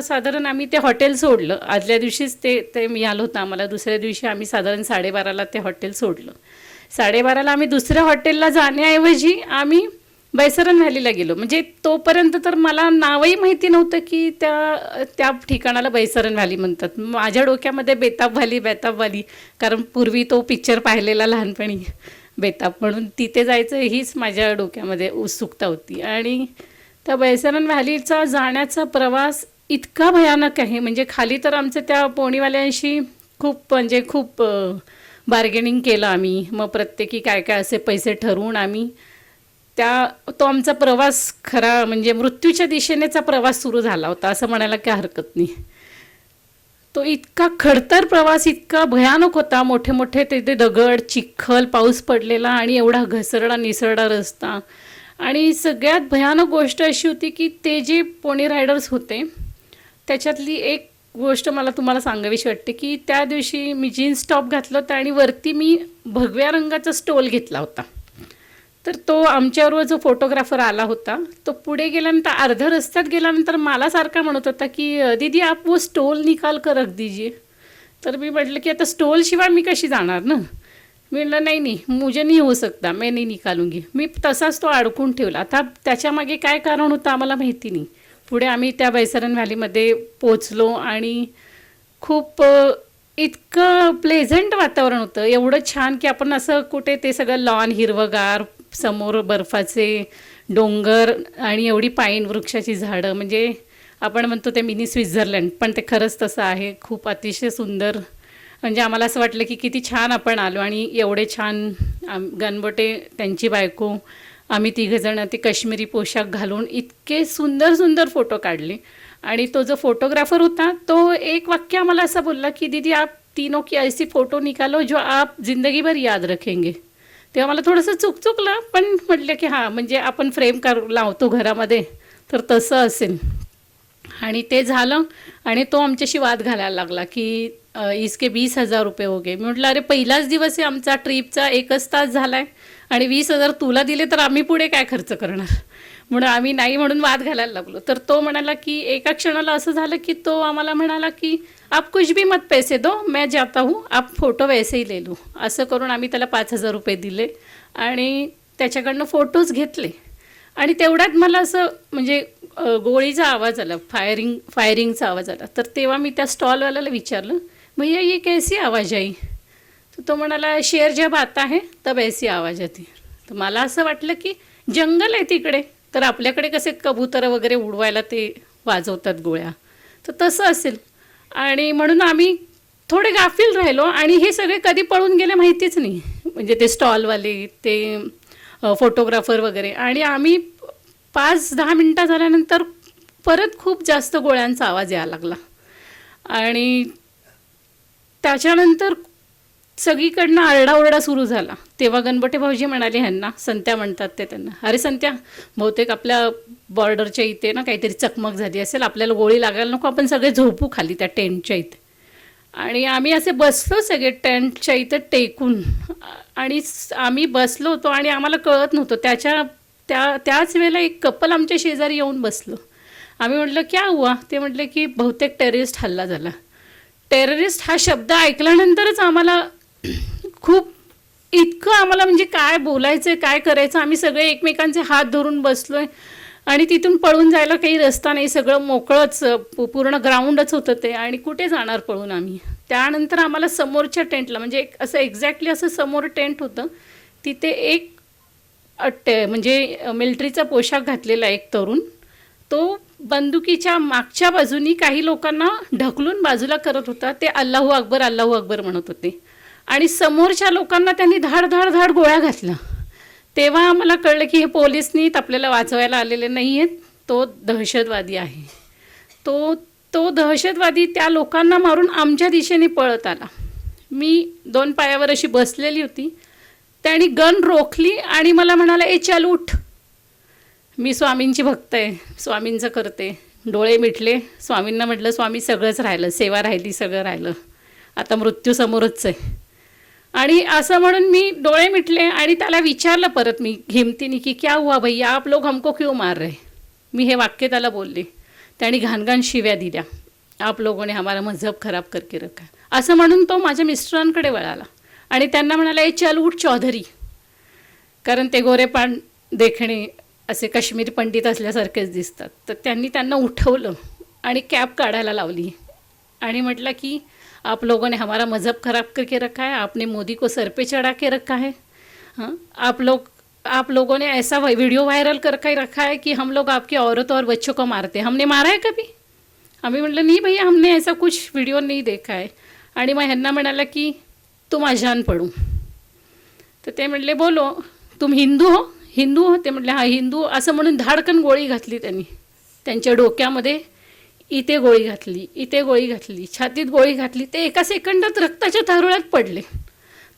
साधारण आम्ही ते हॉटेल सोडलं. आदल्या दिवशीच ते मिळालं होतं आम्हाला. दुसऱ्या दिवशी आम्ही साधारण 12:30ला ते हॉटेल सोडलं. 12:30ला आम्ही दुसऱ्या हॉटेलला जाण्याऐवजी आम्ही बैसरन व्हॅलीला गेलो. म्हणजे तोपर्यंत तर मला नावही माहिती नव्हतं की त्या ठिकाणाला बैसरन व्हॅली म्हणतात. माझ्या डोक्यामध्ये बेताब व्हॅली, कारण पूर्वी तो पिक्चर पाहिलेला लहानपणी बेताब, म्हणून तिथे जायचं हीच माझ्या डोक्यामध्ये उत्सुकता होती. आणि त्या बैसरन व्हॅलीचा जाण्याचा प्रवास इतका भयानक आहे. म्हणजे खाली तर आमचं त्या पोणीवाल्यांशी खूप बार्गेनिंग केलं आम्ही. मग प्रत्येकी काय असे पैसे ठरवून आम्ही तो आमचा प्रवास खरा म्हणजे मृत्यूच्या दिशेनेचा प्रवास सुरू झाला होता असं म्हणायला काही हरकत नाही. तो इतका खडतर प्रवास, इतका भयानक होता. मोठे तिथे दगड, चिखल, पाऊस पडलेला आणि एवढा घसरडा निसरडा रस्ता. आणि सगळ्यात भयानक गोष्ट अशी होती की ते जे पोनी रायडर्स होते त्याच्यातली एक गोष्ट मला तुम्हाला सांगावीशी वाटते की त्या दिवशी मी जीन्स टॉप घातलं होतं आणि वरती मी भगव्या रंगाचा स्टोल घेतला होता. तर तो आमच्याबरोबर जो फोटोग्राफर आला होता तो पुढे गेल्यानंतर अर्ध्या रस्त्यात गेल्यानंतर मला सारखा म्हणत होता की दीदी आप वो स्टोल निकाल कर रख दीजिए. तर मी म्हटलं की आता स्टोलशिवाय मी कशी जाणार ना. मी म्हटलं नाही मुझे नहीं हो सकता, मैं नहीं निकालूंगी. मी तसाच तो अडकून ठेवला. आता त्याच्यामागे काय कारण होतं आम्हाला माहिती नाही. पुढे आम्ही त्या बैसरन व्हॅलीमध्ये पोचलो आणि खूप इतकं प्लेझंट वातावरण होतं, एवढं छान की आपण असं कुठे ते सगळं लॉन हिरवगार, समोर बर्फाचे डोंगर आणि एवढी पाईन वृक्षाची झाडं, म्हणजे आपण म्हणतो ते मिनी स्वित्झर्लंड, पण ते खरंच तसं आहे. खूप अतिशय सुंदर. म्हणजे आम्हाला असं वाटलं की किती छान आपण आलो आणि एवढे छान गणबोटे, त्यांची बायको, आम्ही तिघंजणं ते काश्मीरी पोशाख घालून इतके सुंदर फोटो काढले. आणि तो जो फोटोग्राफर होता तो एक वाक्य आम्हाला असं बोलला की दीदी आप तीनों की ऐसी फ़ोटो निकालो जो आप ज़िंदगी भर याद रखेंगे. तेव्हा मला थोडंसं चुकलं, पण म्हटलं की हां, म्हणजे आपण फ्रेम लावतो घरामध्ये तर तसं असेल. आणि ते झालं आणि तो आमच्याशी वाद घालायला लागला की इसके 20,000 रुपये हो गए. मी म्हटलं अरे पहिलाच दिवस आहे आमचा ट्रीपचा, 1च तास झाला आहे आणि 20,000 तुला दिले तर आम्ही पुढे काय खर्च करणार. म्हणून आम्ही नाही म्हणून वाद घालायला लागलो. तर तो म्हणाला की एका क्षणाला असं झालं की तो आम्हाला म्हणाला की आप कुछ भी मत पैसे दो, मैं जाता हूँ, आप फोटो वैसे ही ले लो. असं करून आम्ही त्याला 5,000 रुपये दिले आणि त्याच्याकडनं फोटोज घेतले. आणि तेवढ्यात मला असं म्हणजे गोळीचा आवाज आला, फायरिंगचा आवाज आला. तर तेव्हा मी त्या स्टॉलवाल्याला विचारलं, भैया ये कैसी आवाज़ आई. तर तो म्हणाला शेर जब आता है तब ऐसी आवाज़ आती. तर मला असं वाटलं की जंगल आहे तिकडे, तर आपल्याकडे कसे कबुतरं वगैरे उडवायला ते वाजवतात गोळ्या, तर तसं असेल. आणि म्हणून आम्ही थोडे गाफील राहिलो आणि हे सगळे कधी पळून गेले माहितीच नाही, म्हणजे ते स्टॉलवाले, ते फोटोग्राफर वगैरे. आणि आम्ही 5-10 मिनटं झाल्यानंतर परत खूप जास्त गोळ्यांचा आवाज यायला लागला आणि त्याच्यानंतर सगळीकडनं आरडाओरडा सुरू झाला. तेव्हा गणपती भाऊजी म्हणाले ह्यांना, संत्या म्हणतात ते त्यांना, अरे संत्या, बहुतेक आपल्या बॉर्डरच्या इथे ना काहीतरी चकमक झाली असेल, आपल्याला गोळी लागायला नको, आपण सगळे झोपू खाली त्या टेंटच्या इथे. आणि आम्ही असे बसलो सगळे टेंटच्या इथं टेकून, आणि आम्ही बसलो होतो आणि आम्हाला कळत नव्हतं. त्याच वेळेला एक कपल आमच्या शेजारी येऊन बसलं. आम्ही म्हटलं क्या हुआ, ते म्हटले की बहुतेक टेररिस्ट हल्ला झाला. टेररिस्ट हा शब्द ऐकल्यानंतरच आम्हाला खूप इतकं आम्हाला म्हणजे काय बोलायचं काय करायचं, आम्ही सगळे एकमेकांचे हात धरून बसलोय आणि तिथून पळून जायला काही रस्ता नाही, सगळं मोकळंच पूर्ण ग्राउंडच होतं ते, आणि कुठे जाणार पळून आम्ही. त्यानंतर आम्हाला समोरच्या टेंटला, म्हणजे असं एक्झॅक्टली असं समोर टेंट होतं, तिथे एक म्हणजे मिलिटरीचा पोशाख घातलेला एक तरुण, तो बंदुकीच्या मागच्या बाजूनी काही लोकांना ढकलून बाजूला करत होता. ते अल्लाहू अकबर म्हणत होते आणि समोरच्या लोकांना त्यांनी धाड धाड धाड गोळ्या घातल्या. तेव्हा आम्हाला कळलं की हे पोलीस नीट आपल्याला वाचवायला आलेले नाही आहेत, तो दहशतवादी आहे. तो दहशतवादी त्या लोकांना मारून आमच्या दिशेने पळत आला. मी 2 पायावर अशी बसलेली होती, त्याने गन रोखली आणि मला म्हणाला, ए चल उठ. मी स्वामींची भक्त आहे, स्वामींचं करते. डोळे मिटले, स्वामींना म्हटलं, स्वामी सगळंच राहिलं, सेवा राहिली, सगळं राहिलं, आता मृत्यू समोरच आहे. आणि असं म्हणून मी डोळे मिटले आणि त्याला विचारलं परत मी हिमतीने की क्या हुआ भैया, आप लोग हमको क्यों मार रहे. मी हे वाक्य त्याला बोलले. त्याने घाणघाण शिव्या दिल्या, आप लोगों ने हमारा मजहब खराब करके रखा. असं म्हणून तो माझ्या मिस्टरांकडे वळाला आणि त्यांना म्हणाला, ए चल उठ चौधरी, कारण ते गोरेपान देखणे असे काश्मीरी पंडित असल्यासारखेच दिसतात. तर त्यांनी त्यांना उठवलं आणि कॅप काढायला लावली आणि म्हटलं की आप लोगों ने हमारा मजहब खराब करके रखा है, आपने मोदी को सर पे चढ़ा के रखा है, हाँ आप लोगों ने ऐसा वीडियो वायरल करके रखा है कि हम लोग आपकी औरतों और बच्चों को मारते हैं, हमने मारा है कभी. आम्ही म्हटलं नाही भैया, हमने ऐसा कुछ व्हिडिओ नहीं देखा है. आणि मग ह्यांना म्हणाला की तुम अजान पढू. तर ते म्हटले, बोलो तुम हिंदू हो. ते म्हटले हा हिंदू. असं म्हणून धाडकन गोळी घातली त्यांनी त्यांच्या डोक्यामध्ये. इथे गोळी घातली, इथे गोळी घातली, छातीत गोळी घातली. ते एका सेकंदात रक्ताच्या थारोळ्यात पडले.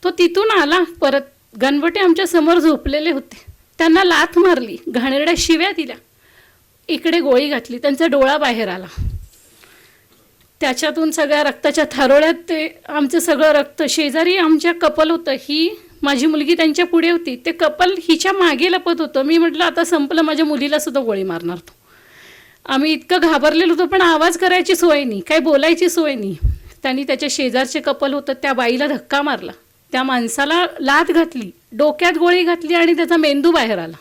तो तिथून आला परत. गणपती आमच्या समोर झोपलेले होते, त्यांना लाथ मारली, घाणेरड्या शिव्या दिल्या, इकडे गोळी घातली, त्यांचा डोळा बाहेर आला. त्याच्यातून सगळ्या रक्ताच्या थारोळ्यात ते आमचं सगळं रक्त. शेजारी आमच्या कपल होतं, ही माझी मुलगी त्यांच्या पुढे होती, ते कपल हिच्या मागे लपत होतं. मी म्हटलं आता संपलं, माझ्या मुलीला सुद्धा गोळी मारणार तो. आम्ही इतकं घाबरलेलो होतो, पण आवाज करायची सोय नाही, काही बोलायची सोय नाही. त्यांनी त्याच्या शेजारचे कपल होतं, त्या बाईला धक्का मारला, त्या माणसाला लाथ घातली, डोक्यात गोळी घातली आणि त्याचा मेंदू बाहेर आला.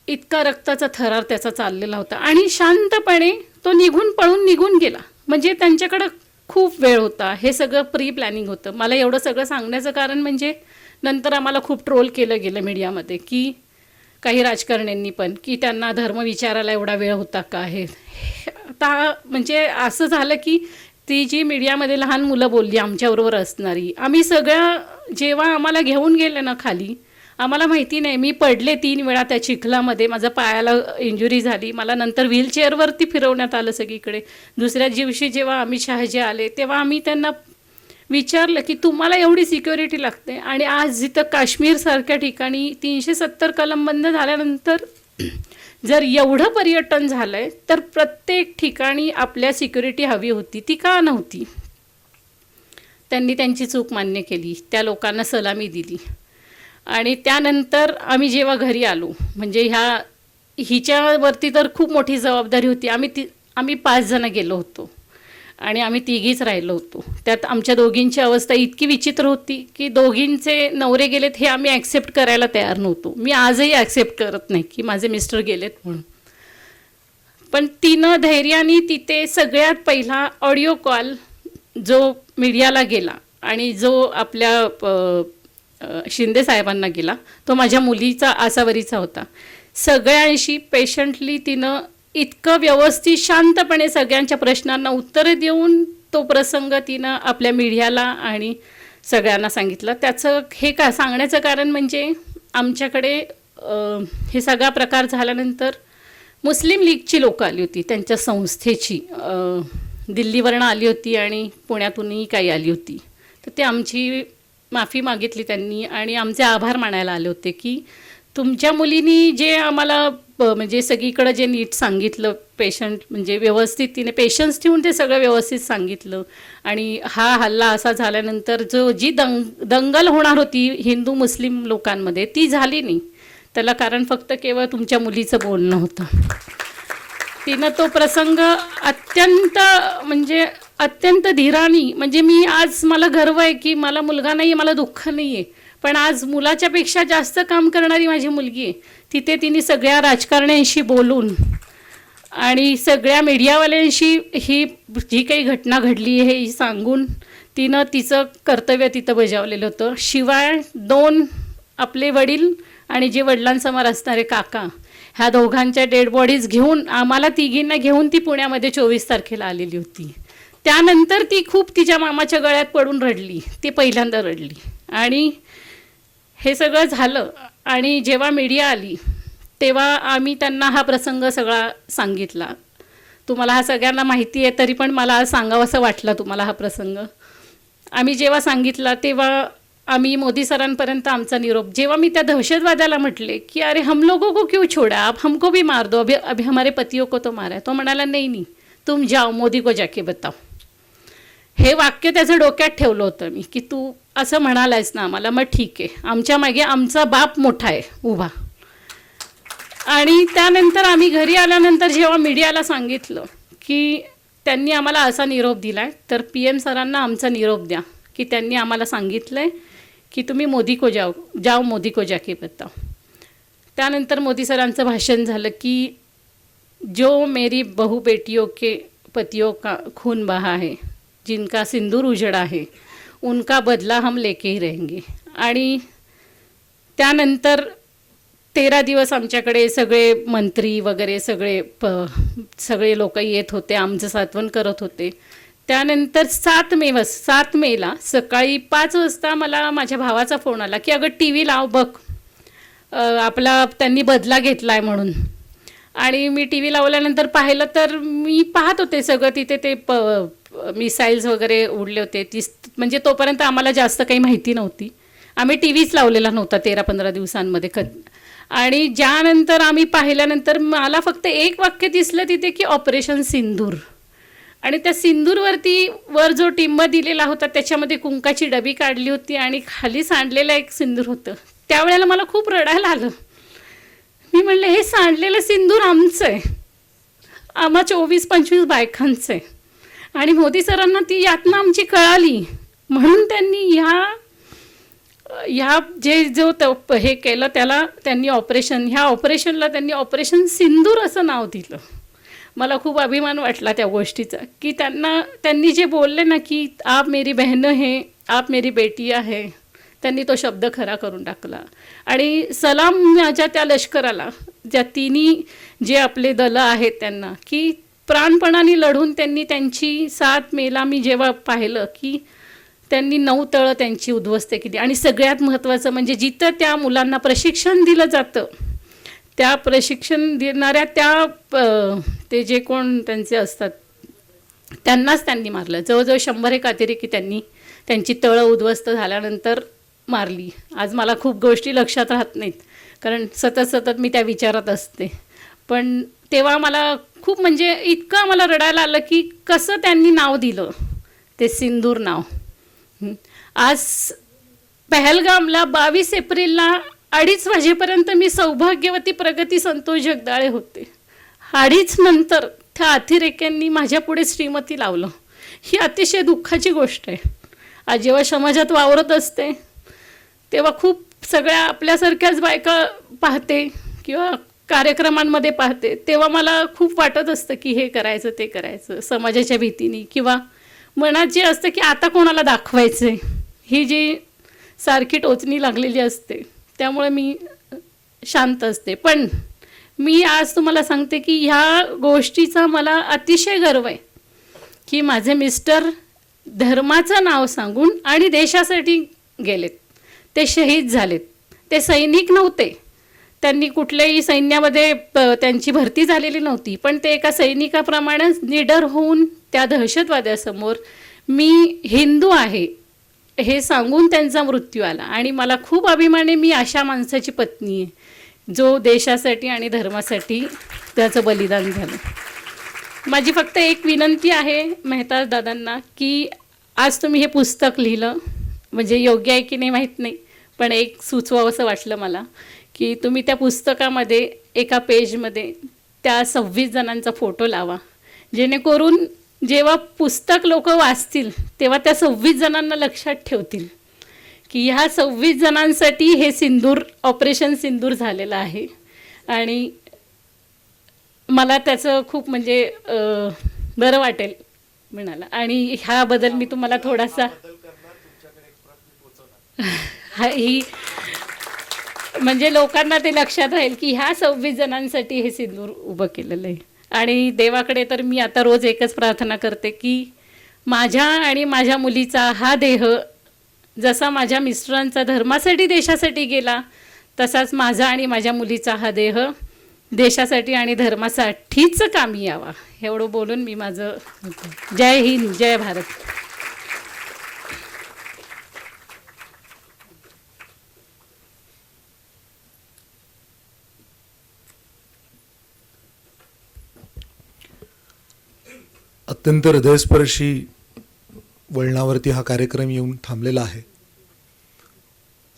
इतका रक्ताचा थरार त्याचा चाललेला होता आणि शांतपणे तो पळून निघून गेला. म्हणजे त्यांच्याकडं खूप वेळ होता, हे सगळं प्री प्लॅनिंग होतं. मला एवढं सगळं सांगण्याचं कारण म्हणजे नंतर आम्हाला खूप ट्रोल केलं गेलं मीडियामध्ये, की काही राजकारण्यांनी पण, की त्यांना धर्म विचारायला एवढा वेळ होता का. हे आता म्हणजे असं झालं की ती जी मीडियामध्ये लहान मुलं बोलली आमच्याबरोबर असणारी, आम्ही सगळं जेव्हा आम्हाला घेऊन गेले ना खाली, आम्हाला माहिती नाही, मी पडले 3 वेळा त्या चिखलामध्ये, माझ्या पायाला इंजुरी झाली, मला नंतर व्हीलचेअरवरती फिरवण्यात आलं सगळीकडे. दुसऱ्या दिवशी जेव्हा अमित शहाजी आले तेव्हा आम्ही त्यांना विचारलं की तुम्हाला एवढी सिक्युरिटी लागते, आणि आज जिथं काश्मीरसारख्या ठिकाणी 370 कलम बंद झाल्यानंतर जर एवढं पर्यटन झालं आहे, तर प्रत्येक ठिकाणी आपल्या सिक्युरिटी हवी होती, ती का नव्हती. त्यांनी त्यांची चूक मान्य केली, त्या लोकांना सलामी दिली. आणि त्यानंतर आम्ही जेव्हा घरी आलो, म्हणजे हिच्यावरती तर खूप मोठी जबाबदारी होती. आम्ही 5 जण गेलो होतो आणि आम्ही 3घीच राहिलो होतो. त्यात आमच्या दोघींची अवस्था इतकी विचित्र होती की दोघींचे नवरे गेलेत हे आम्ही ॲक्सेप्ट करायला तयार नव्हतो. मी आजही ॲक्सेप्ट करत नाही की माझे मिस्टर गेलेत म्हणून. पण तिनं धैर्याने तिथे सगळ्यात पहिला ऑडिओ कॉल जो मीडियाला गेला आणि जो आपल्या शिंदे साहेबांना गेला, तो माझ्या मुलीचा आसावरीचा होता. सगळ्यांशी पेशंटली तिनं इतकं व्यवस्थित शांतपणे सगळ्यांच्या प्रश्नांना उत्तरं देऊन तो प्रसंग तिनं आपल्या मीडियाला आणि सगळ्यांना सांगितलं. त्याचं हे का सांगण्याचं कारण म्हणजे आमच्याकडे हे सगळा प्रकार झाल्यानंतर मुस्लिम लीगची लोकं आली होती, त्यांच्या संस्थेची दिल्लीवरनं आली होती आणि पुण्यातूनही काही आली होती. तर ते आमची माफी मागितली त्यांनी आणि आमचे आभार मानायला आले होते की तुमच्या मुलीनी जे आम्हाला म्हणजे सगळीकडं जे नीट सांगितलं, पेशंट म्हणजे व्यवस्थित तिने पेशन्स ठेवून ते सगळं व्यवस्थित सांगितलं. आणि हा हल्ला असा झाल्यानंतर जी दंगल होणार होती हिंदू मुस्लिम लोकांमध्ये ती झाली नाही. त्याला कारण फक्त केवळ तुमच्या मुलीचं बोलणं होतं. तिनं तो प्रसंग अत्यंत धीरानी, म्हणजे मी आज मला गर्व आहे की मला मुलगा नाही आहे, मला दुःख नाही आहे, पण आज मुलाच्यापेक्षा जास्त काम करणारी माझी मुलगी आहे. तिथे तिने सगळ्या राजकारण्यांशी बोलून आणि सगळ्या मीडियावाल्यांशी ही जी काही घटना घडली आहे हे सांगून तिनं तिचं कर्तव्य तिथं बजावलेलं होतं. शिवाय 2 आपले वडील आणि जे वडिलांसमोर असणारे काका, ह्या दोघांच्या डेड बॉडीज घेऊन आम्हाला तिघींना घेऊन ती पुण्यामध्ये 24 तारखेला आलेली होती. त्यानंतर ती खूप तिच्या मामाच्या गळ्यात पडून रडली, ती पहिल्यांदा रडली. आणि हे सगळं झालं आणि जेव्हा मीडिया आली तेव्हा आम्ही त्यांना हा प्रसंग सगळा सांगितला. तुम्हाला हा सगळ्यांना माहिती आहे तरी पण मला आज सांगावंसं वाटलं तुम्हाला हा प्रसंग. आम्ही जेव्हा सांगितला तेव्हा आम्ही मोदी सरांपर्यंत आमचा निरोप, जेव्हा मी त्या दहशतवाद्याला म्हटले की अरे हम लोगों को क्यों छोड़ा, आप हमको भी मार दो, अभी हमारे पतियों को तो मारा है. तो म्हणाला नहीं तुम जाओ मोदी को जाके बताओ. हे वाक्य त्याचं डोक्यात ठेवलं होतं मी की तू असं म्हणालायस ना आम्हाला, मग ठीक आहे, आमच्या मागे आमचा बाप मोठा आहे उभा. आणि त्यानंतर आम्ही घरी आल्यानंतर जेव्हा मीडियाला सांगितलं की त्यांनी आम्हाला असा निरोप दिला आहे, तर PM सरांना आमचा निरोप द्या की त्यांनी आम्हाला सांगितलं आहे की तुम्ही मोदी को जाओ मोदी को जाके बताओ. त्यानंतर मोदी सरांचं भाषण झालं की जो मेरी बहू बेटियों के पतियों का खून बहा है, जिनका सिंदूर उजड़ा है, उनका बदला हम लेके ही रहेंगे. आणि त्यानंतर 13 दिवस आमच्याकडे सगळे मंत्री वगैरे सगळे लोक येत होते, आमचं सात्वन करत होते. त्यानंतर 7 मेला सकाळी 5 वाजता मला माझ्या भावाचा फोन आला की अगं TV लाव बघ, आपला त्यांनी बदला घेतला आहे म्हणून. आणि मी TV लावल्यानंतर पाहिलं तर मी पाहत होते सगळं तिथे ते मिसाईल्स वगैरे उडले होते. म्हणजे तोपर्यंत आम्हाला जास्त काही माहिती नव्हती, आम्ही TVच लावलेला नव्हता 13-15 दिवसांमध्ये. आणि ज्यानंतर आम्ही पाहिल्यानंतर मला फक्त एक वाक्य दिसलं तिथे की ऑपरेशन सिंदूर. आणि त्या सिंदूरवरती वर जो टिंब दिलेला होता त्याच्यामध्ये कुंकाची डबी काढली होती आणि खाली सांडलेलं एक सिंदूर होतं. त्यावेळेला मला खूप रडायला आलं. मी म्हणले हे सांडलेलं सिंदूर आमचं आहे, आम्हा 24-25 बायकांचं आहे. आणि मोदी सरांना ती यातना आमची कळाली म्हणून त्यांनी ह्या हे केलं त्याला त्यांनी ह्या ऑपरेशनला त्यांनी ऑपरेशन सिंदूर असं नाव दिलं. मला खूप अभिमान वाटला त्या गोष्टीचा की त्यांनी जे बोलले ना की आप मेरी बहन है, आप मेरी बेटी आहे, त्यांनी तो शब्द खरा करून टाकला. आणि सलाम माझ्या त्या लष्कराला, ज्या तिन्ही जे आपले दलं आहेत त्यांना, की प्राणपणाने लढून त्यांनी त्यांची 7 मेला मी जेव्हा पाहिलं की त्यांनी 9 तळं त्यांची उद्ध्वस्त केली. आणि सगळ्यात महत्त्वाचं म्हणजे जिथं त्या मुलांना प्रशिक्षण दिलं जातं त्या प्रशिक्षण देणाऱ्या ते जे कोण त्यांचे असतात त्यांनाच त्यांनी मारलं. जवळजवळ 100 अतिरेकी त्यांची तळं उद्ध्वस्त झाल्यानंतर मारली. आज मला खूप गोष्टी लक्षात राहत नाहीत कारण सतत मी त्या विचारात असते. पण तेव्हा मला खूप म्हणजे इतकं मला रडायला आलं की कसं त्यांनी नाव दिलं ते सिंदूर नाव. आज पहलगामला 22 एप्रिलला 2:30 वाजेपर्यंत मी सौभाग्यवती प्रगती संतोष जगदाळे होते. 2:30 नंतर त्या अतिरेक्यांनी माझ्या पुढे श्रीमती लावलं. ही अतिशय दुःखाची गोष्ट आहे. आज जेव्हा समाजात वावरत असते तेव्हा खूप सगळ्या आपल्यासारख्याच बायका पाहते किंवा कार्यक्रमांमध्ये पाहते तेव्हा मला खूप वाटत असतं की हे करायचं ते करायचं समाजाच्या भीतीने, किंवा मनात जे असतं की आता कोणाला दाखवायचं आहे. ही जी सारखी टोचणी लागलेली असते, त्यामुळे मी शांत असते. पण मी आज तुम्हाला सांगते की ह्या गोष्टीचा मला अतिशय गर्व आहे की माझे मिस्टर धर्माचं नाव सांगून आणि देशासाठी गेलेत. ते शहीद झालेत. ते सैनिक नव्हते, त्यांनी कुठल्याही सैन्यामध्ये त्यांची भरती झालेली नव्हती, पण ते एका सैनिकाप्रमाणेच निडर होऊन त्या दहशतवाद्यासमोर मी हिंदू आहे हे सांगून त्यांचा मृत्यू आला. आणि मला खूप अभिमान आहे, मी अशा माणसाची पत्नी आहे जो देशासाठी आणि धर्मासाठी त्याचं बलिदान झालं. माझी फक्त एक विनंती आहे मेहता दादांना की आज तुम्ही हे पुस्तक लिहिलं, म्हणजे योग्य आहे की नाही माहीत नाही, पण एक सुचवावं असं वाटलं मला की तुम्ही त्या पुस्तकामध्ये एका पेजमध्ये त्या 26 जणांचा फोटो लावा, जेणेकरून जेव्हा पुस्तक लोक वाचतील तेव्हा त्या 26 जणांना लक्षात ठेवतील की ह्या 26 जणांसाठी हे ऑपरेशन सिंदूर झालेलं आहे. आणि मला त्याचं खूप म्हणजे बरं वाटेल म्हणाला. आणि ह्याबद्दल मी तुम्हाला थोडासा ही म्हणजे लोकांना ते लक्षात राहील की ह्या 26 जणांसाठी हे सिंदूर उभं केलेलं आहे. आणि देवाकडे तर मी आता रोज एकच प्रार्थना करते की माझ्या आणि माझ्या मुलीचा हा देह जसा माझ्या मिस्टरांचा धर्मासाठी देशासाठी गेला, तसाच माझा आणि माझ्या मुलीचा हा देह देशासाठी आणि धर्मासाठीच कामी यावा. एवढं बोलून मी माझं जय हिंद, जय भारत. अत्यंत हृदयस्पर्शी वळणावरती हा कार्यक्रम येऊन थांबलेला आहे.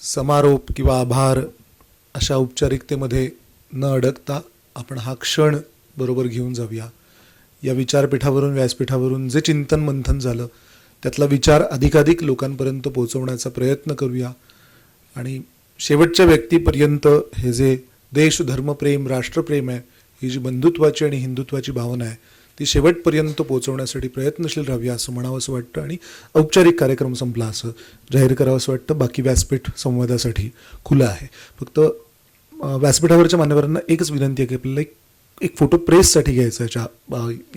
समारोप किंवा आभार अशा औपचारिकतेमध्ये न अडकता आपण हा क्षण बरोबर घेऊन जाऊया. या विचारपीठावरून, व्यासपीठावरून जे चिंतन मंथन झालं त्यातला विचार अधिकाधिक लोकांपर्यंत पोहोचवण्याचा प्रयत्न करूया. आणि शेवटच्या व्यक्तीपर्यंत हे जे देश, धर्मप्रेम, राष्ट्रप्रेम आहे, ही जी बंधुत्वाची आणि हिंदुत्वाची भावना आहे ती शेवटपर्यंत पोहोचवण्यासाठी प्रयत्नशील राहूया असं म्हणावं असं वाटतं. आणि औपचारिक कार्यक्रम संपला असं जाहीर करावं असं वाटतं. बाकी व्यासपीठ संवादासाठी खुलं आहे. फक्त व्यासपीठावरच्या मान्यवरांना एकच विनंती आहे की आपल्याला एक फोटो प्रेससाठी घ्यायचा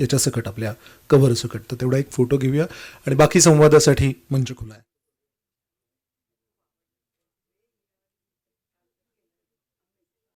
याच्या सकट, आपल्या कव्हर सकट. तर तेवढा एक फोटो घेऊया आणि बाकी संवादासाठी मंच खुला आहे.